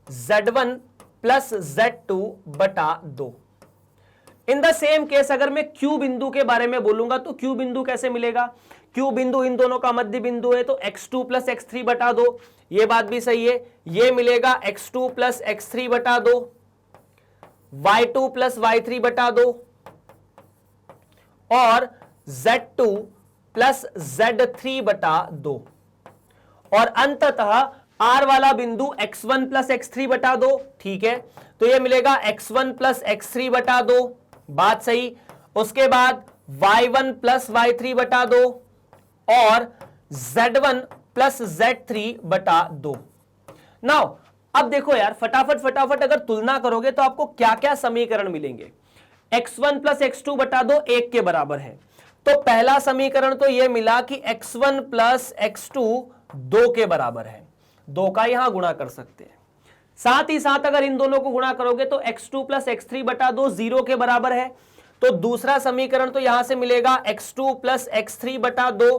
A: z1 प्लस z2 बटा 2। इन द सेम केस अगर मैं Q बिंदु के बारे में बोलूंगा तो Q बिंदु कैसे मिलेगा? Q बिंदु इन दोनों का मध्य बिंदु है, तो x2 प्लस x3 बटा 2, ये बात भी सही है। ये मिलेगा x2 प्लस x3 बटा 2, y2 प्लस y3 बटा 2 और z2 प्लस z3 बटा 2 और अंततः आर वाला बिंदु x1 प्लस x3 बटा 2, ठीक है, तो ये मिलेगा x1 प्लस x3 बटा 2, बात सही। उसके बाद y1 प्लस y3 बटा 2 और z1 प्लस z3 बटा 2। नाउ अब देखो यार, फटाफट अगर तुलना करोगे तो आपको क्या क्या समीकरण मिलेंगे। x1 प्लस x2 बटा 2 1 के बराबर है, तो पहला समीकरण तो यह मिला कि x1 प्लस x2 2 के बराबर है, 2 का यहां गुणा कर सकते हैं। साथ ही साथ अगर इन दोनों को गुणा करोगे तो x2 प्लस x3 बटा 2 0 के बराबर है, तो दूसरा समीकरण तो यहां से मिलेगा x2 प्लस x3 बटा 2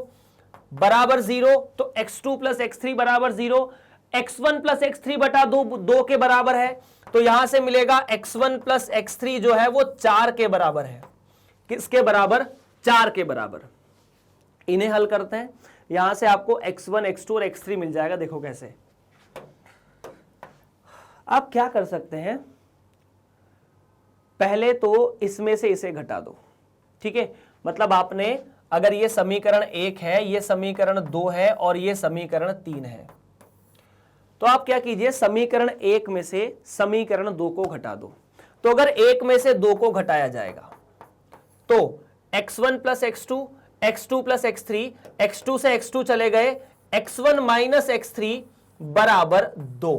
A: बराबर 0, तो x2 प्लस x3 बराबर 0। x1 प्लस x3 बटा 2 के बराबर है, तो यहां से मिलेगा x1 प्लस x3 जो है वो 4 के बराबर है। किसके बराबर? 4 के बराबर। इन्हें हल करते हैं, यहां से आपको x1 x2 और x3 मिल जाएगा। देखो कैसे, आप क्या कर सकते हैं, पहले तो इसमें से इसे घटा दो, ठीक है। मतलब आपने, अगर ये समीकरण 1 है, ये समीकरण 2 है और ये समीकरण 3 है, तो आप क्या कीजिए, समीकरण 1 में से समीकरण 2 को घटा दो। तो अगर 1 में से 2 को घटाया जाएगा तो x1 plus x2, x2 plus x3, x2 से x2 चले गए, x1 माइनस x3 बराबर 2।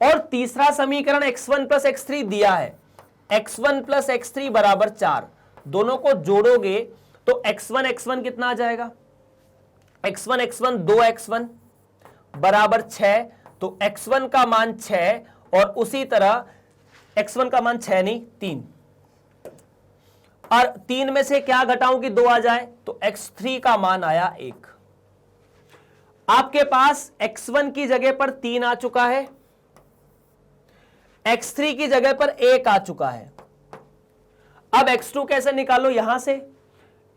A: और तीसरा समीकरण x1 प्लस x3 दिया है, x1 प्लस x3 बराबर 4। दोनों को जोड़ोगे तो x1 कितना आ जाएगा, x1 2x1 बराबर 6, तो x1 का मान 6 और उसी तरह x1 का मान 6 नहीं 3, और 3 में से क्या घटाऊं कि 2 आ जाए, तो x3 का मान आया 1। आपके पास x1 की जगह पर 3 आ चुका है, x3 की जगह पर 1 आ चुका है। अब x2 कैसे निकालो, यहां से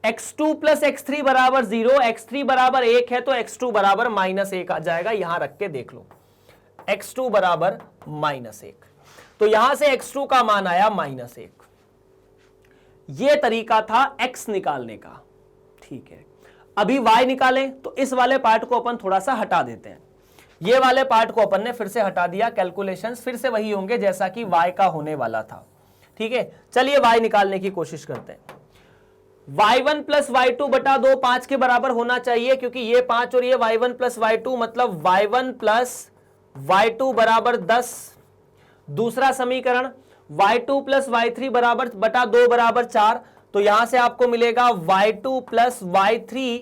A: x2 प्लस x3 बराबर 0, x3 बराबर 1 है, तो x2 बराबर -1 आ जाएगा। यहां रख के देख लो, x2 बराबर -1, तो यहां से x2 का मान आया -1। यह तरीका था x निकालने का, ठीक है। अभी y निकालें, तो इस वाले पार्ट को अपन थोड़ा सा हटा देते हैं। ये वाले पार्ट को अपन ने फिर से हटा दिया, कैलकुलेशंस फिर से वही होंगे जैसा कि y का होने वाला था, ठीक है। चलिए y निकालने की कोशिश करते हैं। y1 प्लस y2 बटा 2 5 के बराबर होना चाहिए, क्योंकि ये 5 और ये y1 प्लस y2, मतलब y1 प्लस y2 बराबर 10। दूसरा समीकरण y2 प्लस y3 बराबर बटा 2 बराबर 4, तो यहां से आपको मिलेगा y2 प्लस y3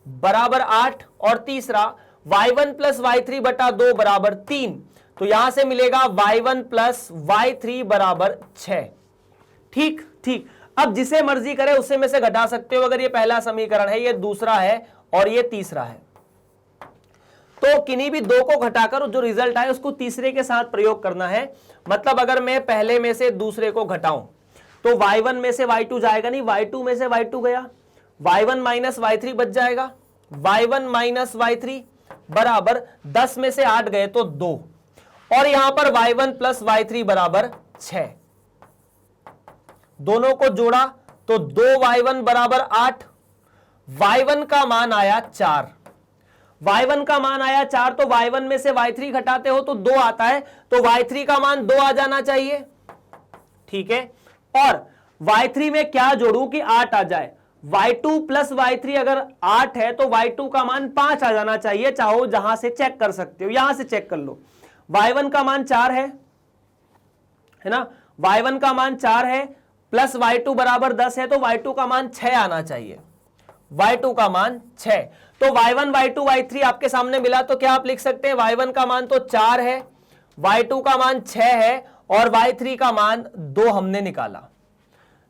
A: बराबर 8। और तीसरा y1 प्लस y3 बटा 2 बराबर 3, तो यहां से मिलेगा y1 प्लस y3 बराबर 6। ठीक ठीक, अब जिसे मर्जी करे उसे में से घटा सकते हो। अगर ये पहला समीकरण है, ये दूसरा है और ये तीसरा है, तो किन्हीं भी दो को घटाकर जो रिजल्ट आए उसको तीसरे के साथ प्रयोग करना है। मतलब अगर मैं पहले में से दूसरे को घटाऊं तो y1 में से y2 जाएगा नहीं, y2 में से y2 गया, y1 माइनस y3 बच जाएगा, y1 माइनस y3 बराबर 10 में से 8 गए तो 2, और यहां पर y1 प्लस y3 बराबर 6। दोनों को जोड़ा तो 2y1 बराबर 8, y1 का मान आया 4। y1 का मान आया 4, तो y1 में से y3 घटाते हो तो 2 आता है, तो y3 का मान 2 आ जाना चाहिए, ठीक है। और y3 में क्या जोड़ू कि 8 आ जाए, y2 प्लस y3 अगर 8 है तो y2 का मान 5 आ जाना चाहिए। चाहो जहां से चेक कर सकते हो, यहां से चेक कर लो। y1 का मान 4 है ना, y1 का मान 4 है, प्लस y2 बराबर 10 है, तो y2 का मान 6 आना चाहिए, y2 का मान 6। तो y1 y2 y3 आपके सामने मिला, तो क्या आप लिख सकते हैं, y1 का मान तो 4 है, y2 का मान 6 है और y3 का मान 2 हमने निकाला।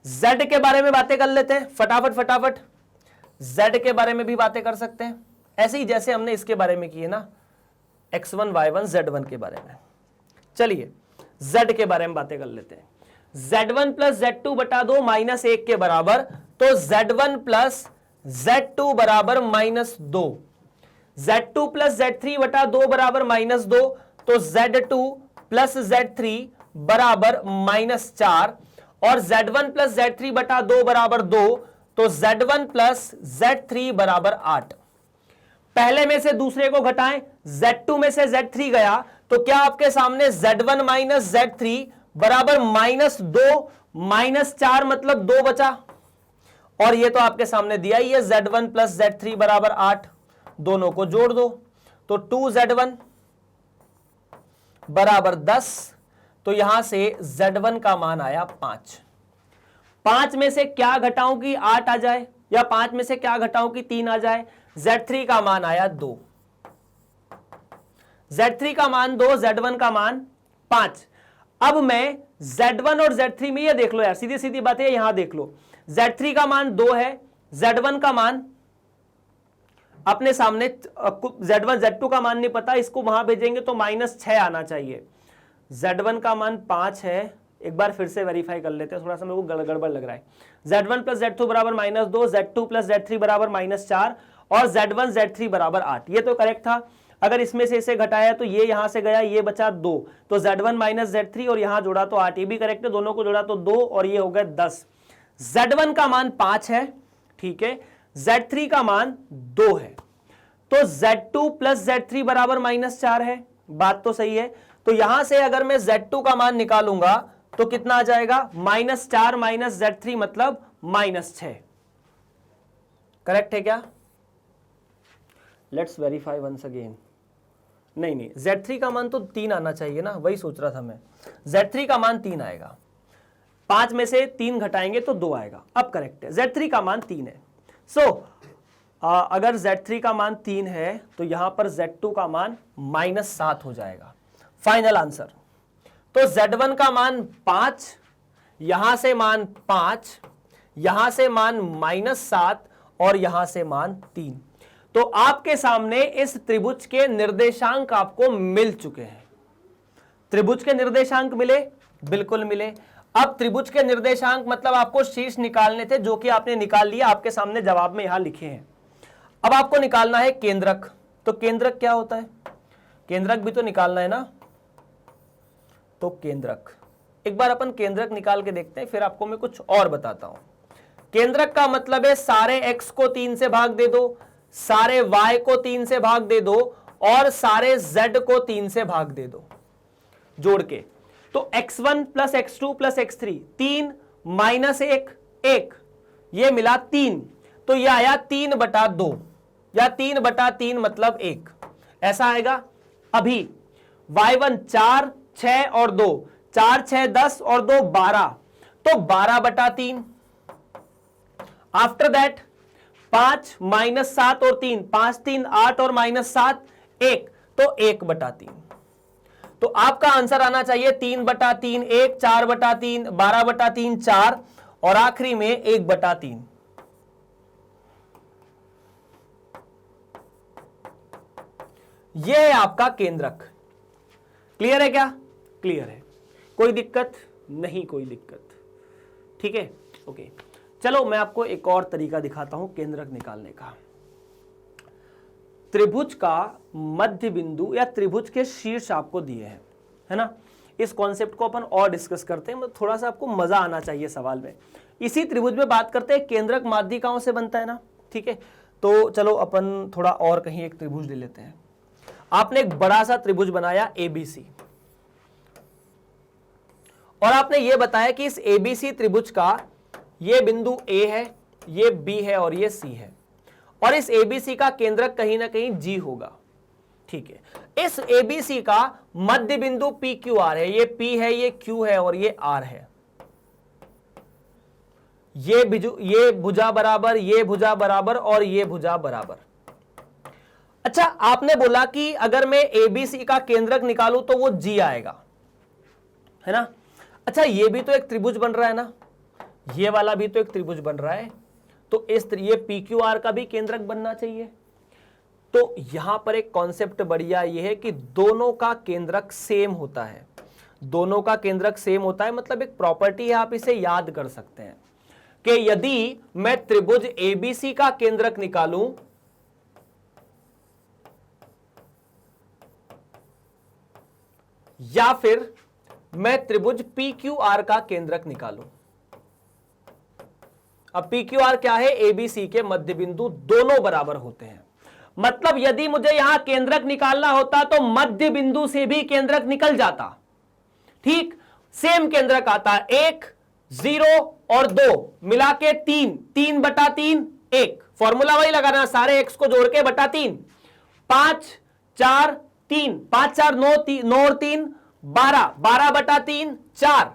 A: z के बारे में बातें कर लेते हैं फटाफट। z के बारे में भी बातें कर सकते हैं, ऐसे ही जैसे हमने इसके बारे में की है ना, x1 y1 z1 के बारे में। चलिए z के बारे में बातें कर लेते हैं। z1 प्लस z2 बटा 2 -1 के बराबर, तो z1 प्लस z2 बराबर -2, z2 प्लस z3 बटा 2 बराबर -2, तो z2 प्लस z3 बराबर -4, और z1 प्लस z3 बटा 2 बराबर 2, तो z1 प्लस z3 बराबर 8। पहले में से दूसरे को घटाएं, Z2 में से Z3 गया तो क्या आपके सामने Z1 माइनस Z3 बराबर -2 -4 मतलब 2 बचा, और ये तो आपके सामने दिया ही है Z1 प्लस Z3 बराबर 8, दोनों को जोड़ दो तो 2Z1 बराबर 10, तो यहां से Z1 का मान आया 5। 5 में से क्या घटाऊं कि 8 आ जाए, या 5 में से क्या घटाऊं कि 3 आ जाए, Z3 का मान आया 2, Z3 का मान 2, Z1 का मान 5। अब मैं Z1 और Z3 में ये देख लो यार, सीधी सीधी बात है, यहां देख लो, Z3 का मान 2 है, Z1 का मान अपने सामने, Z1 Z2 का मान नहीं पता, इसको वहां भेजेंगे तो -6 आना चाहिए। Z1 का मान 5 है, एक बार फिर से वेरीफाई कर लेते हैं, थोड़ा सा मेरे को गड़बड़ लग रहा है। Z1 प्लस Z2 बराबर -2, Z2 प्लस Z3 बराबर -4 और Z1 Z3 बराबर 8, ये तो करेक्ट था। अगर इसमें से इसे घटाया तो ये यहां से गया, ये बचा 2, तो Z1 माइनस Z3 और यहां जोड़ा तो 8, ये भी करेक्ट है, दोनों को जोड़ा तो 2 और ये हो गया 10। Z1 का मान 5 है, ठीक है, Z3 का मान 2 है, तो Z2 प्लस Z3 बराबर -4 है, बात तो सही है। तो यहां से अगर मैं Z2 का मान निकालूंगा तो कितना आ जाएगा, -4 माइनस Z3 मतलब -6, करेक्ट है क्या? Let's verify once again. नहीं, Z3 का मान तो 3 आना चाहिए ना, वही सोच रहा था मैं। Z3 का मान 3 आएगा, 5 में से 3 घटाएंगे तो 2 आएगा, अब करेक्ट है, Z3 का मान 3 है। सो अगर Z3 का मान 3 है तो यहां पर Z2 का मान -7 हो जाएगा, फाइनल आंसर। तो Z1 का मान 5, यहां से मान 5, यहां से मान -7 और यहां से मान 3। तो आपके सामने इस त्रिभुज के निर्देशांक आपको मिल चुके हैं। त्रिभुज के निर्देशांक मिले, बिल्कुल मिले। अब त्रिभुज के निर्देशांक मतलब आपको शीर्ष निकालने थे, जो कि आपने निकाल लिया, आपके सामने जवाब में यहां लिखे हैं। अब आपको निकालना है केंद्रक। तो केंद्रक क्या होता है, केंद्रक भी तो निकालना है ना। तो केंद्रक, एक बार अपन केंद्रक निकाल के देखते हैं, फिर आपको मैं कुछ और बताता हूं। केंद्रक का मतलब है सारे x को 3 से भाग दे दो, सारे y को 3 से भाग दे दो और सारे z को 3 से भाग दे दो जोड़ के। तो x1 plus x2 plus x3, 3 minus 1, 1, ये मिला 3, तो ये आया 3/2 या 3/3 मतलब 1, ऐसा आएगा। अभी y1 4, 6 और 2, 4 6 10 और 2 12, तो 12/3। आफ्टर दैट 5 माइनस 7 और 3, 5 3 8 और -7 1, तो 1/3। तो आपका आंसर आना चाहिए 3/3 1, 4/3, 12/3 4 और आखिरी में 1/3। यह है आपका केंद्रक। क्लियर है क्या? क्लियर है, कोई दिक्कत नहीं, कोई दिक्कत, ठीक है, ओके। चलो मैं आपको एक और तरीका दिखाता हूं केंद्रक निकालने का। त्रिभुज का मध्य बिंदु या त्रिभुज के शीर्ष आपको दिए हैं, है ना। इस कॉन्सेप्ट को अपन और डिस्कस करते हैं, थोड़ा सा आपको मजा आना चाहिए सवाल में। इसी त्रिभुज में बात करते हैं, केंद्रक माध्यिकाओं से बनता है ना, ठीक है। तो चलो अपन थोड़ा और कहीं एक त्रिभुज ले लेते हैं। आपने एक बड़ा सा त्रिभुज बनाया ABC, और आपने ये बताया कि इस ABC त्रिभुज का ये बिंदु A है, ये B है और ये C है, और इस ABC का केंद्रक कहीं ना कहीं G होगा, ठीक है। इस ABC का मध्य बिंदु PQR है, ये P है, ये Q है और ये R है। ये भुजा बराबर, ये भुजा बराबर और ये भुजा बराबर। अच्छा, आपने बोला कि अगर मैं ABC का केंद्रक निकालूं तो वो G आएगा, है ना। अच्छा, ये भी तो एक त्रिभुज बन रहा है ना, ये वाला भी तो एक त्रिभुज बन रहा है, तो ये PQR का भी केंद्रक बनना चाहिए। तो यहां पर एक कॉन्सेप्ट बढ़िया ये है कि दोनों का केंद्रक सेम होता है। दोनों का केंद्रक सेम होता है मतलब एक प्रॉपर्टी है, आप इसे याद कर सकते हैं कि यदि मैं त्रिभुज ABC का केंद्रक निकालूं या फिर मैं त्रिभुज PQR का केंद्रक निकालूं। अब PQR क्या है? ABC के मध्य बिंदु दोनों बराबर होते हैं, मतलब यदि मुझे यहां केंद्रक निकालना होता तो मध्य बिंदु से भी केंद्रक निकल जाता, ठीक। सेम केंद्रक आता है, 1, 0 और 2 मिला के 3, 3/3, 1। फॉर्मूला वही लगाना, सारे x को जोड़ के बटा 3, 5, 4, 3, 5, 4, 9, 9 और 3, 12, 12/3, 4,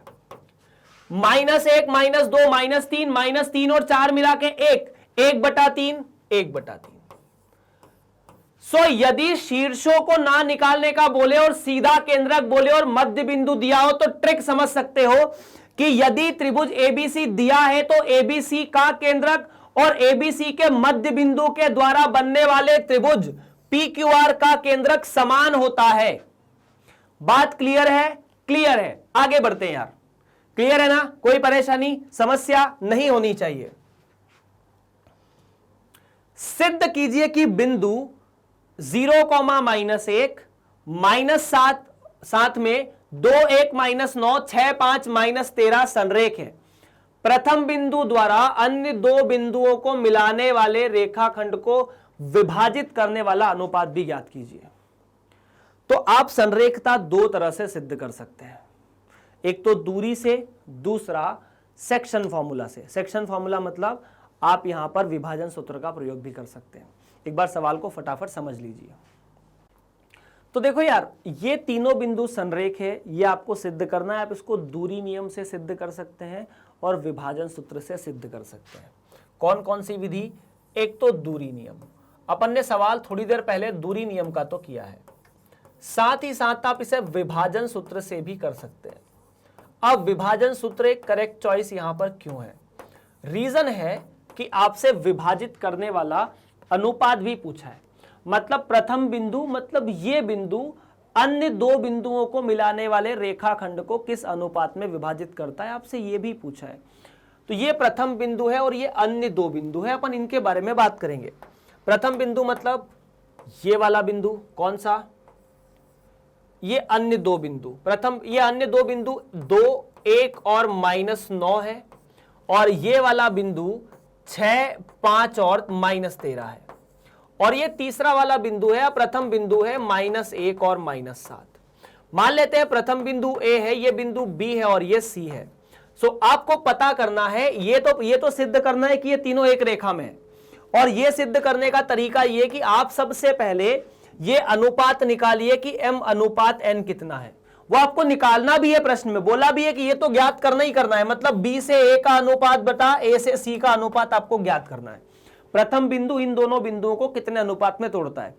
A: -1, -2, -3, -3 और 4 मिला के 1, 1/3, 1/3। यदि शीर्षों को ना निकालने का बोले और सीधा केंद्रक बोले और मध्य बिंदु दिया हो तो ट्रिक समझ सकते हो कि यदि त्रिभुज एबीसी दिया है तो एबीसी का केंद्रक और एबीसी के मध्य बिंदु के द्वारा बनने वाले त्रिभुज पीक्यूआर का केंद्रक समान होता है। बात क्लियर है? क्लियर है। आगे बढ़ते हैं यार, क्लियर है ना? कोई परेशानी समस्या नहीं होनी चाहिए। सिद्ध कीजिए कि बिंदु 0, -1, -7 में 2, 1, -9, 6, 5, -13 संरेख है। प्रथम बिंदु द्वारा अन्य दो बिंदुओं को मिलाने वाले रेखाखंड को विभाजित करने वाला अनुपात भी ज्ञात कीजिए। तो आप संरेखता दो तरह से सिद्ध कर सकते हैं, एक तो दूरी से, दूसरा सेक्शन फॉर्मूला से। सेक्शन फॉर्मूला मतलब आप यहां पर विभाजन सूत्र का प्रयोग भी कर सकते हैं। एक बार सवाल को फटाफट समझ लीजिए। तो देखो यार, ये तीनों बिंदु संरेख है, ये आपको सिद्ध करना है। आप इसको दूरी नियम से सिद्ध कर सकते हैं और विभाजन सूत्र से सिद्ध कर सकते हैं। कौन कौन सी विधि? एक तो दूरी नियम, अपन ने सवाल थोड़ी देर पहले दूरी नियम का तो किया है, साथ ही साथ आप इसे विभाजन सूत्र से भी कर सकते हैं। अब विभाजन सूत्र एक करेक्ट चॉइस यहां पर क्यों है? रीजन है कि आपसे विभाजित करने वाला अनुपात भी पूछा है। मतलब प्रथम बिंदु, मतलब ये बिंदु अन्य दो बिंदुओं को मिलाने वाले रेखाखंड को किस अनुपात में विभाजित करता है, आपसे ये भी पूछा है। तो ये प्रथम बिंदु है और ये अन्य दो बिंदु है, अपन इनके बारे में बात करेंगे। प्रथम बिंदु मतलब ये वाला बिंदु, कौन सा? ये अन्य दो बिंदु। प्रथम ये अन्य दो बिंदु 2, 1 और -9 है, और ये वाला बिंदु 6, 5 और -13 है। और ये तीसरा वाला बिंदु है, प्रथम बिंदु है -1 और -7। मान लेते हैं प्रथम बिंदु ए है, ये बिंदु बी है और ये सी है। सो आपको पता करना है, ये तो सिद्ध करना है कि ये तीनों एक रेखा में है। और ये सिद्ध करने का तरीका ये कि आप सबसे पहले ये अनुपात निकालिए कि m अनुपात n कितना है। वो आपको निकालना भी है, प्रश्न में बोला भी है कि ये तो ज्ञात करना ही करना है। मतलब b से a का अनुपात बटा a से c का अनुपात आपको ज्ञात करना है। प्रथम बिंदु इन दोनों बिंदुओं को कितने अनुपात में तोड़ता है,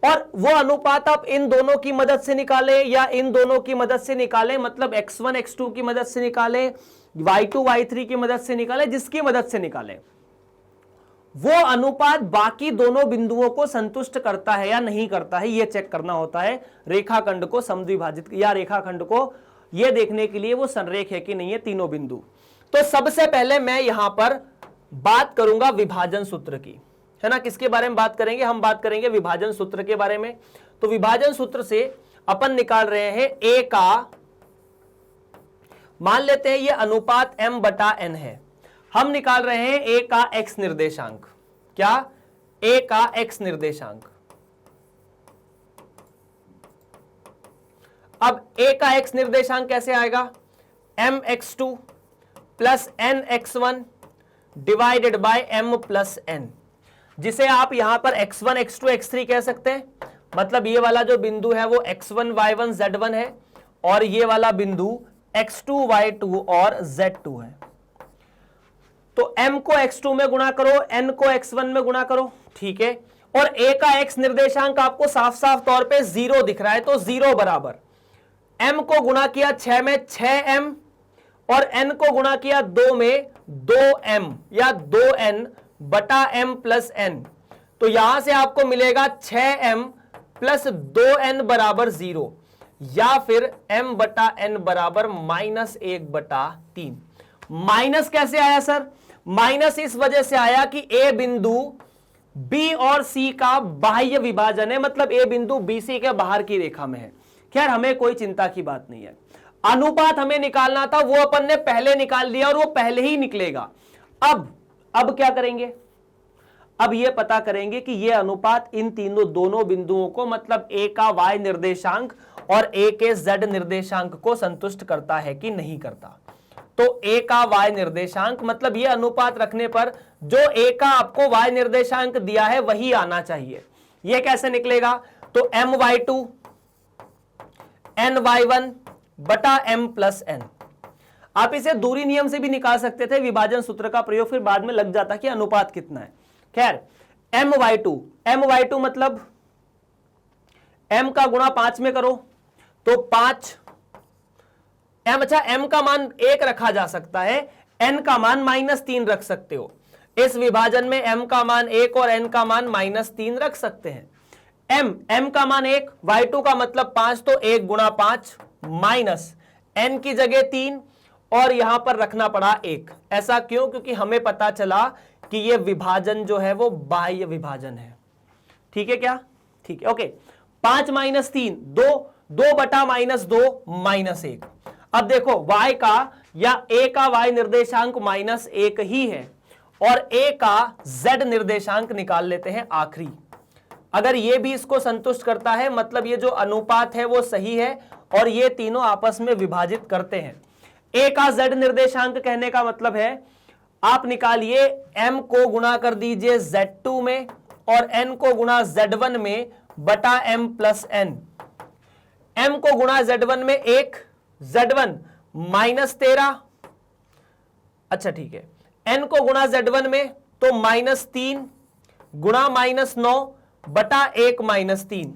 A: और वो अनुपात आप इन दोनों की मदद से निकाले या इन दोनों की मदद से निकाले। मतलब x1 x2 की मदद से निकाले, y2 y3 की मदद से निकाले, जिसकी मदद से निकाले, वो अनुपात बाकी दोनों बिंदुओं को संतुष्ट करता है या नहीं करता है, ये चेक करना होता है। रेखाखंड को समद्विभाजित या रेखाखंड को ये देखने के लिए वो संरेख है कि नहीं है तीनों बिंदु। तो सबसे पहले मैं यहां पर बात करूंगा विभाजन सूत्र की, है ना। किसके बारे में बात करेंगे? हम बात करेंगे विभाजन सूत्र के बारे में। तो विभाजन सूत्र से अपन निकाल रहे हैं a का, मान लेते हैं ये अनुपात m/n है। हम निकाल रहे हैं a का x निर्देशांक। क्या? a का x निर्देशांक। अब a का x निर्देशांक कैसे आएगा? mx2 plus nx1 divided by m plus n, जिसे आप यहां पर x1 x2 x3 कह सकते हैं। मतलब ये वाला जो बिंदु है वो x1 y1 z1 है, और ये वाला बिंदु x2 y2 और z2 है। तो m को x2 में गुणा करो, n को x1 में गुणा करो, ठीक है। और a का x निर्देशांक आपको साफ साफ तौर पे 0 दिख रहा है, तो 0 बराबर m को गुणा किया 6 में 6m, और n को गुणा किया 2 में 2m या 2n बटा m प्लस n। तो यहां से आपको मिलेगा 6m प्लस 2n बराबर 0, या फिर m बटा n बराबर -1/3। माइनस कैसे आया सर? माइनस इस वजह से आया कि a बिंदु b और c का बाह्य विभाजन है, मतलब a बिंदु bc के बाहर की रेखा में है। खैर हमें कोई चिंता की बात नहीं है। अनुपात हमें निकालना था, वो अपन ने पहले निकाल दिया और वो पहले ही निकलेगा। अब क्या करेंगे? अब ये पता करेंगे कि ये अनुपात इन दोनों बिंदुओं को, मतलब ए का y निर्देशांक और ए के z निर्देशांक को संतुष्ट करता है कि नहीं करता। तो a का y निर्देशांक, मतलब ये अनुपात रखने पर जो a का आपको y निर्देशांक दिया है वही आना चाहिए। ये कैसे निकलेगा? तो my2 ny1 बटा m प्लस n। आप इसे दूरी नियम से भी निकाल सकते थे, विभाजन सूत्र का प्रयोग फिर बाद में लग जाता कि अनुपात कितना है। खैर my2 मतलब m का गुणा 5 में करो तो 5 m, अच्छा m का मान 1 रखा जा सकता है, n का मान -3 रख सकते हो। इस विभाजन में m का मान 1 और n का मान -3 रख सकते हैं। m का मान 1, y2 का मतलब 5, तो 1 गुणा 5 माइनस n की जगह 3 और यहां पर रखना पड़ा 1। ऐसा क्यों? क्योंकि हमें पता चला कि यह विभाजन जो है वो बाह्य विभाजन है। ठीक है क्या? ठीक है, ओके। 5 माइनस 3 2 बटा -2 -1। अब देखो y का या a का y निर्देशांक -1 ही है और a का z निर्देशांक निकाल लेते हैं आखिरी। अगर ये भी इसको संतुष्ट करता है, मतलब ये जो अनुपात है वो सही है और ये तीनों आपस में विभाजित करते हैं। a का z निर्देशांक कहने का मतलब है आप निकालिए m को गुणा कर दीजिए z2 में और n को गुणा z1 में बटा m प्लस n। m को गुणा z1 में 1, z1 -13, अच्छा ठीक है। n को गुणा z1 में तो -3 गुणा -9 बटा 1 -3,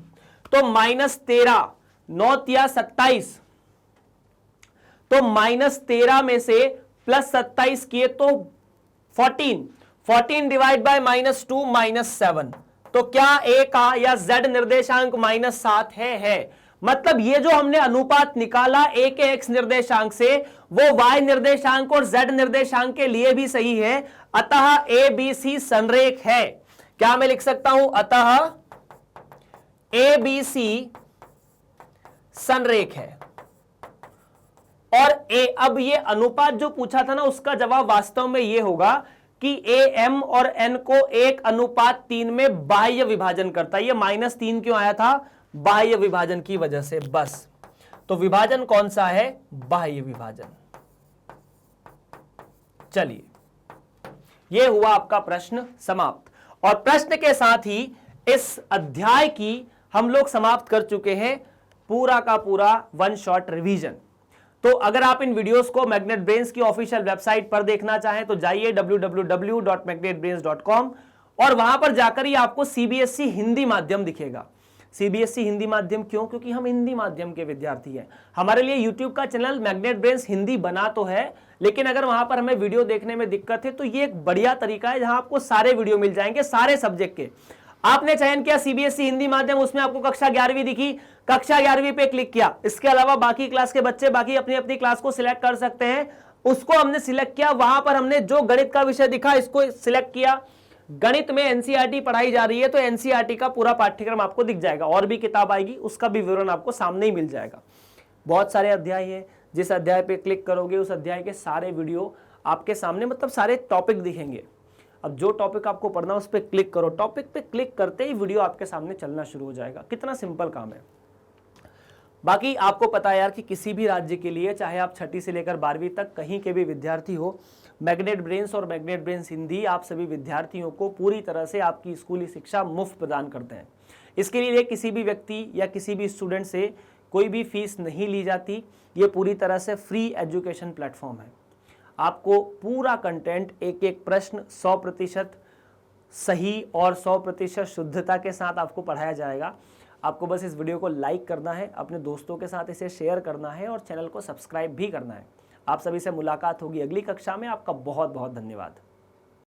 A: तो -13 9 तिया 27, तो -13 में से प्लस 27 किए तो 14 डिवाइड बाय -2 -7। तो क्या a का या z निर्देशांक -7 है। मतलब ये जो हमने अनुपात निकाला a के x निर्देशांक से वो y निर्देशांक और z निर्देशांक के लिए भी सही है। अतः ABC संरेख है। क्या मैं लिख सकता हूं? अतः ABC संरेख है। और अब ये अनुपात जो पूछा था ना, उसका जवाब वास्तव में ये होगा कि m और n को 1:3 में बाह्य विभाजन करता है। ये -3 क्यों आया था? बाह्य विभाजन की वजह से, बस। तो विभाजन कौन सा है? बाह्य विभाजन। चलिए, यह हुआ आपका प्रश्न समाप्त। और प्रश्न के साथ ही इस अध्याय की हम लोग समाप्त कर चुके हैं पूरा का पूरा वन शॉट रिवीजन। तो अगर आप इन वीडियोस को मैग्नेट ब्रेन्स की ऑफिशियल वेबसाइट पर देखना चाहें तो जाइए www.magnetbrains.com और वहां पर जाकर ही आपको सीबीएसई हिंदी माध्यम दिखेगा। सीबीएसई हिंदी माध्यम क्यों? क्योंकि हम हिंदी माध्यम के विद्यार्थी हैं। हमारे लिए यूट्यूब का चैनल मैग्नेट ब्रेन्स हिंदी बना तो है, लेकिन अगर वहां पर हमें वीडियो देखने में दिक्कत है तो ये एक बढ़िया तरीका है जहां आपको सारे वीडियो मिल जाएंगे, सारे सब्जेक्ट के। आपने चयन किया सीबीएसई हिंदी माध्यम, उसमें आपको कक्षा 11वीं दिखी, कक्षा 11वीं पे क्लिक किया। इसके अलावा बाकी क्लास के बच्चे बाकी अपनी अपनी क्लास को सिलेक्ट कर सकते हैं, उसको हमने सिलेक्ट किया। वहां पर हमने जो गणित का विषय दिखा इसको सिलेक्ट किया। गणित में एनसीईआरटी पढ़ाई जा रही है तो एनसीईआरटी का पूरा पाठ्यक्रम आपको दिख जाएगा। और भी किताब आएगी, उसका भी विवरण आपको सामने ही मिल जाएगा। बहुत सारे अध्याय है, जिस अध्याय पे क्लिक करोगे उस अध्याय के सारे वीडियो आपके सामने, मतलब सारे टॉपिक दिखेंगे। अब जो टॉपिक आपको पढ़ना उस पर क्लिक करो, टॉपिक पे क्लिक करते ही वीडियो आपके सामने चलना शुरू हो जाएगा। कितना सिंपल काम है। बाकी आपको पता है यार कि किसी भी राज्य के लिए, चाहे आप 6ठी से लेकर 12वीं तक कहीं के भी विद्यार्थी हो, मैग्नेट ब्रेन्स और मैग्नेट ब्रेन्स हिंदी आप सभी विद्यार्थियों को पूरी तरह से आपकी स्कूली शिक्षा मुफ्त प्रदान करते हैं। इसके लिए किसी भी व्यक्ति या किसी भी स्टूडेंट से कोई भी फीस नहीं ली जाती। ये पूरी तरह से फ्री एजुकेशन प्लेटफॉर्म है। आपको पूरा कंटेंट, एक एक प्रश्न 100% सही और 100% शुद्धता के साथ आपको पढ़ाया जाएगा। आपको बस इस वीडियो को लाइक करना है, अपने दोस्तों के साथ इसे शेयर करना है और चैनल को सब्सक्राइब भी करना है। आप सभी से मुलाकात होगी अगली कक्षा में। आपका बहुत बहुत धन्यवाद।